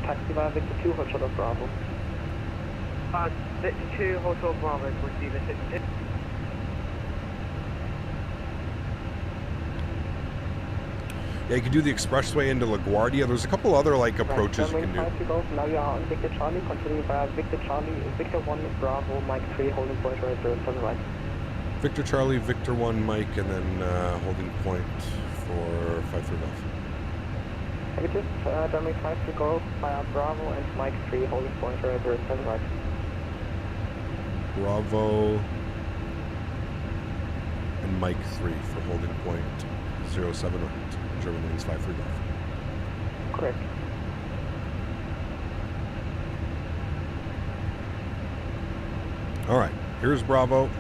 taxi via Victor 2, hold short of Bravo. Victor 2, Hotel Bravo for Viva 6. Yeah, you can do the expressway into LaGuardia. There's a couple other like approaches you can do. Now you are on Victor Charlie, continue via Victor Charlie, Victor 1, Bravo, Mike 3, holding point right, to the right. Victor Charlie, Victor 1, Mike, and then holding point for 5-3 Golf. Negative, German 5-3 Golf via Bravo and Mike 3, holding point right, to the right. Bravo and Mike 3 for holding point 07 right. German Wings 5-3 Golf. Correct. All right, here's Bravo.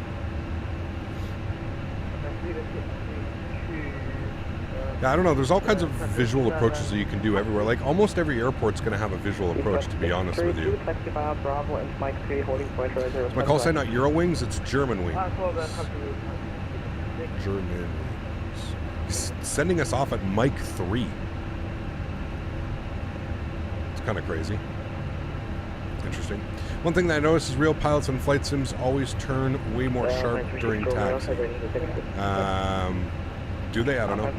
Yeah, I don't know. There's all kinds of visual approaches that you can do everywhere. Like almost every airport's going to have a visual approach, to be honest with you. Is my call sign not Eurowings? It's German Wings. German Wings. He's sending us off at Mike 3. It's kind of crazy. Interesting. One thing that I noticed is real pilots and flight sims always turn way more sharp during taxi. Do they? I don't know.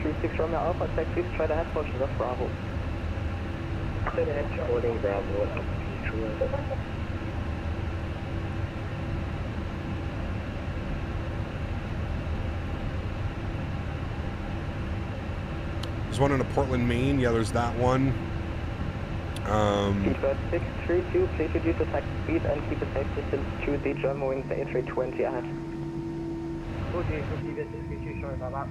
There's one in Portland, Maine. Yeah, there's that one. 632, please reduce the taxi speed and keep a safe distance to the Germanwings A320 ahead. Sorry about that.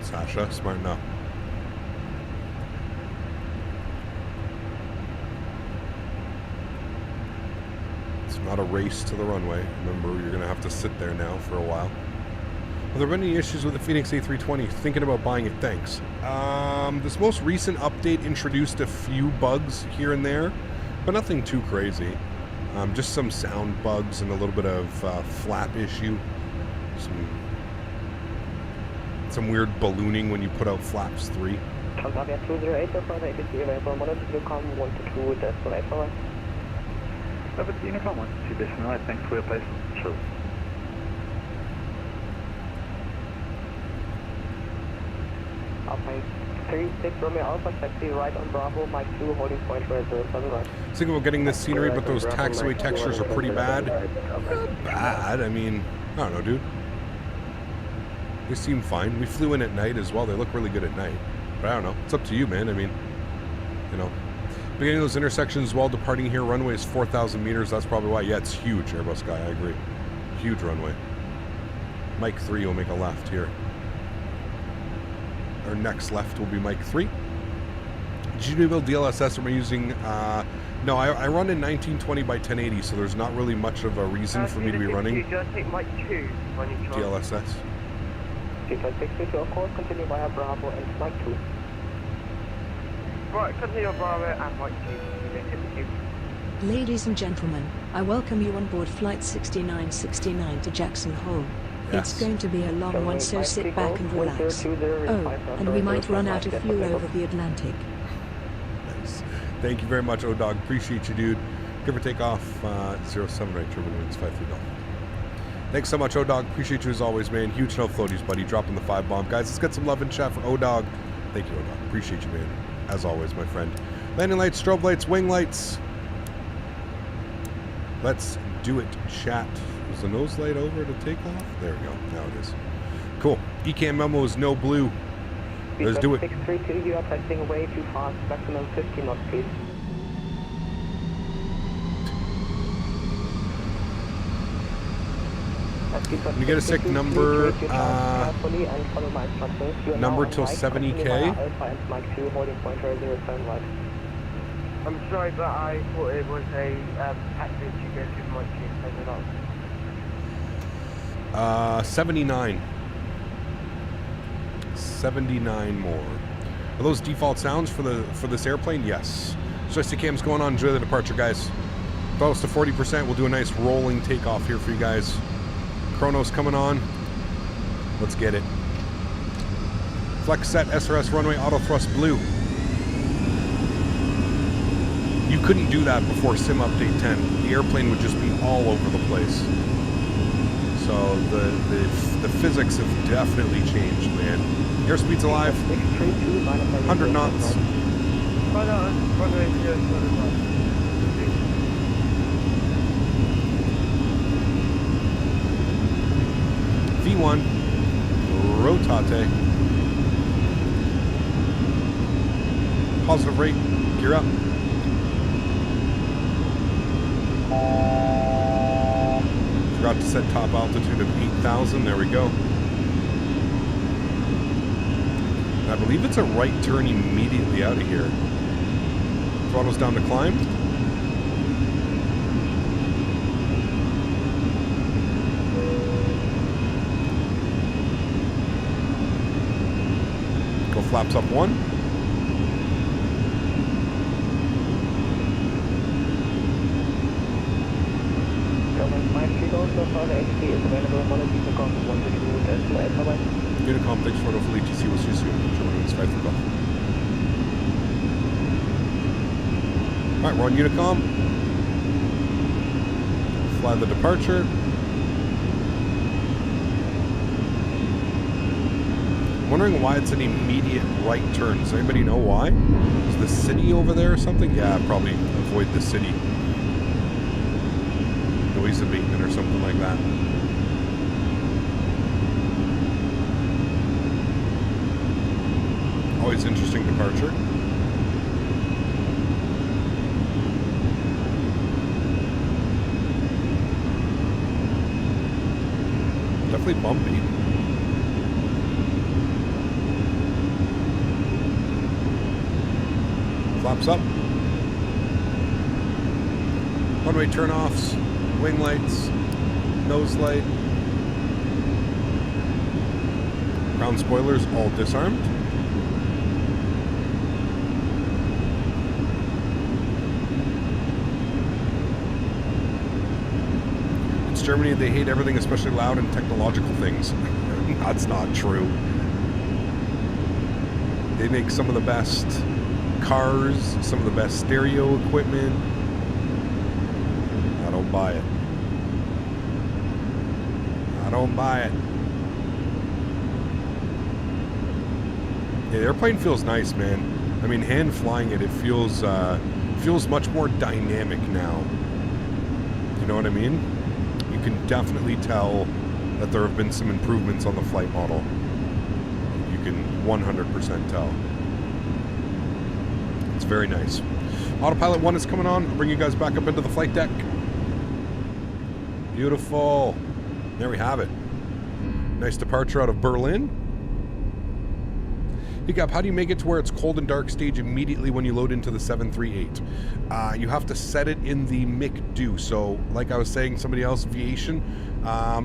Sasha, smart enough. It's not a race to the runway. Remember, you're going to have to sit there now for a while. Have there been any issues with the Fenix A320? Thinking about buying it, thanks. This most recent update introduced a few bugs here and there, but nothing too crazy. Just some sound bugs and a little bit of flap issue. Some weird ballooning when you put out flaps 3. Transavia 208, further ABC available, monitor to come 122, decimal 8 forward. Over to Uniform 122, decimal 8, thanks for your place. Sure. Alpine 36 Romeo Alpha, taxi right on Bravo, Mike 2, holding point where 07 right. Think about getting this scenery, but those taxiway textures are pretty bad. Not bad, I mean, I don't know, dude. They seem fine. We flew in at night as well. They look really good at night. But I don't know. It's up to you, man. I mean, you know. Beginning those intersections while departing here, runway is 4,000 meters. That's probably why. Yeah, it's huge, Airbus guy. I agree. Huge runway. Mike 3 will make a left here. Our next left will be Mike 3. Did you build DLSS? Am I using... no, I run in 1920 by 1080, so there's not really much of a reason for me to be running DLSS. T-622, of course, continue via Bravo and Mike 2. Right, continue Bravo and Mike 2. Ladies and gentlemen, I welcome you on board Flight 6969 to Jackson Hole. Yes. It's going to be a long one, so sit back and relax. Oh, and we might run out of fuel over the Atlantic. Nice. Thank you very much, O-Dog. Appreciate you, dude. Give or take off 07 right, Turbo Winds 53 Golf. Thanks so much, O-Dog. Appreciate you as always, man. Huge no floaties, buddy. Dropping the 5 bomb. Guys, let's get some love and chat for O-Dog. Thank you, O-Dog. Appreciate you, man. As always, my friend. Landing lights, strobe lights, wing lights. Let's do it, chat. Is the nose light over to take off? There we go. Now it is. Cool. ECAM memo is no blue. Let's do it. 632, you are taxiing way too fast. Maximum 50 knots, please. Can you get a sick number number till 70K? I'm sorry, but I thought it was a taxi to go to Mike 2. 79. 79 more. Are those default sounds for this airplane? Yes. Joystick cam's going on. Enjoy the departure, guys. Close to 40%. We'll do a nice rolling takeoff here for you guys. Chronos coming on. Let's get it. Flex set, SRS runway, auto thrust blue. You couldn't do that before Sim Update 10. The airplane would just be all over the place. So the physics have definitely changed, man. Airspeed's alive. 100 knots. V1, rotate, positive rate, gear up. Forgot to set top altitude of 8,000, there we go. And I believe it's a right turn immediately out of here. Throttle's down to climb. Flaps up 1. Unicom, thanks for the full ETC. We'll see you soon. Eurowings 5 for Golf. Alright, we're on Unicom. Fly the departure. I'm wondering why it's an immediate right turn. Does anybody know why? Is the city over there or something? Yeah, probably avoid the city. Noise abatement or something like that. Always interesting departure. Definitely bumpy. Flaps up. One-way turn-offs, wing lights, nose light. Ground spoilers all disarmed. It's Germany, they hate everything, especially loud and technological things. That's not true. They make some of the best cars, some of the best stereo equipment. I don't buy it. I don't buy it. Yeah, the airplane feels nice, man. I mean, hand flying it, it feels much more dynamic now. You know what I mean? You can definitely tell that there have been some improvements on the flight model. You can 100% tell. It's very nice. Autopilot 1 is coming on. I'll bring you guys back up into the flight deck. Beautiful. There we have it. Nice departure out of Berlin. Hiccup, how do you make it to where it's cold and dark stage immediately when you load into the 738? You have to set it in the MIC-DO. So, like I was saying, somebody else, Viation,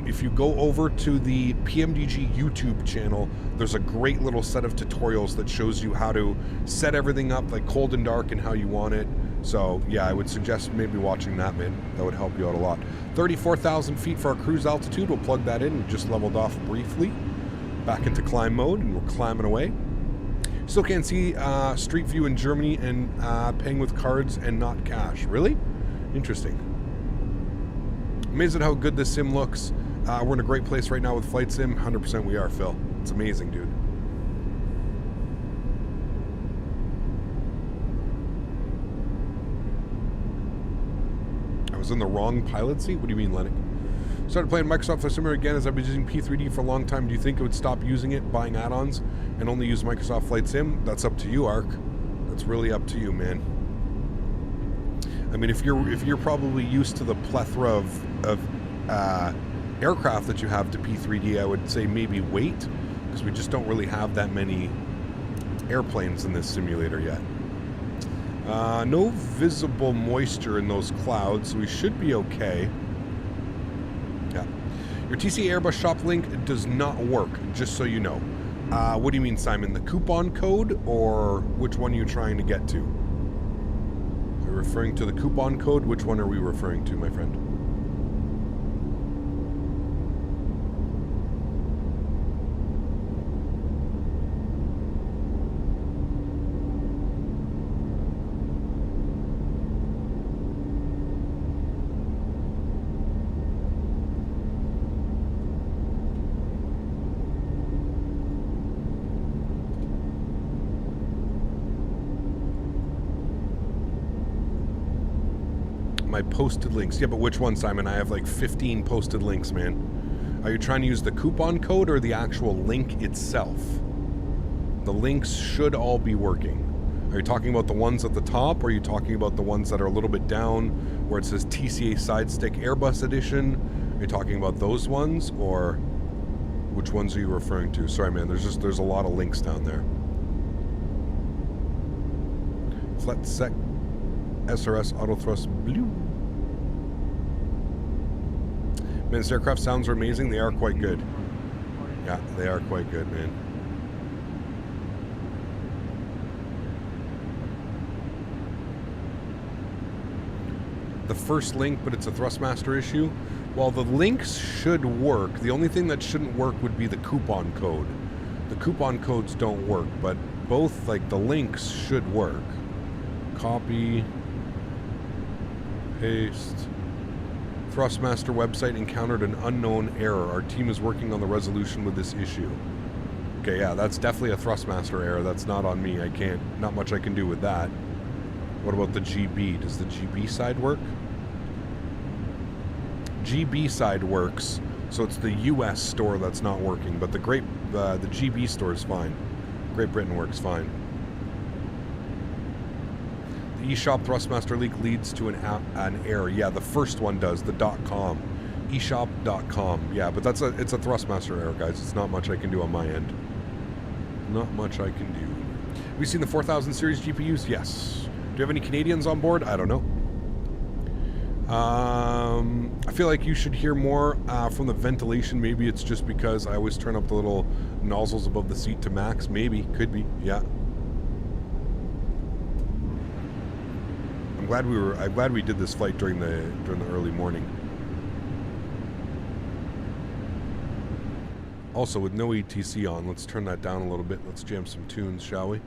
if you go over to the PMDG YouTube channel, there's a great little set of tutorials that shows you how to set everything up like cold and dark and how you want it. So, yeah, I would suggest maybe watching that, man. That would help you out a lot. 34,000 feet for our cruise altitude. We'll plug that in. We just leveled off briefly. Back into climb mode, and we're climbing away. Still can't see Street View in Germany and paying with cards and not cash. Really? Interesting. Amazed at how good this sim looks. We're in a great place right now with Flight Sim. 100% we are, Phil. It's amazing, dude. I was in the wrong pilot seat? What do you mean, Lennox? Started playing Microsoft Flight Simulator again as I've been using P3D for a long time. Do you think it would stop using it, buying add-ons, and only use Microsoft Flight Sim? That's up to you, Ark. That's really up to you, man. I mean, if you're probably used to the plethora of aircraft that you have to P3D, I would say maybe wait, because we just don't really have that many airplanes in this simulator yet. No visible moisture in those clouds, so we should be okay. Yeah. Your TC Airbus shop link does not work, just so you know. What do you mean, Simon? The coupon code, or which one are you trying to get to? Are you referring to the coupon code? Which one are we referring to, my friend? My posted links. Yeah, but which one, Simon? I have like 15 posted links, man. Are you trying to use the coupon code or the actual link itself? The links should all be working. Are you talking about the ones at the top, or are you talking about the ones that are a little bit down where it says TCA Side Stick Airbus Edition? Are you talking about those ones, or which ones are you referring to? Sorry, man, there's a lot of links down there. Flat Sec SRS Auto Thrust Blue. Man, this aircraft sounds amazing. They are quite good. Yeah, they are quite good, man. the first link, but it's a Thrustmaster issue. Well, the links should work. The only thing that shouldn't work would be the coupon code. The coupon codes don't work, but both, like, the links should work. Copy. Paste. Thrustmaster website encountered an unknown error. Our team is working on the resolution with this issue. Okay, yeah, that's definitely a Thrustmaster error. That's not on me. Not much I can do with that. What about the GB? Does the GB side work? GB side works, so it's the US store that's not working, but the GB store is fine. Great Britain works fine. The eShop Thrustmaster leak leads to an error. Yeah, the first one does, the .com. eShop.com. Yeah, but it's a Thrustmaster error, guys. It's not much I can do on my end. Not much I can do. Have you seen the 4000 series GPUs? Yes. Do you have any Canadians on board? I don't know. I feel like you should hear more from the ventilation. Maybe it's just because I always turn up the little nozzles above the seat to max. Maybe. Could be. Yeah. I'm glad we did this flight during the early morning. Also, with no ETC on, let's turn that down a little bit. Let's jam some tunes, shall we?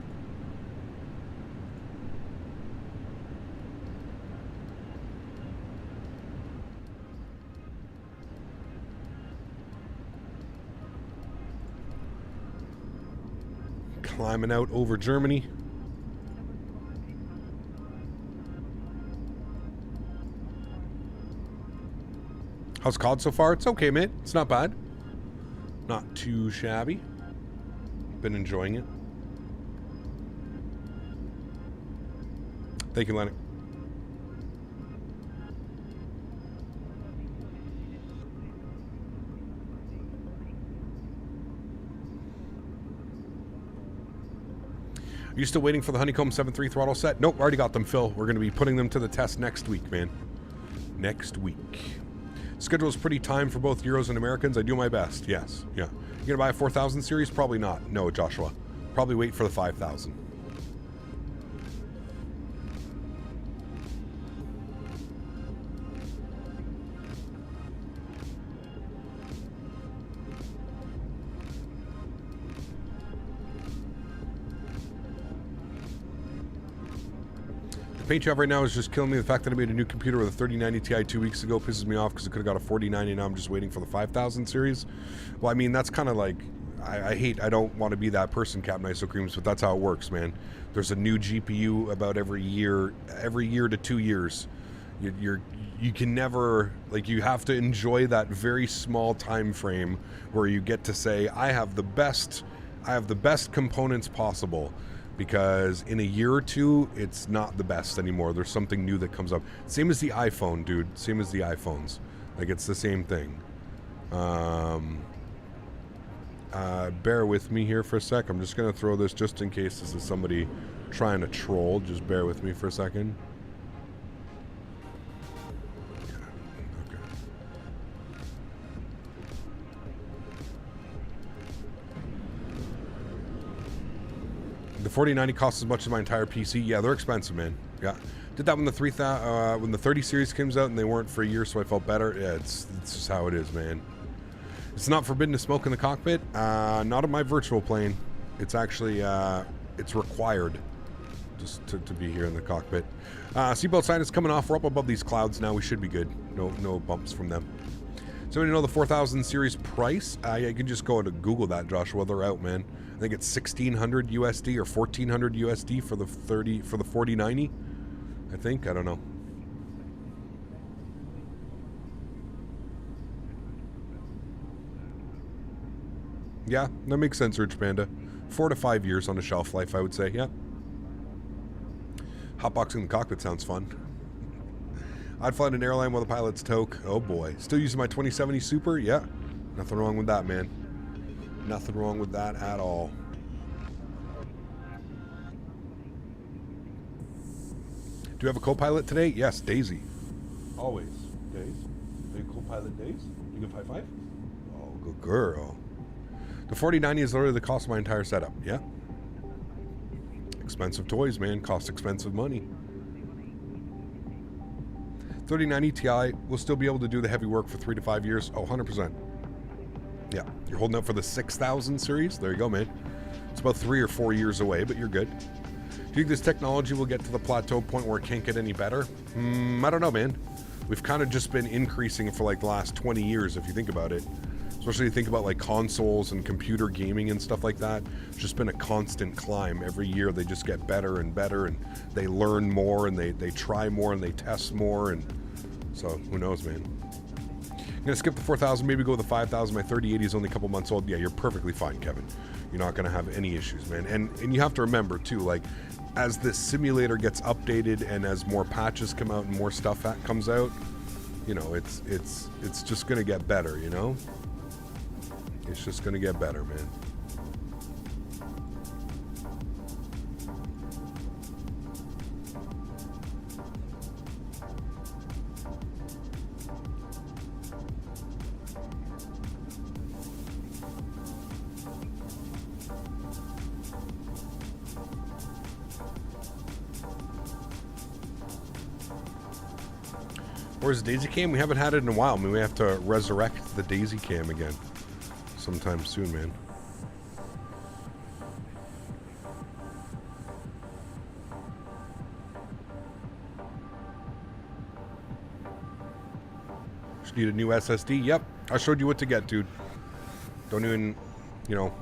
Climbing out over Germany. How's COD so far? It's okay, mate. It's not bad. Not too shabby. Been enjoying it. Thank you, Lennox. Are you still waiting for the Honeycomb 7.3 throttle set? Nope, already got them, Phil. We're going to be putting them to the test next week, man. Next week. Schedule is pretty timed for both Euros and Americans. I do my best, yes. Yeah. You gonna buy a 4000 series? Probably not. No, Joshua. Probably wait for the 5000. The paint you have right now is just killing me. The fact that I made a new computer with a 3090 Ti 2 weeks ago pisses me off because I could have got a 4090. Now I'm just waiting for the 5000 series. Well, I mean, that's kind of like, I don't want to be that person, Captain Iso Creams, but that's how it works, man. There's a new GPU about every year to 2 years. You can never, like, you have to enjoy that very small time frame where you get to say, I have the best components possible. Because in a year or two, it's not the best anymore. There's something new that comes up. Same as the iPhone, dude. Same as the iPhones. Like, it's the same thing. Bear with me here for a sec. I'm just going to throw this just in case this is somebody trying to troll. Just bear with me for a second. The 4090 costs as much as my entire PC. Yeah, they're expensive, man. Yeah, did that when the 30 series comes out and they weren't for a year, so I felt better. Yeah, it's just how it is, man. It's not forbidden to smoke in the cockpit. Not on my virtual plane. It's actually it's required just to be here in the cockpit. Seatbelt sign is coming off. We're up above these clouds now. We should be good. No bumps from them. So you know the 4000 series price? You can just go to Google that, Joshua. They're out, man. I think it's 1600 USD or 1400 USD for the 4090. I think. I don't know. Yeah, that makes sense, Rich Panda. 4 to 5 years on a shelf life, I would say. Yeah. Hotboxing the cockpit sounds fun. I'd fly in an airline while the pilot's toke. Oh boy. Still using my 2070 Super? Yeah. Nothing wrong with that, man. Nothing wrong with that at all. Do you have a co-pilot today? Yes, Daisy. Always. Days? Are you co-pilot Days? You give high five? Oh, good girl. The 4090 is literally the cost of my entire setup. Yeah. Expensive toys, man. Cost expensive money. 3090 Ti will still be able to do the heavy work for 3 to 5 years. Oh, 100%. Yeah, you're holding out for the 6000 series. There you go, man. It's about 3 or 4 years away, but you're good. Do you think this technology will get to the plateau point where it can't get any better? I don't know, man. We've kind of just been increasing for like the last 20 years, if you think about it. Especially if you think about like consoles and computer gaming and stuff like that. It's just been a constant climb. Every year they just get better and better, and they learn more, and they try more, and they test more, and so who knows, man. I'm gonna skip the 4000, maybe go with the 5000. My 3080 is only a couple months old. Yeah, you're perfectly fine, Kevin. You're not gonna have any issues, man. And you have to remember too, like, as this simulator gets updated and as more patches come out and more stuff comes out, you know, it's just gonna get better, you know? It's just gonna get better, man. Where's Daisy Cam? We haven't had it in a while. I mean, we have to resurrect the Daisy Cam again sometime soon, man. Just need a new SSD. Yep, I showed you what to get, dude. Don't even, you know,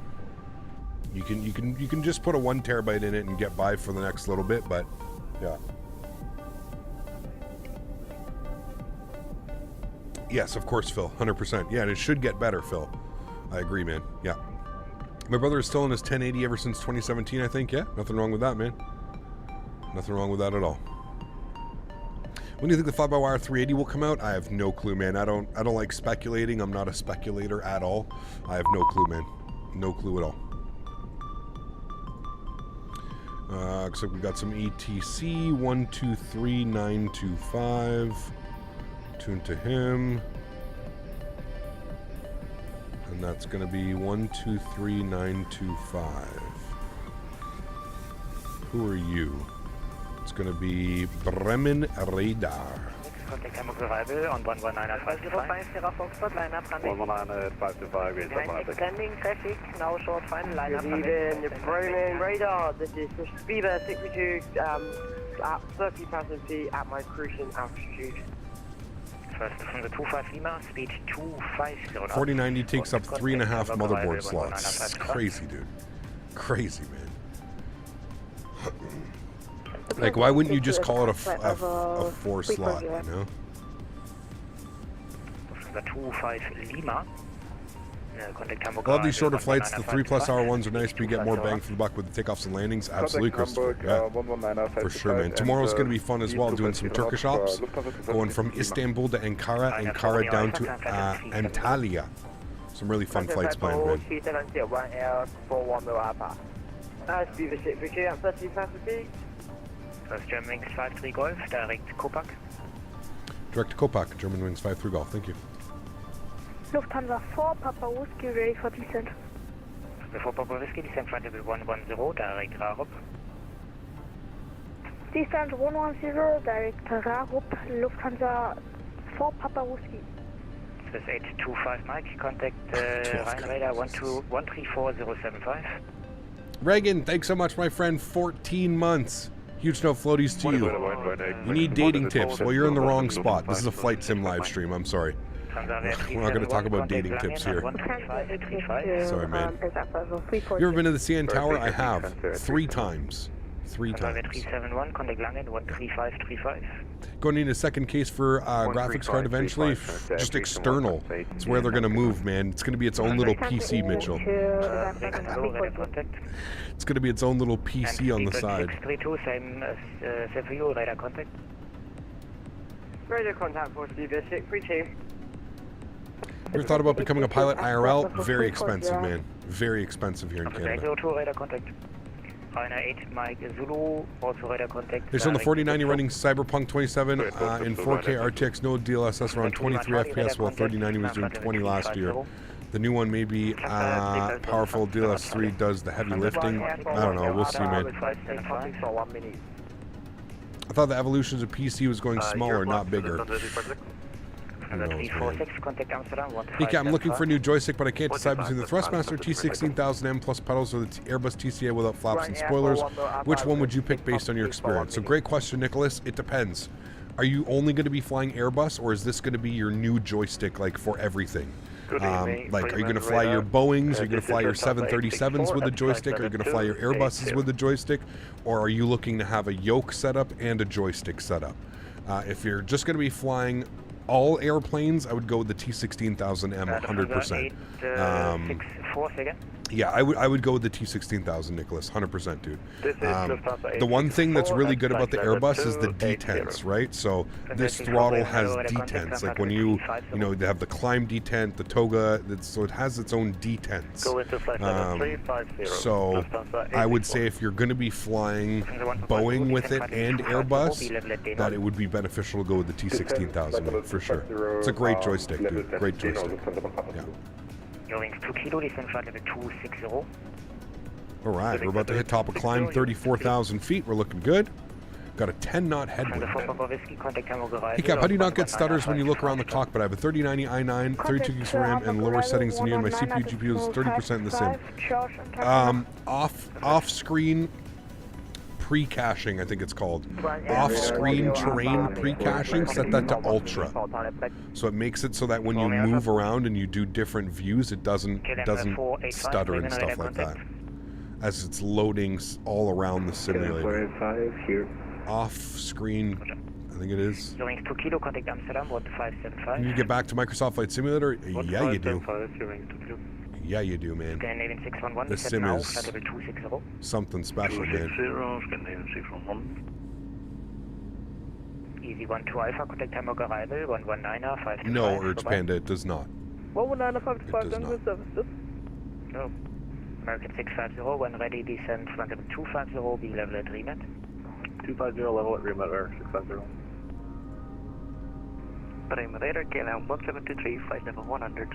you can just put a 1 terabyte in it and get by for the next little bit, but yeah. Yes, of course, Phil. 100%. Yeah, and it should get better, Phil. I agree, man. Yeah. My brother is still in his 1080 ever since 2017, I think. Yeah, nothing wrong with that, man. Nothing wrong with that at all. When do you think the fly-by-wire 380 will come out? I have no clue, man. I don't like speculating. I'm not a speculator at all. I have no clue, man. No clue at all. Looks like we got some ETC 123925. Tuned to him. And that's going to be 123925. Who are you? It's going to be Bremen Radar. Contact Hamburg arrival on 119.525. Extending traffic, now short final line up. Even Bremen Radar, this is Speedbird 632 at 30,000 feet at my cruising altitude. First from the 25 Lima, speed 250. 4090 takes up 3.5 motherboard slots. That's crazy, dude. Crazy, man. Like, why wouldn't you just call it a 4 slot, you know? From the 25 Lima. I love these shorter flights. The 3+ hour ones are nice, but you get more bang for the buck with the takeoffs and landings. Absolutely, Christopher. Yeah, for sure, man. Tomorrow's going to be fun as well, doing some Turkish ops. Going from Istanbul to Ankara, Ankara down to Antalya. Some really fun flights planned, man. Beaver 632 at 30,000 feet. First Germanwings 53 Golf, direct Koch. Direct to Koch, Germanwings 53 Golf. Thank you. Lufthansa 4, Papa Whiskey, ready for descent. Before Papa Whiskey, descent flight level 110, direct Rarup. Descent 110, direct Rarup, Lufthansa 4, Papa Whiskey. Swiss 825 Mike, contact Ryan Radar 134075. Reagan, thanks so much, my friend. 14 months. Huge no floaties to you. You need dating tips. Well, you're in the wrong spot. This is a flight sim live stream. I'm sorry. We're not going to talk about dating tips here. Sorry, man. You ever been to the CN Tower? I have. 3 times. 3 times. 371, contact Langen 13535. Going to need a second case for graphics card eventually. Just external. It's where they're going to move, man. It's going to be its own little PC, Mitchell. It's going to be its own little PC on the side. 632, same for you, radar contact. Radar contact for Speedbird 632. Ever thought about becoming a pilot IRL? Very expensive, man. Very expensive here in Canada. Radar contact. Rainer 8, Mike Zulu, also radar contact. There's on the 4090 running Cyberpunk 27 in 4K RTX, no DLSS, around 23 FPS, while 3090 was doing 20 last year. The new one may be powerful. DLS3 does the heavy lifting. I don't know. We'll see, man. I thought the evolutions of PC was going smaller, not bigger. Who knows, man. PK, I'm looking for a new joystick, but I can't decide between the Thrustmaster T16000M plus pedals or the Airbus TCA without flaps and spoilers. Which one would you pick based on your experience? So great question, Nicholas. It depends. Are you only going to be flying Airbus, or is this going to be your new joystick, like, for everything? Like, are you going to fly your Boeings? Are you going to fly your 737s with a joystick? Are you going to fly your Airbuses with a joystick? Or are you looking to have a yoke setup and a joystick setup? If you're just going to be flying all airplanes, I would go with the T16000M 100%. Yeah, I would go with the T16000, Nicholas, 100%, dude. The one thing that's really good about the Airbus is the detents, right? So this throttle has detents, like when you they have the climb detent, the toga, so it has its own detents. So I would say if you're going to be flying Boeing with it and Airbus, that it would be beneficial to go with the T16000, for sure. It's a great joystick, dude. Great joystick. Yeah. Eurowings 2 kilo, descent flight level 260. All right, we're about to hit top of climb, 34,000 feet. We're looking good. Got a 10-knot headwind. Hey Cap, how do you not get stutters when you look around the cockpit? I have a 3090 i9, 32 gigs of RAM, and lower settings than you, and my CPU GPU is 30% in the sim. Off-screen pre-caching, I think it's called. Off-screen terrain pre-caching, set that to ultra. So it makes it so that when you move around and you do different views, it doesn't stutter and stuff like that. As it's loading all around the simulator. Off-screen, I think it is. Can you get back to Microsoft Flight Simulator? Yeah, you do. Yeah, you do, man. The sim is something special, man. Easy 12 Alpha, contact time arrival, 119er, 525. No, Urge Panda, it does not. 119er, 525, done with services. No. American 650, when ready, descend, flight level 250, be level at remit. 250, level at remit, or 650. Bremen radar, KLM 1723, flight level 100.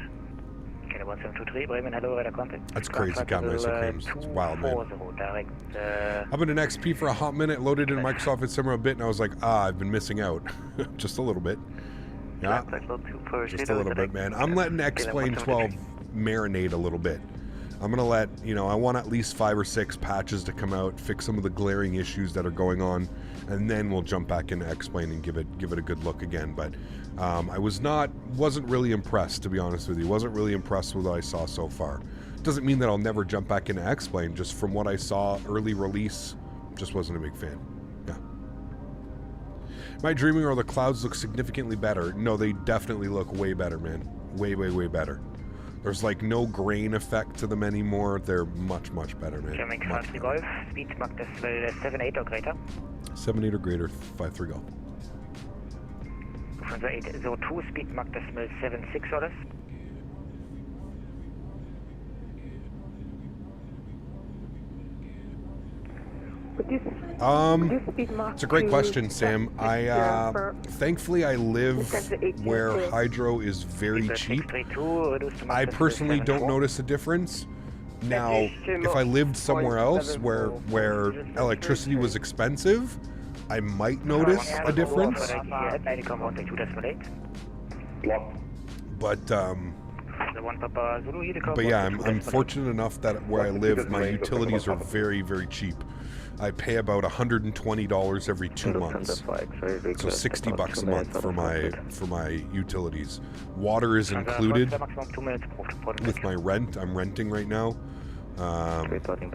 KLM 1723, Bremen, hello, radar contact. That's crazy, got my claims. It's wild, man. I've been in XP for a hot minute, loaded in Microsoft Flight Simulator a bit, and I was like, I've been missing out. Just a little bit. Yeah, just a little bit, man. I'm letting X-Plane 12 marinate a little bit. I'm going to let, I want at least 5 or 6 patches to come out, fix some of the glaring issues that are going on, and then we'll jump back into X-Plane and give it a good look again. But I wasn't really impressed, to be honest with you. Wasn't really impressed with what I saw so far. Doesn't mean that I'll never jump back into X-Plane, just from what I saw early release, just wasn't a big fan. Yeah. Am I dreaming, or the clouds look significantly better? No, they definitely look way better, man. Way, way, way better. There's like no grain effect to them anymore. They're much, much better, man. German 53 Golf, speed Mach decimal 78 or greater. 78 or greater, 53 Golf. Lufthansa 802, speed Mach decimal 76 or less. It's a great question, Sam. Thankfully I live where hydro is very cheap. I personally don't notice a difference. Now, if I lived somewhere else where electricity was expensive, I might notice a difference. But yeah, I'm fortunate enough that where I live, my utilities are very, very cheap. I pay about $120 every 2 months, so $60 a month for my utilities. Water is included with my rent. I'm renting right now,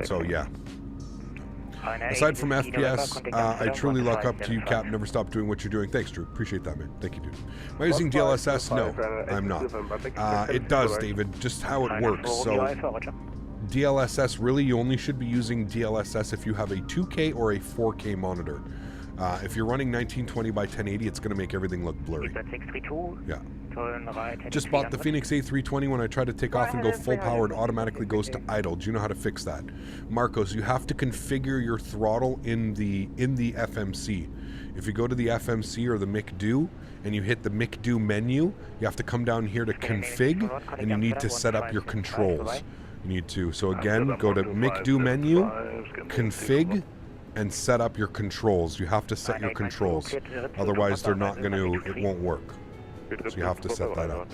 so yeah. Aside from FPS, I truly look up to you, Cap. Never stop doing what you're doing. Thanks, Drew. Appreciate that, man. Thank you, dude. Am I using DLSS? No, I'm not. It does, David. Just how it works. So DLSS, really, you only should be using DLSS if you have a 2K or a 4K monitor. If you're running 1920 by 1080, it's going to make everything look blurry. Yeah. Just bought the Fenix A320. When I try to take off and go full power, it automatically goes to idle. Do you know how to fix that? Marcos, you have to configure your throttle in the FMC. If you go to the FMC or the McDo and you hit the McDo menu, you have to come down here to config, and you need to set up your controls. You need to. So again, go to McDo menu, config, and set up your controls. You have to set your controls. Otherwise, they're not going to, it won't work. So you have to set that up.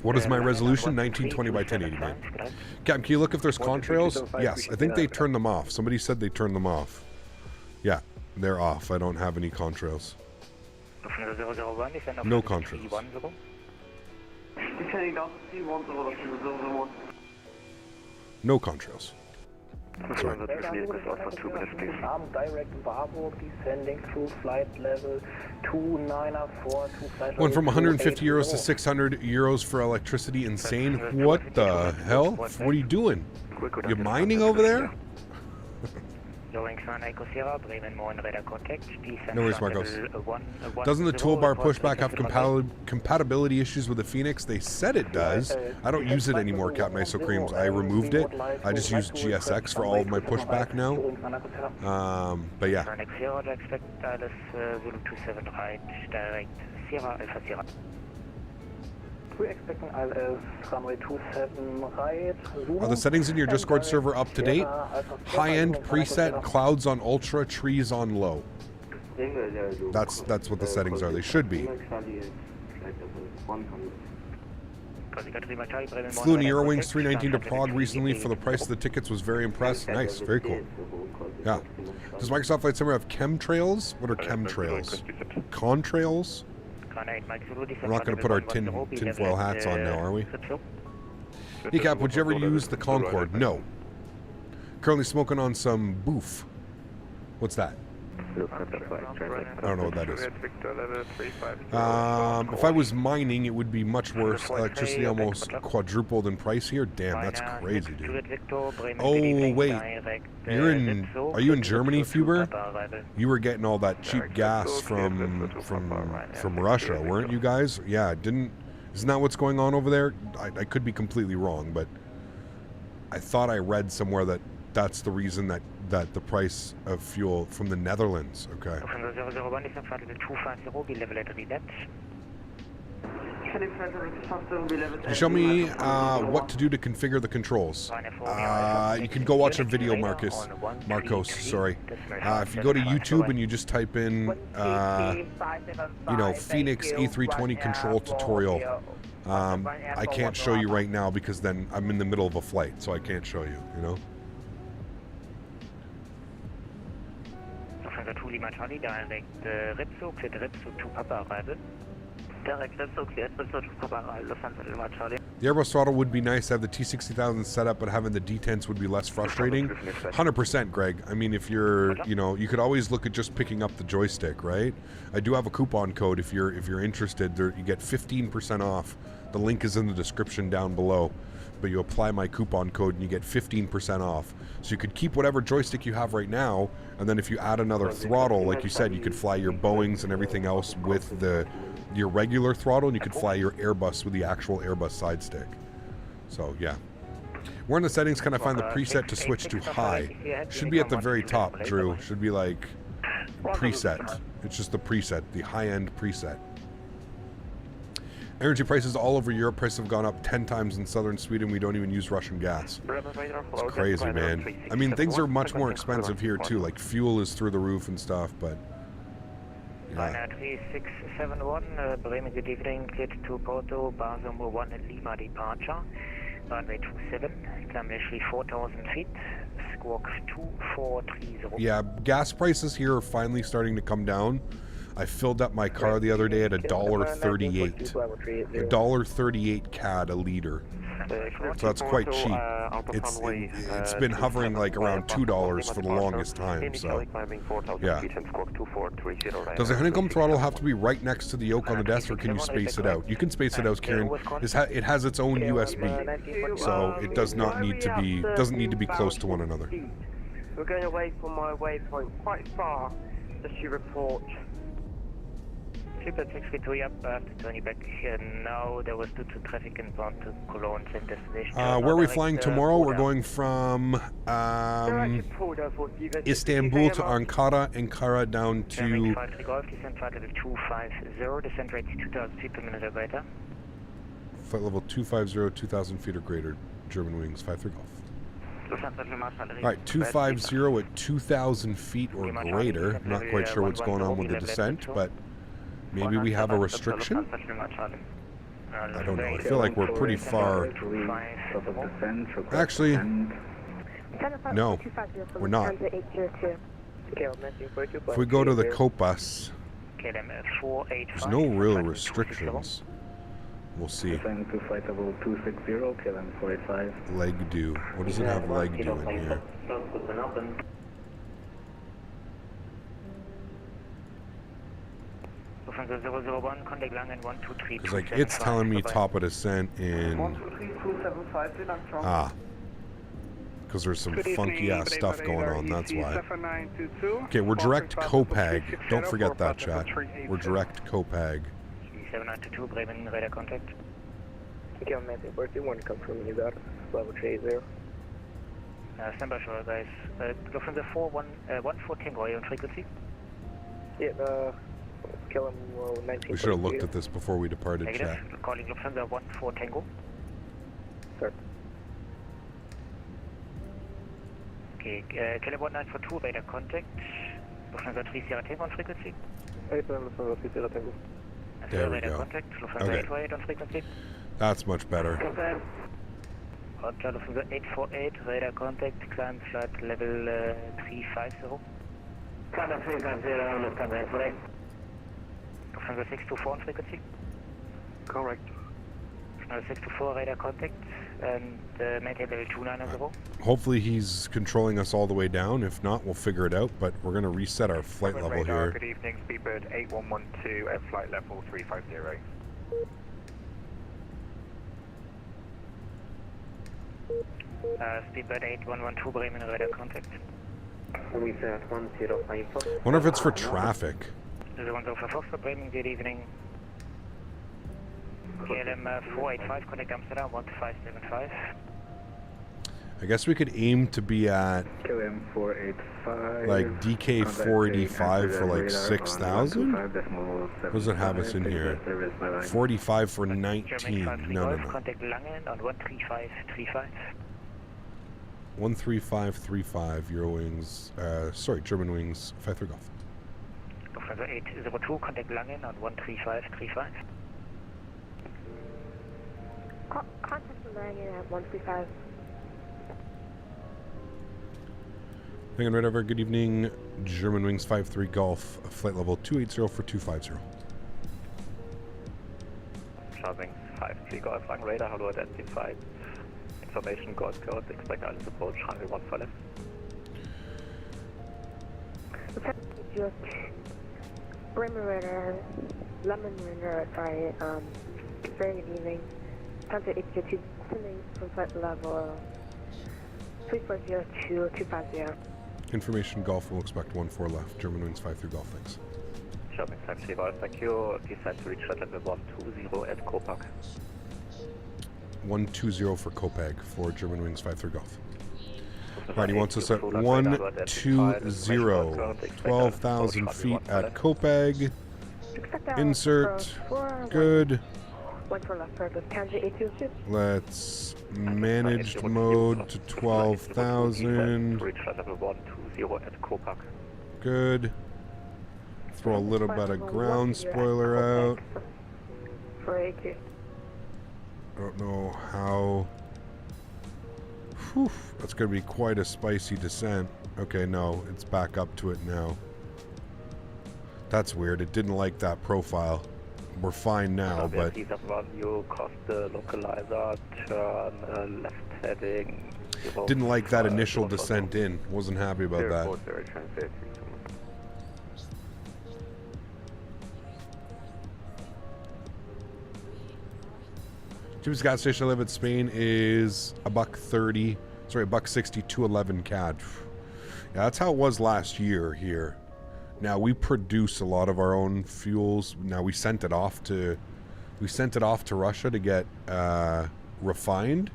What is my resolution? 1920 by 1080, man. Captain, can you look if there's contrails? Yes, I think they turned them off. Somebody said they turned them off. Yeah, they're off. I don't have any contrails. No contrails. No contrails. Sorry. Direct Warburg descending through flight level 294. Went from 150 euros to 600 euros for electricity. Insane. What the hell? What are you doing? You mining over there? No worries, Marcos. Doesn't the toolbar pushback have compatibility issues with the Fenix? They said it does. I don't use it anymore, Captain Iso Creams. I removed it. I just use GSX for all of my pushback now. But yeah. We're expecting ILS runway 27 right. Are the settings in your Discord server up to date? High-end preset, clouds on ultra, trees on low. That's what the settings are. They should be. Flew in Eurowings 319 to Prague recently for the price of the tickets. Was very impressed. Nice, very cool. Yeah. Does Microsoft Flight Simulator have chemtrails? What are chemtrails? Contrails? We're not going to put our tinfoil hats on now, are we? Hey Cap, would you ever use the Concorde? No. Currently smoking on some boof. What's that? I don't know what that is. If I was mining, it would be much worse. Electricity almost quadrupled in price here. Damn, that's crazy, dude. Oh wait, are you in Germany, Fuber? You were getting all that cheap gas from Russia, weren't you guys? Yeah, isn't that what's going on over there? I could be completely wrong, but I thought I read somewhere that that's the reason that the price of fuel from the Netherlands. Okay. Can you show me what to do to configure the controls? You can go watch a video, Marcos. Sorry. If you go to YouTube and you just type in, Fenix A320 control tutorial. I can't show you right now because then I'm in the middle of a flight, so I can't show you. You know. The Airbus throttle would be nice to have the T60,000 set up, but having the D10s would be less frustrating. 100%, Greg. I mean, if you're, you could always look at just picking up the joystick, right? I do have a coupon code if you're interested. You get 15% off. The link is in the description down below. But you apply my coupon code and you get 15% off. So you could keep whatever joystick you have right now, and then if you add another throttle, like you said, you could fly your Boeings and everything else with your regular throttle, and you could fly your Airbus with the actual Airbus side stick. So yeah. Where in the settings can I find the preset to switch to high? Should be at the very top, Drew. Should be like preset. It's just the preset, the high-end preset. Energy prices all over Europe. Prices have gone up 10 times in southern Sweden. We don't even use Russian gas. It's crazy, man. I mean, things are much more expensive here, too. Like, fuel is through the roof and stuff, but... Yeah. 3671, Bremen, good evening. Cleared to Porto, bar number 1 at Lima departure. Runway 27, climb initially 4,000 feet. Squawk 2430. Yeah, gas prices here are finally starting to come down. I filled up my car the other day at $1.38. $1.38 CAD a liter. So that's quite cheap. It's been hovering like around $2 for the longest time. So yeah. Does the honeycomb throttle have to be right next to the yoke on the desk, or can you space it out? You can space it out, Karen. It has its own USB, so it does not need to be close to one another. We're going away from my waypoint quite far. Does she report? 633 up after turning back. Now there was due to traffic inbound to Cologne and destination. Where are we flying tomorrow? We're going from Istanbul to Ankara down to... Flight level 250, 2,000 feet or greater. German wings, 5-3 Golf. Alright, 250 at 2,000 feet or greater. Not quite sure what's going on with the descent, but maybe we have a restriction? I don't know. I feel like we're pretty far. Actually, no, we're not. If we go to the Koch bus, there's no real restrictions. We'll see. Leg do. What does it have leg do in here? Because like it's telling me top of descent in because there's some funky ass stuff going on, that's why. Okay, we're direct Kopag. Don't forget that, chat. We're direct Kopag. 792 Bremen, radar contact. Okay, I'm Matthew Berkeley, one confirm you got level J0. Stand by shore, guys. Lufthansa 14 Tango, on frequency? Yeah, kill him 19. We should have looked at this before we departed, chat. Calling Lufthansa 14 Tango. Sir. Okay, Calibre 942, radar contact. Lufthansa 3 Sierra Tango on frequency? 8, Lufthansa 3 Sierra Tango. There we go. Okay. That's much better. Roger, Lufthansa 848, radar contact, climb flight level 350. Climb 350, Lufthansa 848. Lufthansa 624 on frequency? Correct. Lufthansa 624, radar contact, and maintain level 290. Hopefully he's controlling us all the way down. If not, we'll figure it out, but we're going to reset our flight level here. Good evening, Speedbird 8112 at flight level 350. Speedbird 8112, Bremen, radar contact. Wonder if it's for traffic. 0104 for Bremen, good evening. KLM 485, connect Amsterdam 1575. I guess we could aim to be at KLM 485, like DK 485 for like 6,000? What does it have us in here? 45 for 19. No. Contact Langen on 13535. 13535 Eurowings, German wings, 5-3 Golf. Lufthansa 802, contact Langen on 13535. Contact Langen at 135. Hang on right over. Good evening, German wings, 5-3 Golf, flight level 280 for 250. German 5-3 Golf, flying radar, hello, identified. Information, Golf code, expect Alice approach, runway 1 for left. Bremen radar, Lemon radar, sorry, very good evening. Contact 802, sending from flight level 340 to 250. Information Golf, we'll expect 14 left, German wings, 5-3 Golf, thanks. German 5-3 Golf, thank you. Descent to reach flight level 120 at Koch. 120 for Kopag for German wings, 5-3 Golf. Right, he wants us at 120, 12,000 feet at Kopag. Insert. Good. Let's managed mode to 12,000. Good. Throw a little bit of ground spoiler out. I don't know how. Whew, that's going to be quite a spicy descent. Okay, no, it's back up to it now. That's weird. It didn't like that profile. We're fine now, but you cross the localizer, turn left heading. Didn't like that initial descent in. Wasn't happy about that. Cheapest gas station I live in Spain is $1.30. Sorry, $1.60, 211 CAD. Yeah, that's how it was last year here. Now we produce a lot of our own fuels. Now we sent it off to Russia to get refined,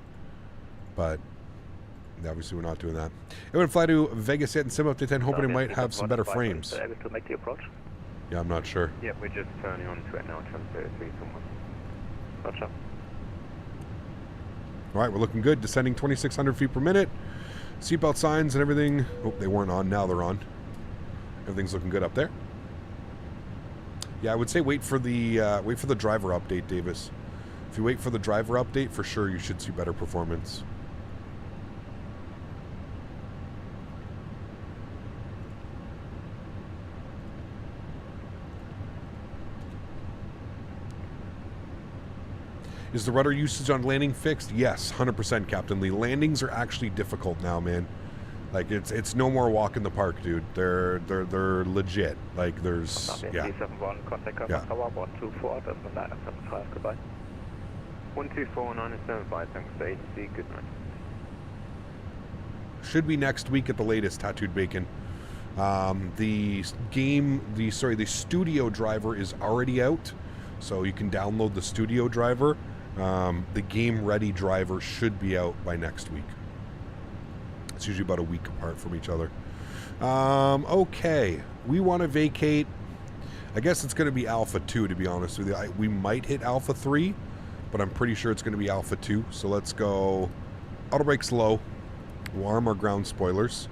but obviously we're not doing that. I'm gonna fly to Vegas yet and sim up to 10, hoping it might have some better frames. Able to make the approach? Yeah, I'm not sure. Yeah, we're just turning on to it now, transfer 3 someone. Roger. All right, we're looking good. Descending 2,600 feet per minute. Seatbelt signs and everything. Oh, they weren't on. Now they're on. Everything's looking good up there. Yeah, I would say wait for the driver update, Davis. If you wait for the driver update, for sure you should see better performance. Is the rudder usage on landing fixed? Yes, 100%, Captain Lee. Landings are actually difficult now, man. Like it's no more walk in the park, dude. They're legit. Like there's yeah. Yeah. 124, that's the 975, goodbye. 124, 975, thanks to HC, good night. Should be next week at the latest, Tattooed Bacon. The studio driver is already out, so you can download the studio driver. The game ready driver should be out by next week. It's usually about a week apart from each other. Okay, we want to vacate. I guess it's going to be Alpha 2, to be honest with you. We might hit Alpha 3, but I'm pretty sure it's going to be Alpha 2. So let's go auto brakes low. We'll arm our ground spoilers.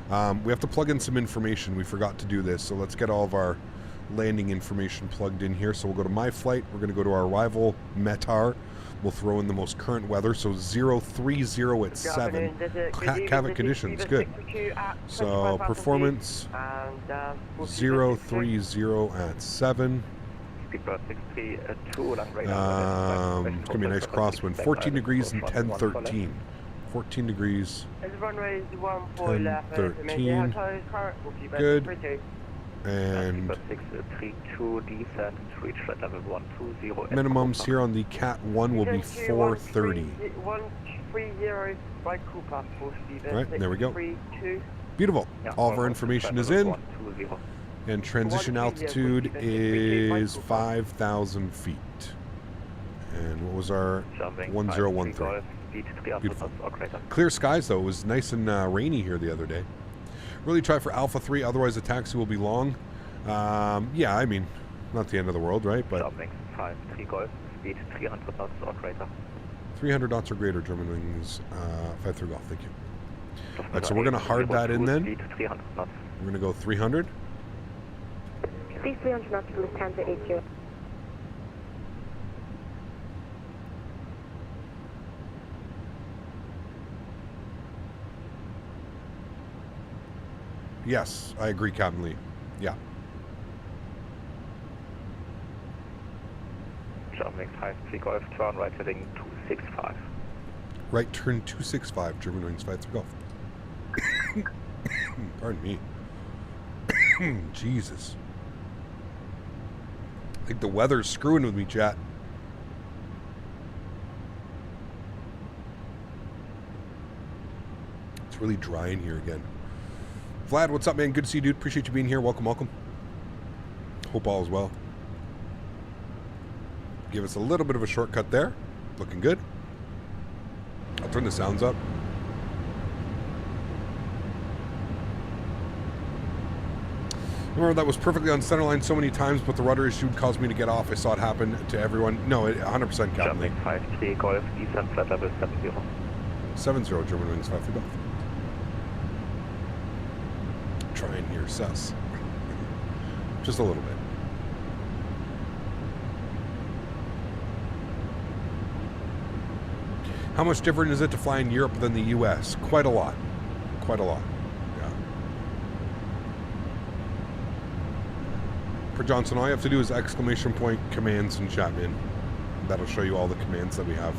We have to plug in some information. We forgot to do this, so let's get all of our landing information plugged in here. So we'll go to My Flight. We're going to go to our arrival METAR. We'll throw in the most current weather, so 030 at 7. Cavet conditions, good. So performance 030 at 7. It's going to be a nice crosswind. 14 degrees and 1013. 14 degrees, 1013. Good. And minimums here on the Cat 1 will be 430. Right, there we go. Beautiful. All of our information is in. And transition altitude is 5,000 feet. And what was our 1013? Beautiful. Clear skies, though. It was nice and rainy here the other day. Really try for Alpha 3, otherwise the taxi will be long. Yeah, I mean, not the end of the world, right? But 5-3 Golf, speed 300 knots or greater. 300 knots or greater, Germanwings, 5-3 Golf, thank you. All right, so we're going to hard that in then. We're going to go 300. Speed 300 knots from Lufthansa 80. Yes, I agree, Captain Lee. Yeah. Germanwings 5-3 Golf, turn right heading 265. Right turn 265, Germanwings 5-3 Golf. Pardon me. Jesus. I think the weather's screwing with me, chat. It's really dry in here again. Vlad, what's up, man? Good to see you, dude. Appreciate you being here. Welcome, welcome. Hope all is well. Give us a little bit of a shortcut there. Looking good. I'll turn the sounds up. Remember, that was perfectly on center line so many times, but the rudder issue caused me to get off. I saw it happen to everyone. No, 100% Captain Lee. 5-3 Golf, descent flight level 70. 70, Germanwings 5-3 Golf. Trying here, sus. Just a little bit. How much different is it to fly in Europe than the US? Quite a lot. Quite a lot. Yeah. For Johnson, all you have to do is exclamation point commands in chat, man. That'll show you all the commands that we have.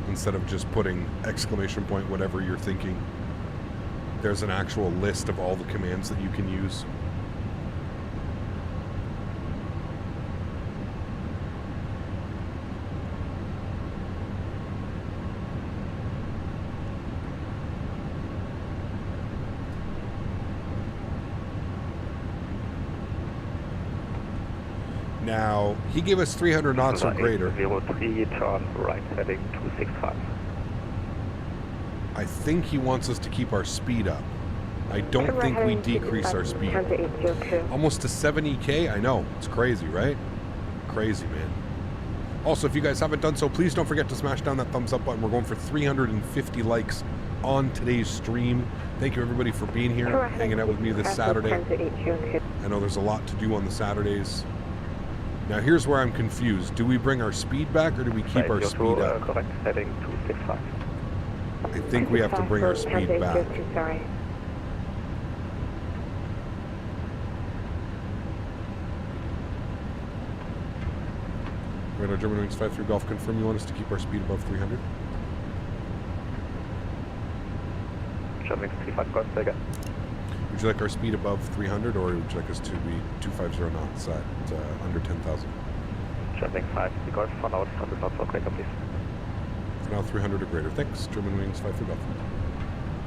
Instead of just putting exclamation point whatever you're thinking. There's an actual list of all the commands that you can use. Now, he gave us 300 knots or greater. 03, turn right heading 265. I think he wants us to keep our speed up. I don't think we decrease our speed. Almost to 70K? I know. It's crazy, right? Crazy, man. Also, if you guys haven't done so, please don't forget to smash down that thumbs up button. We're going for 350 likes on today's stream. Thank you everybody for being here, hanging out with me this Saturday. I know there's a lot to do on the Saturdays. Now here's where I'm confused. Do we bring our speed back or do we keep our speed up? Correct, heading 265. I think we have to bring our speed back. Sorry. Radar Germanwings 53 Golf, confirm you want us to keep our speed above 300? Germanwings 35 Golf, take it. Would you like our speed above 300 or would you like us to be 250 knots at under 10,000? Germanwings 53 Golf, for now 300 knots or greater, please. For now 300 or greater. Thanks, Germanwings 53 Golf.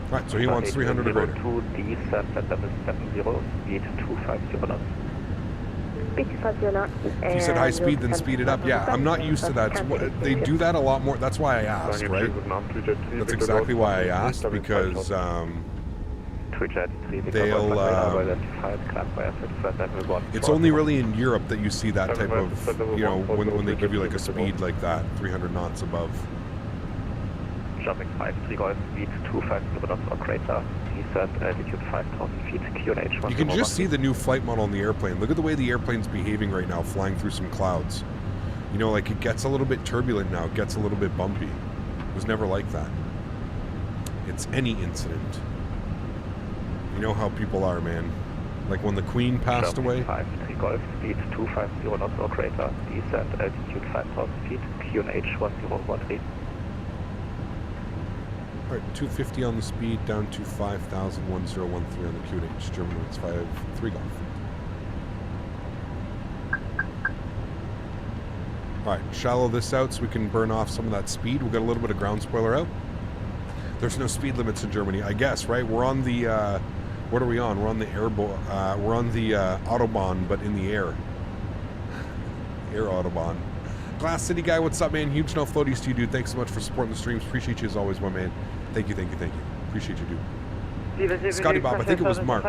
Right, so he wants 300 or greater. 2 descent at level 70, speed 250 knots. Speed 250 knots. If you said high speed, then speed it up. Yeah, I'm not used to that. They do that a lot more. That's why I asked, right? That's exactly why I asked, because they'll... it's only really in Europe that you see that type of, you know, when they give you like a speed like that, 300 knots above. Jumping 53 Golf, speed 250 knots or greater. Descent altitude 5,000 feet, QNH 1. You can just see the new flight model on the airplane. Look at the way the airplane's behaving right now, flying through some clouds. You know, like it gets a little bit turbulent now. It gets a little bit bumpy. It was never like that. It's any incident. You know how people are, man. Like when the Queen passed away. 53 Golf, speed 250 knots or greater. Descent altitude 5,000 feet, QNH 1013. Alright, 250 on the speed, down to 5,000, 1013 on the QNH, Germanwings 53 Golf. Alright, shallow this out so we can burn off some of that speed. We'll get a little bit of ground spoiler out. There's no speed limits in Germany, I guess, right? We're on the, what are we on? We're on the we're on the Autobahn, but in the air. Air Autobahn. Glass City Guy, what's up, man? Huge no floaties to you, dude. Thanks so much for supporting the streams. Appreciate you as always, my man. Thank you, thank you, thank you. Appreciate you, dude. Scotty Bob, I think it was Mark.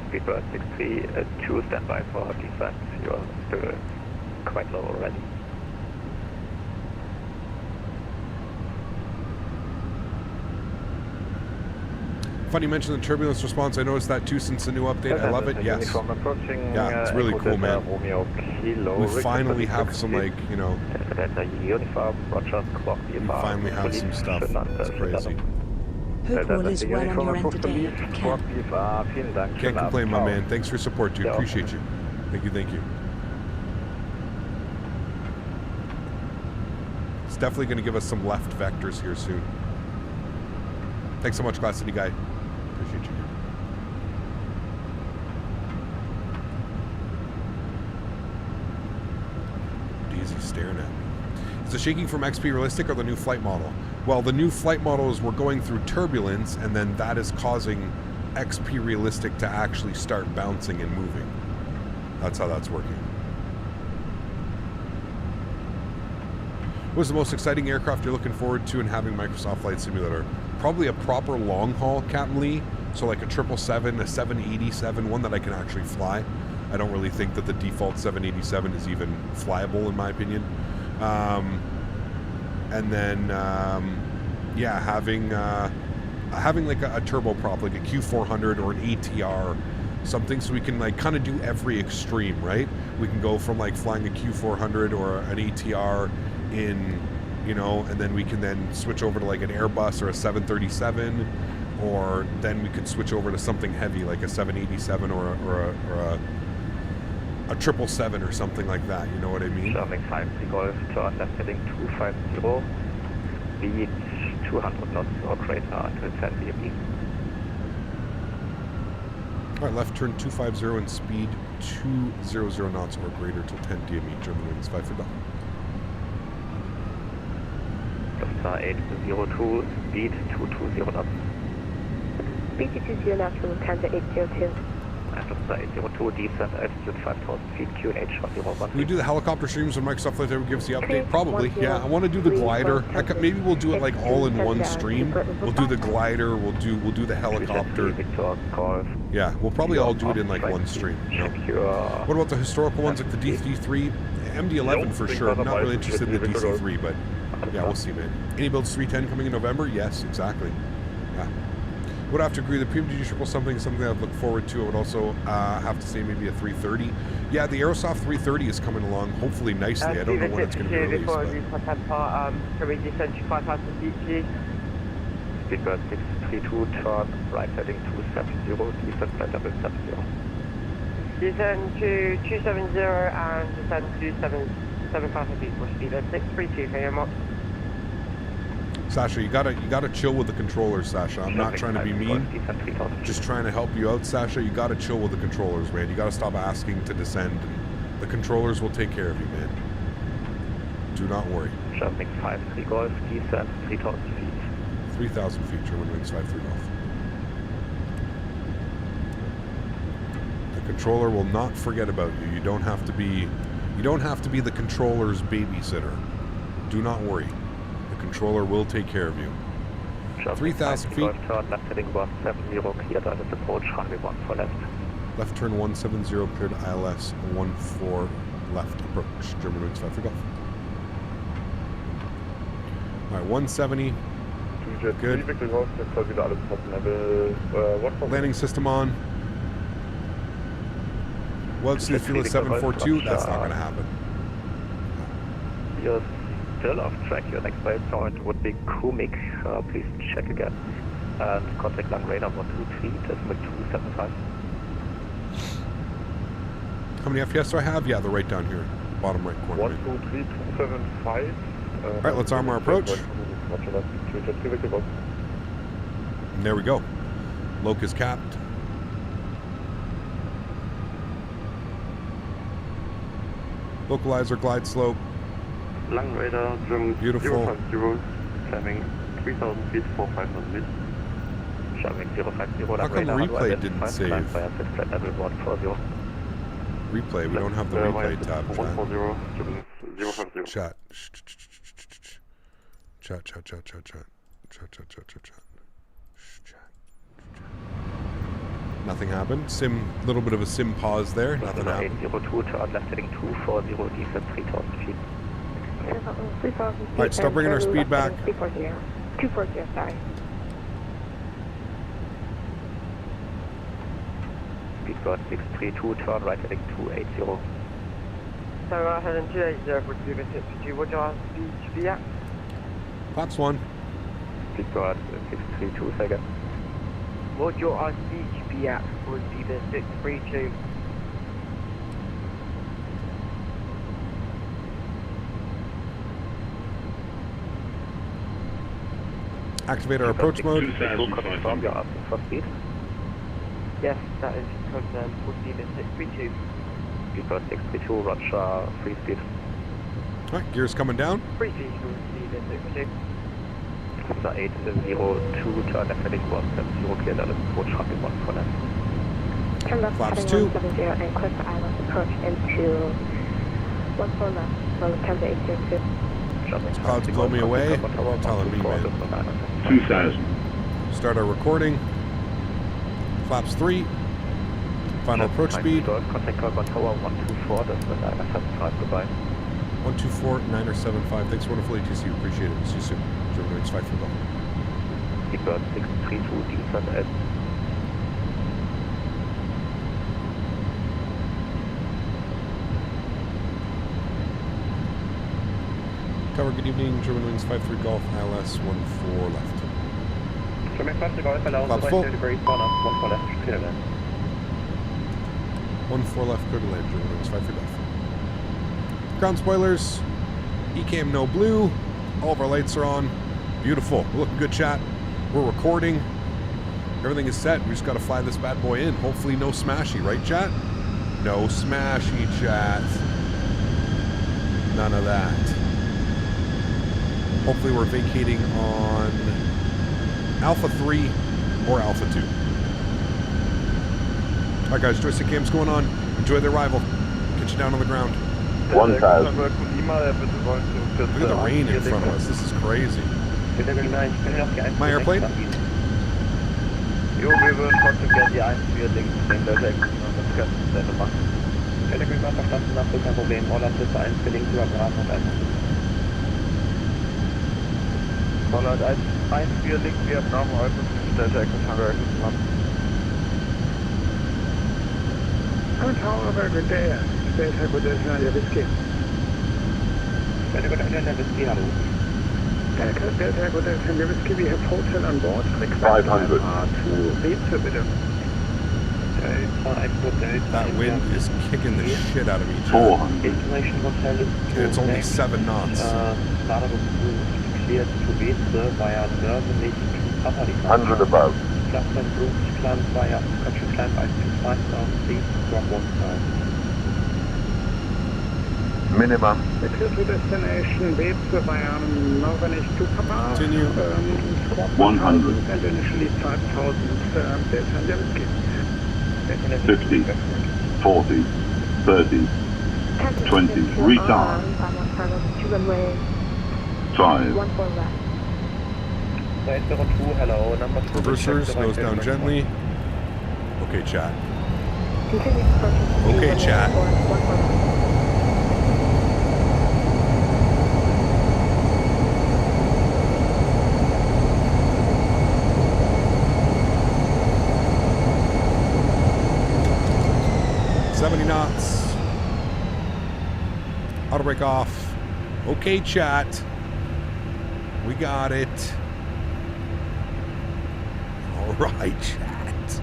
Speedbird 63, 2 standby for descent. You're still quite low already. Funny you mentioned the turbulence response. I noticed that too since the new update. I love it. Yes. Yeah, it's really cool, man. We finally have some, like, you know, we finally have some stuff. It's crazy. Hope all is well on your end today. Can't complain, my man. Thanks for your support, dude. Appreciate you. Thank you, thank you. It's definitely going to give us some left vectors here soon. Thanks so much, Glass City Guy. Appreciate you. Daisy's staring at me. Is the shaking from XP realistic or the new flight model? Well, the new flight model is we're going through turbulence, and then that is causing XP realistic to actually start bouncing and moving. That's how that's working. What was the most exciting aircraft you're looking forward to in having Microsoft Flight Simulator? Probably a proper long haul, Captain Lee. So like a 777, a 787, one that I can actually fly. I don't really think that the default 787 is even flyable in my opinion. And then, yeah, having like a turboprop, like a Q400 or an ATR, something so we can like kind of do every extreme, right? We can go from like flying a Q400 or an ATR in, you know, and then we can then switch over to like an Airbus or a 737, or then we could switch over to something heavy like a 787 or a 777 or something like that. You know what I mean? German 53 Golf, turn left heading 250, speed 200 knots or greater until 10 dB. All right, left turn 250 and speed 200 knots or greater till 10 dB. Germanwings 5 for Golf. Lufthansa 802, speed 220 knots. Speed 220 knots from Lufthansa 802. Lufthansa 802, descent altitude 5,000 feet, QNH 101. Can we do the helicopter streams when Microsoft Flight Simulator gives the update? Probably, yeah. I want to do the glider. Maybe we'll do it like all in one stream. We'll do the glider. We'll do the helicopter. Yeah, we'll probably all do it in like one stream. You know? What about the historical ones like the D3? MD-11 for sure. I'm not really interested in the DC-3, but yeah, we'll see, man. Any builds 310 coming in November? Yes, exactly. Yeah. Would have to agree. The PMDG triple something is something I'd look forward to. I would also have to say maybe a 330. Yeah, the Aerosoft 330 is coming along, hopefully nicely. I don't know when it's going to be released. Can we descend to 5,000 feet, please? Speedbird 632, turn right heading 270, descend flight level 70. Descend to 270 and descend to 7,000 feet for Speedbird 632, can you mark? Sasha, you gotta chill with the controllers, Sasha. I'm not trying to be mean. Just trying to help you out, Sasha. You gotta chill with the controllers, man. You gotta stop asking to descend. And the controllers will take care of you, man. Do not worry. Jumping 53 Golf, descend 3,000 feet. 3,000 feet, Germanwings 53 Golf. The controller will not forget about you. You don't have to be the controller's babysitter. Do not worry. The controller will take care of you. 3,000 feet. Turn left heading 170, cleared out approach, runway 14 left. Left turn 170, cleared ILS 14 left approach. Germanwings 53 Golf. Alright, 170. Good. Landing system on. What's the fuel at 742? That's not going to happen. You're still off track. Your next waypoint would be Kumik. Please check again. And contact land radar 123, decimal 275. How many FPS do I have? Yeah, they're right down here. Bottom right corner. 123, 275. Alright, let's arm our approach. And there we go. Locus capped. Localizer glide slope. Lang radar, German beautiful. 050, climbing 3,000 feet, 4,500 feet. Shoving 050, how come replay didn't save? Replay, we don't have the replay tab. 140, Chat. Chat. Nothing happened. Little bit of a sim pause there. Nothing happened. 802, turn left heading 240, descend 3,000 feet. 3,000 feet. Alright, start bringing our speed back. 240, sorry. Speedbird 632, turn right heading 280. So right heading 280 for Speedbird 632, what do you speed to be at? Flaps 1. Speedbird 632, second. What do your speed to be at for Speedbird 632? Activate our approach mode. Yes, that is confirmed for Speedbird 632. Speedbird 632, roger, free speed. Alright, gears coming down. Free speed for Speedbird 632. So 802, turn left heading 170, cleared out approach, runway 14 left. Turn left Flaps heading 2. 170 and clear for island approach into 14 left, so Mentha 802. Clouds blow me away. You're telling me, man. 2,000. Start our recording. Flaps 3. Final approach speed. Contact Karl tower 124, decimal 975, goodbye. 124 975. Thanks wonderful ATC. Appreciate it. See you soon. Germanwings 53 Golf. Speedbird 632, descend at Tower, good evening. Germanwings 53 Golf, ILS 14 left. German 53 Golf, allows Flaps right full. 2 degrees, corner, 14 left, clear land. 14 left, clear to land. Germanwings 53 Golf. Ground spoilers. ECAM no blue. All of our lights are on. Beautiful. We're looking good, chat. We're recording. Everything is set. We just got to fly this bad boy in. Hopefully no smashy, right, chat? No smashy, chat. None of that. Hopefully we're vacating on Alpha 3 or Alpha 2. Alright guys, joystick cam's going on. Enjoy the arrival. Get you down on the ground. 1,000. Look at the rain in front of us. This is crazy. My airplane? Jo, wir würden trotzdem gerne die 1 links den Delta das Ganze machen. Greenlightautobrokers verstanden, nach kein Problem. Holland ist 1 für links über Bravo und 1. Holland 1 für links via Bravo, Alpha, Delta, Honorary, Honorary, good day. Delta, good day, Nadya, Whiskey. Delta, good day, Whiskey, hallo. Delta, good day, Nadya, Whiskey, we have hotel on board. 500. To Mentha, bitte. That wind is kicking the shit out of me. 400. It's only 7 knots. 100 above. Minimum. Clear to destination, Beze by Northern 2 Papa. Continue. 100. And initially 5,000 Delta, Whiskey. 50, 40, 30, 20, retard. 5. Hello, number 2. Reversers, nose down gently. Okay, chat. Okay, chat. Knots. Auto brake off. Okay, chat. We got it. All right, chat.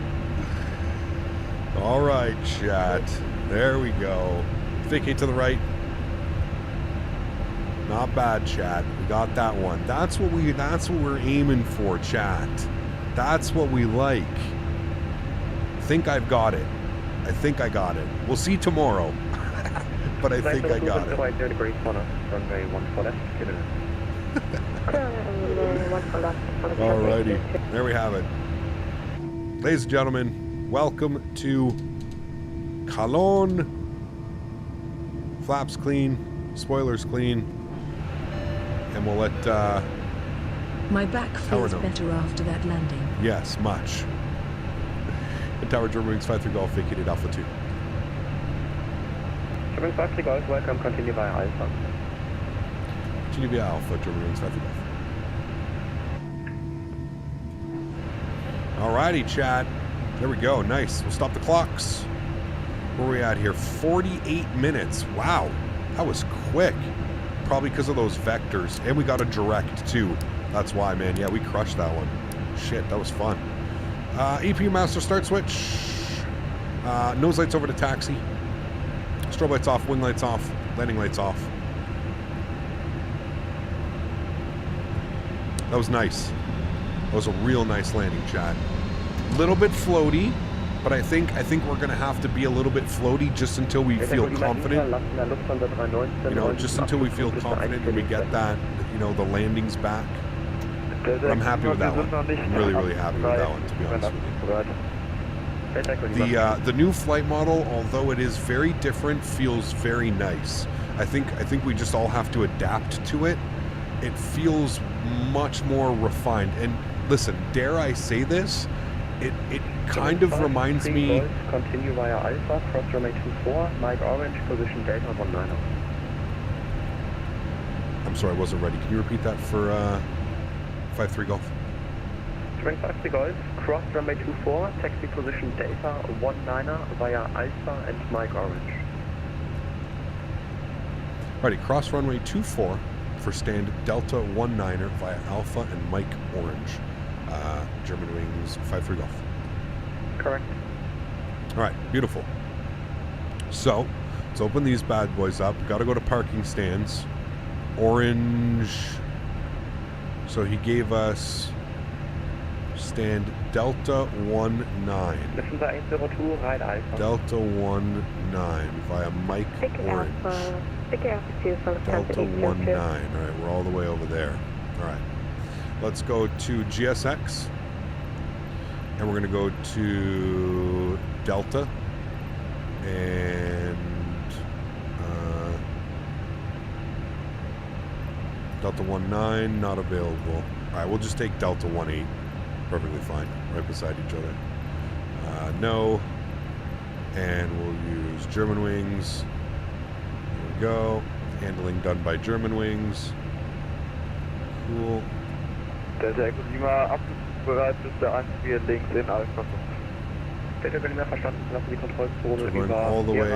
All right, chat. There we go. Vacate to the right. Not bad, chat. We got that one. That's what we're aiming for, chat. That's what we like. I think I've got it. I think I got it. We'll see tomorrow. But I think I got it. Alrighty. There we have it. Ladies and gentlemen, welcome to Cologne. Flaps clean, spoilers clean. And we'll let my back feels better after that landing. Yes, much. Tower Eurowings 53 Golf vacated Alpha 2. Eurowings 53 Golf, welcome, continue via Alpha. Continue via Alpha, Eurowings 53 Golf. Alrighty, chat. There we go, nice. We'll stop the clocks. Where are we at here? 48 minutes. Wow, that was quick. Probably because of those vectors. And we got a direct, too. That's why, man. Yeah, we crushed that one. Shit, that was fun. EPU master start switch. Nose lights over to taxi. Strobe lights off, wing lights off, landing lights off. That was nice. That was a real nice landing, chat. Little bit floaty, but I think we're gonna have to be a little bit floaty just until we feel confident. You know, just until we feel confident and we get that, you know, the landings back. But I'm happy with that one. I'm really, really happy with that one, to be honest with you. The new flight model, although it is very different, feels very nice. I think we just all have to adapt to it. It feels much more refined. And listen, dare I say this? It kind of reminds me. Continue via Alpha, cross runway 24, Mike Orange, position Delta 19. I'm sorry, I wasn't ready. Can you repeat that for 53 Golf? 53 Golf, cross runway 24, taxi position Delta 19 via Alpha and Mike Orange. Righty, cross runway 24 for stand Delta 19er via Alpha and Mike Orange. German Wings 53 Golf. Correct. All right, beautiful. So, let's open these bad boys up. Got to go to parking stands. Orange. So he gave us stand Delta 19. Listen 102, ride Alpha. Delta 19 via Mike Orange. Delta 19. All right, we're all the way over there. All right. Let's go to GSX. And we're going to go to Delta. And Delta 19, not available. All right, we'll just take Delta 18. Perfectly fine. Right beside each other. No. And we'll use German wings. There we go. Handling done by German wings. Cool. Delta Echo Lima, abflugbereit bis der 14 links in Alpha 5. Delta Echo Lima verstanden, lassen die Kontrollzone So going all the way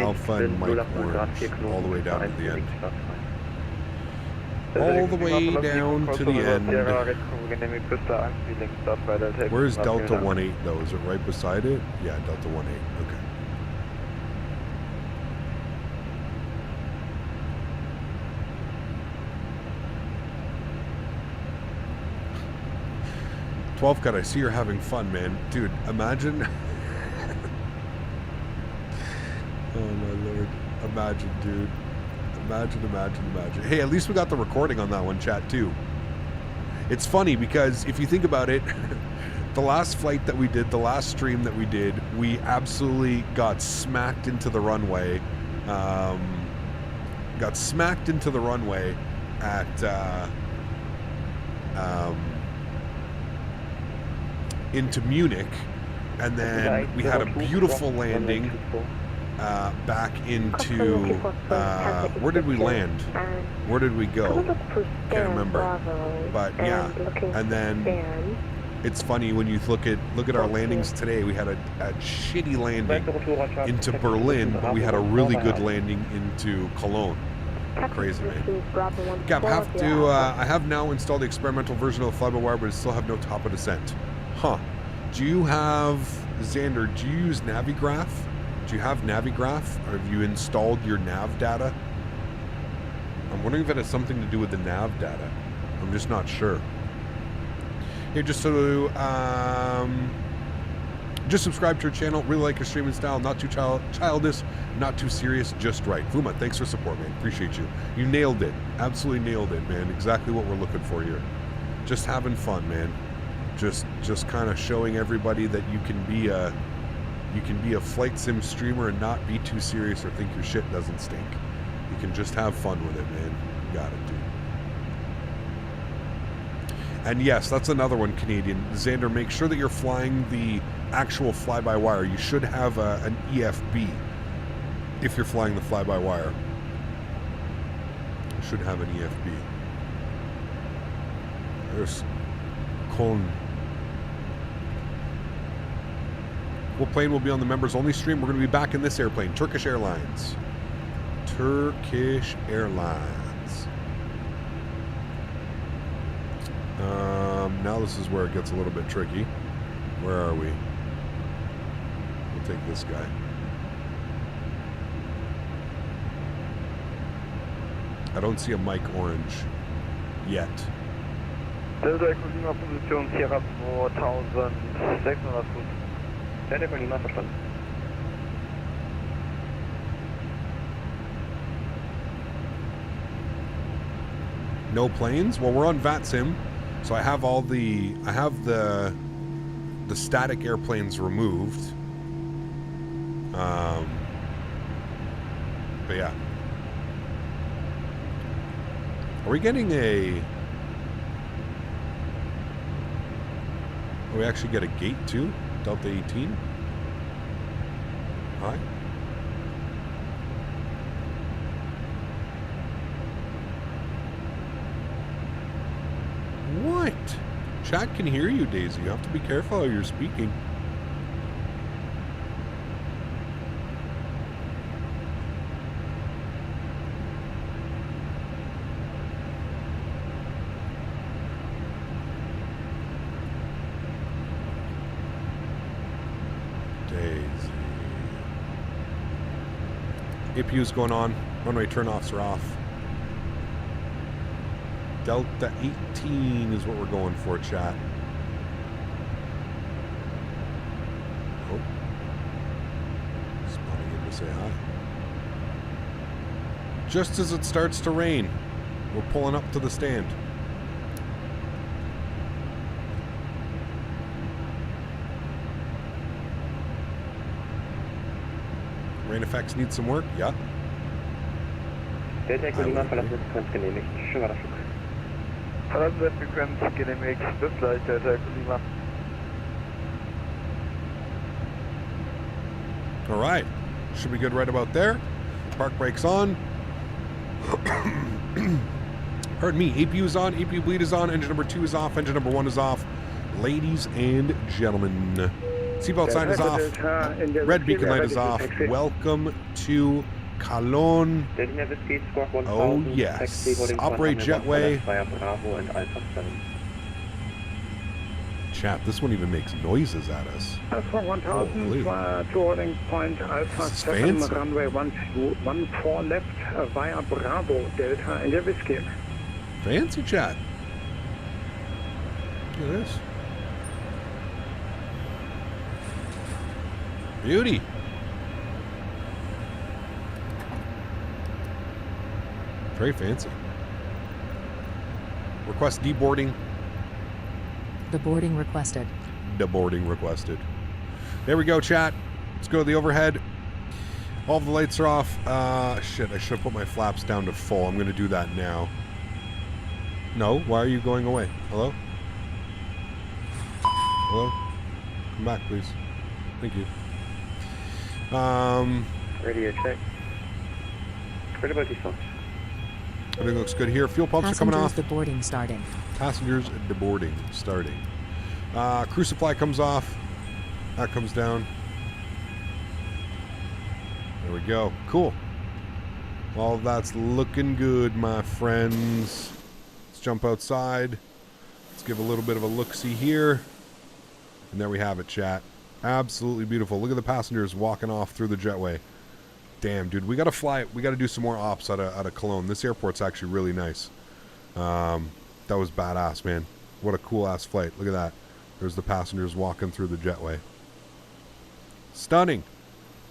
Alpha and Mike Orange, all the way down to the end. All the way down to the end. Where's Delta 18 though? Is it right beside it? Yeah, Delta 18. Okay. Twelve cut, I see you're having fun, man. Dude, imagine. Oh my lord. Imagine, dude. Imagine. Hey, at least we got the recording on that one, chat, too. It's funny because if you think about it, the last flight that we did, the last stream that we did, we absolutely got smacked into the runway. Got smacked into the runway at into Munich, and then we had a beautiful landing back into where did we land? Where did we go? Can't remember. But yeah, and then it's funny when you look at our landings today. We had a shitty landing into Berlin, but we had a really good landing into Cologne. Crazy, man. Gap, I have now installed the experimental version of the fly-by-wire, but I still have no top of descent. Huh. Do you have, Xander, do you use Navigraph? Do you have Navigraph? Or have you installed your nav data? I'm wondering if it has something to do with the nav data. I'm just not sure. Here, just so, just subscribe to your channel. Really like your streaming style. Not too childish, not too serious, just right. Fuma, thanks for support, man. Appreciate you. You nailed it. Absolutely nailed it, man. Exactly what we're looking for here. Just having fun, man. Just kind of showing everybody that you can be a flight sim streamer and not be too serious or think your shit doesn't stink. You can just have fun with it, man. You got it, dude. And yes, that's another one, Canadian. Xander, make sure that you're flying the actual fly-by-wire. You should have an EFB if you're flying the fly-by-wire. You should have an EFB. There's Cone. What plane will be on the members only stream? We're going to be back in this airplane, Turkish Airlines. Turkish Airlines. Now this is where it gets a little bit tricky. Where are we? We'll take this guy. I don't see a Mike Orange yet. Delta Echo Lima, Position Sierra 2600 Fuß. Delta Echo Lima, verstanden. No planes? Well, we're on VATSIM, so I have all the static airplanes removed. But yeah. Are we getting a... Oh, we actually get a gate too? Delta 18? Hi. What? Chat can hear you, Daisy. You have to be careful how you're speaking. Daisy. APU's going on. Runway turnoffs are off. Delta 18 is what we're going for, chat. Oh. Spotting in to say hi. Just as it starts to rain, we're pulling up to the stand. Rain effects need some work? Yeah. Delta Echo Lima, verlassen das Frequenz genehmigt. Schöner Flug. Verlassen der Frequenz genehmigt. Bis gleich, Delta Echo Lima. All right. Should be good right about there. Park brakes on. Pardon me. APU is on. APU bleed is on. Engine number 2 is off. Engine number 1 is off. Ladies and gentlemen. Seatbelt sign is off. Red beacon light is off. Welcome to Cologne. Oh, yes. Operate jetway. Chat, this one even makes noises at us. For 1000, towards point Alpha 7, runway 14 left via Bravo, Delta in the whiskey. Fancy, chat. Look at this. Beauty. Very fancy. Request deboarding. Deboarding requested. Deboarding requested. There we go, chat. Let's go to the overhead. All the lights are off. Shit, I should have put my flaps down to full. I'm going to do that now. No, why are you going away? Hello? Hello? Come back, please. Thank you. Radio check. Credible default. Everything looks good here. Fuel pumps are coming off. Deboarding starting. Passengers deboarding starting. Crew supply comes off. That comes down. There we go. Cool. All that's looking good, my friends. Let's jump outside. Let's give a little bit of a look-see here. And there we have it, chat. Absolutely beautiful. Look at the passengers walking off through the jetway. Damn, dude. We got to fly. We got to do some more ops out of Cologne. This airport's actually really nice. That was badass, man. What a cool-ass flight. Look at that. There's the passengers walking through the jetway. Stunning.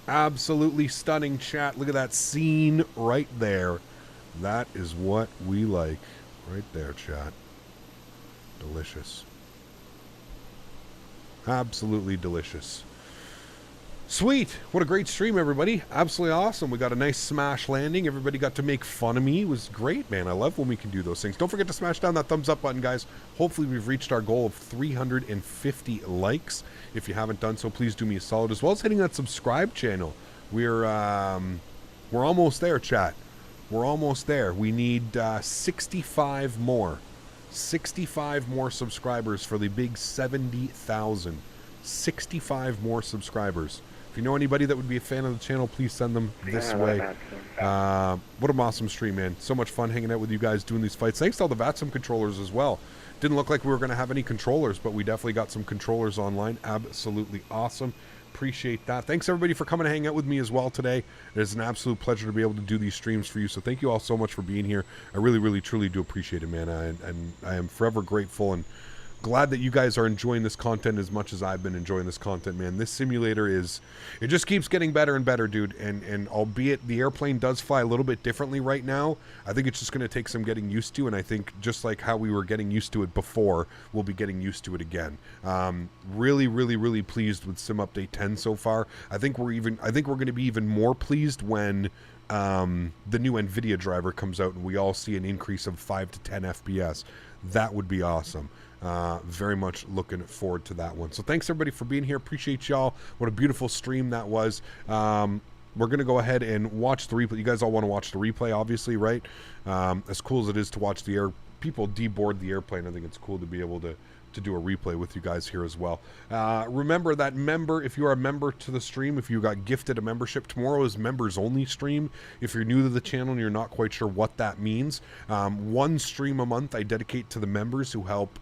Absolutely stunning, chat. Look at that scene right there. That is what we like. Right there, chat. Delicious. Absolutely delicious. Sweet. What a great stream, everybody. Absolutely awesome. We got a nice smash landing. Everybody got to make fun of me. It was great, man. I love when we can do those things. Don't forget to smash down that thumbs up button, guys. Hopefully we've reached our goal of 350 likes. If you haven't done so, please do me a solid, as well as hitting that subscribe channel. We're almost there, chat. We're almost there. We need 65 more. 65 more subscribers for the big 70,000. 65 more subscribers. If you know anybody that would be a fan of the channel, please send them this way. What an awesome stream, man. So much fun hanging out with you guys doing these fights. Thanks to all the VATSIM controllers as well. Didn't look like we were going to have any controllers, but we definitely got some controllers online. Absolutely awesome. Appreciate that. Thanks, everybody, for coming to hang out with me as well today. It is an absolute pleasure to be able to do these streams for you. So thank you all so much for being here. I really, really, truly do appreciate it, man. And I am forever grateful and glad that you guys are enjoying this content as much as I've been enjoying this content, man. This simulator it just keeps getting better and better, dude. And albeit the airplane does fly a little bit differently right now, I think it's just going to take some getting used to. And I think just like how we were getting used to it before, we'll be getting used to it again. Really, really, really pleased with Sim Update 10 so far. I think we're going to be even more pleased when the new NVIDIA driver comes out and we all see an increase of 5 to 10 FPS. That would be awesome. Very much looking forward to that one. So thanks everybody for being here. Appreciate y'all. What a beautiful stream that was. We're going to go ahead and watch the replay. You guys all want to watch the replay, obviously, right? As cool as it is to watch the people deboard the airplane, I think it's cool to be able to do a replay with you guys here as well. Remember that if you are a member to the stream, if you got gifted a membership, tomorrow is members only stream. If you're new to the channel and you're not quite sure what that means, one stream a month I dedicate to the members who help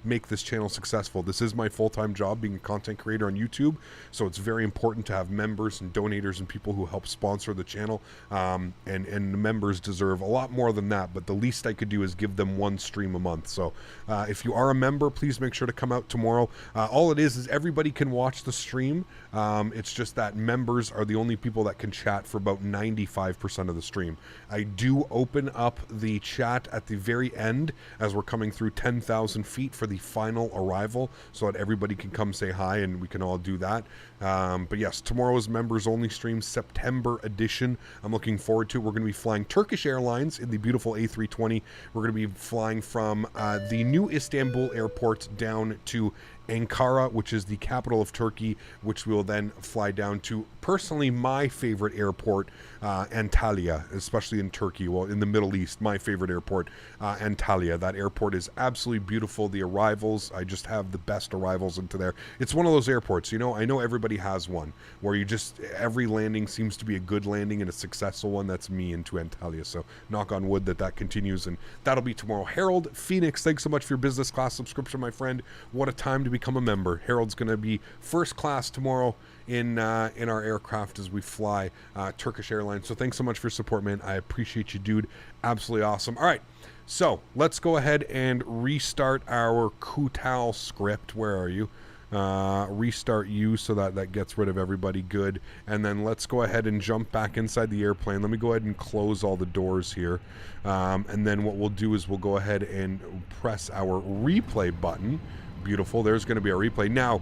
make this channel successful. This is my full-time job being a content creator on YouTube, so it's very important to have members and donators and people who help sponsor the channel, and the members deserve a lot more than that, but the least I could do is give them one stream a month. So if you are a member, please make sure to come out tomorrow. All it is everybody can watch the stream. It's just that members are the only people that can chat for about 95% of the stream. I do open up the chat at the very end as we're coming through 10,000 feet for the final arrival, so that everybody can come say hi and we can all do that. But yes, tomorrow's members only stream, September edition. I'm looking forward to it. We're going to be flying Turkish Airlines in the beautiful A320. We're going to be flying from the new Istanbul airport down to Ankara, which is the capital of Turkey, which we will then fly down to, personally, my favorite airport, Antalya, especially in Turkey, well, in the Middle East, my favorite airport, Antalya. That airport is absolutely beautiful. The arrivals, I just have the best arrivals into there. It's one of those airports, you know, I know everybody has one, where you just, every landing seems to be a good landing and a successful one. That's me into Antalya, so knock on wood that continues, and that'll be tomorrow. Harold, Fenix, thanks so much for your business class subscription, my friend. What a time to become a member. Harold's going to be first class tomorrow in our aircraft as we fly Turkish Airlines. So thanks so much for your support, man. I appreciate you, dude. Absolutely awesome. All right, so let's go ahead and restart our Kutal script. Where are you? Restart you, so that gets rid of everybody. Good. And then let's go ahead and jump back inside the airplane. Let me go ahead and close all the doors here. And then what we'll do is we'll go ahead and press our replay button. Beautiful. There's going to be a replay. Now,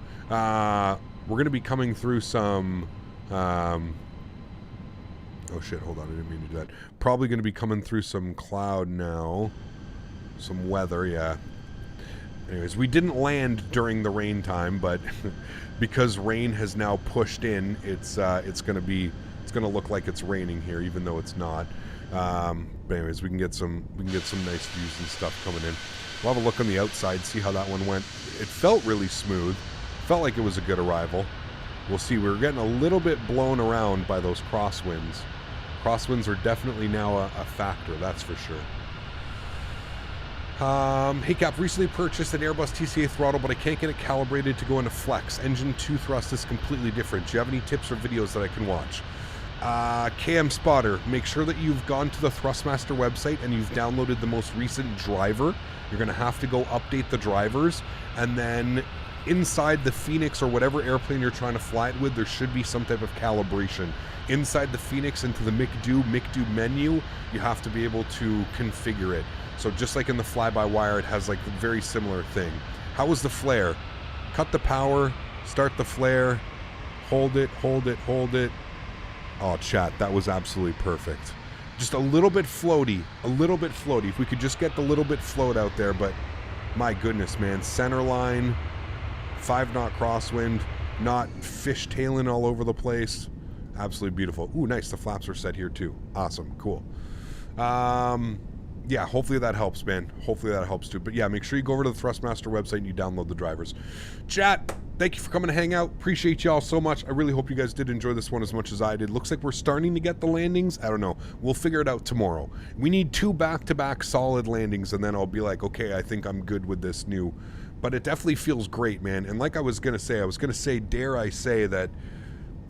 we're going to be coming through some... oh shit, hold on, I didn't mean to do that. Probably going to be coming through some cloud now. Some weather, yeah. Anyways, we didn't land during the rain time, but because rain has now pushed in, it's going to look like it's raining here, even though it's not. But anyways, we can get some nice views and stuff coming in. We'll have a look on the outside, see how that one went. It felt really smooth. Felt like it was a good arrival. We'll see. We're getting a little bit blown around by those crosswinds. Crosswinds are definitely now a factor, that's for sure. Hey Cap, recently purchased an Airbus TCA throttle, but I can't get it calibrated to go into flex. Engine 2 thrust is completely different. Do you have any tips or videos that I can watch? KM Spotter, make sure that you've gone to the Thrustmaster website and you've downloaded the most recent driver. You're going to have to go update the drivers, and then inside the Fenix or whatever airplane you're trying to fly it with, there should be some type of calibration. Inside the Fenix, into the McDo menu, you have to be able to configure it. So just like in the fly-by-wire, it has like a very similar thing. How was the flare? Cut the power, start the flare, hold it, hold it, hold it. Oh, chat, that was absolutely perfect. Just a little bit floaty, a little bit floaty. If we could just get the little bit float out there, but my goodness, man. Center line, 5-knot crosswind, not fishtailing all over the place. Absolutely beautiful. Ooh, nice. The flaps are set here too. Awesome. Cool. Yeah, hopefully that helps, man. Hopefully that helps too. But yeah, make sure you go over to the Thrustmaster website and you download the drivers. Chat, thank you for coming to hang out. Appreciate y'all so much. I really hope you guys did enjoy this one as much as I did. Looks like we're starting to get the landings. I don't know. We'll figure it out tomorrow. We need 2 back-to-back solid landings, and then I'll be like, okay, I think I'm good with this new. But it definitely feels great, man. And like I was going to say, dare I say that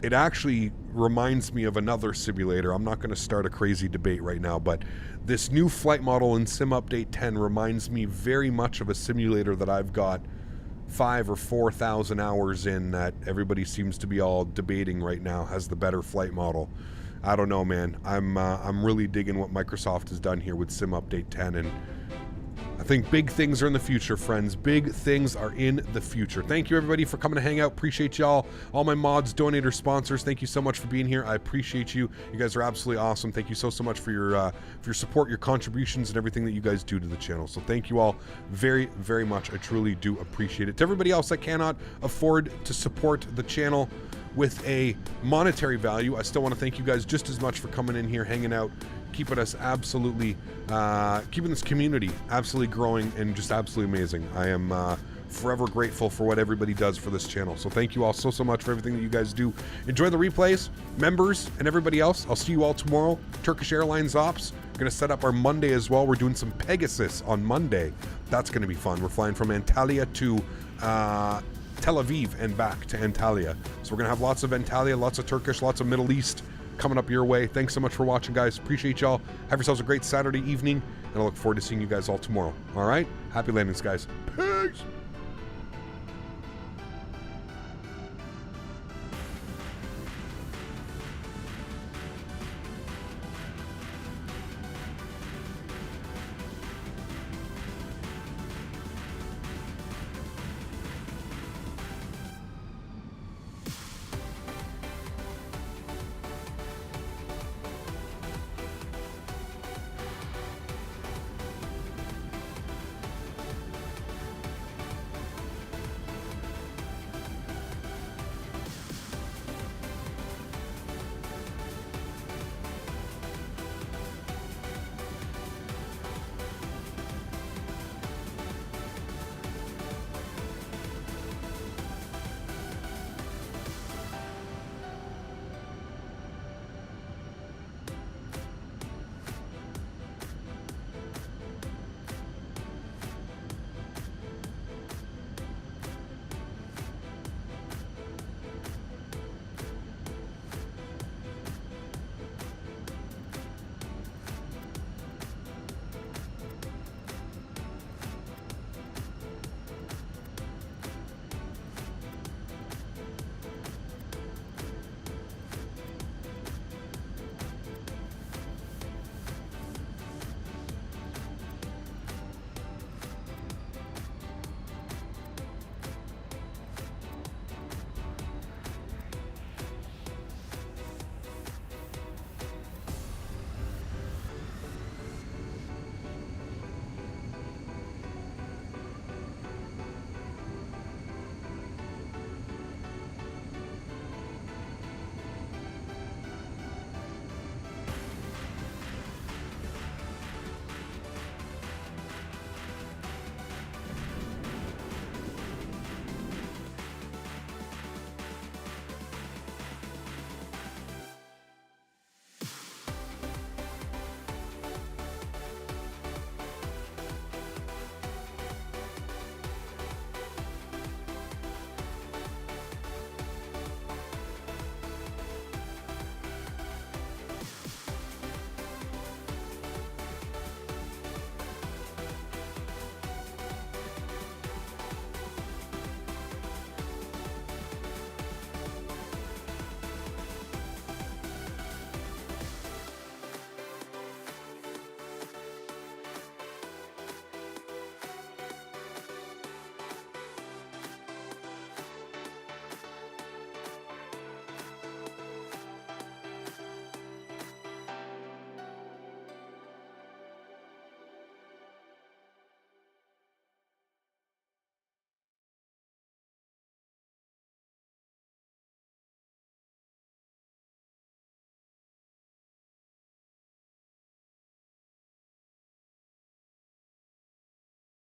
it actually reminds me of another simulator. I'm not going to start a crazy debate right now, but this new flight model in Sim Update 10 reminds me very much of a simulator that I've got 5,000 or 4,000 hours in that everybody seems to be all debating right now has the better flight model. I don't know, man. I'm really digging what Microsoft has done here with Sim Update 10, and I think big things are in the future, friends. Big things are in the future. Thank you, everybody, for coming to hang out. Appreciate y'all. All my mods, donators, sponsors, thank you so much for being here. I appreciate you. You guys are absolutely awesome. Thank you so much for your support, your contributions, and everything that you guys do to the channel. So thank you all very, very much. I truly do appreciate it. To everybody else that cannot afford to support the channel with a monetary value, I still want to thank you guys just as much for coming in here, hanging out, keeping us absolutely, keeping this community absolutely growing and just absolutely amazing. I am forever grateful for what everybody does for this channel. So thank you all so much for everything that you guys do. Enjoy the replays, members, and everybody else. I'll see you all tomorrow. Turkish Airlines Ops. We're going to set up our Monday as well. We're doing some Pegasus on Monday. That's going to be fun. We're flying from Antalya to Tel Aviv and back to Antalya. So we're going to have lots of Antalya, lots of Turkish, lots of Middle East coming up your way. Thanks so much for watching, guys. Appreciate y'all. Have yourselves a great Saturday evening, and I look forward to seeing you guys all tomorrow. All right? Happy landings, guys. Peace!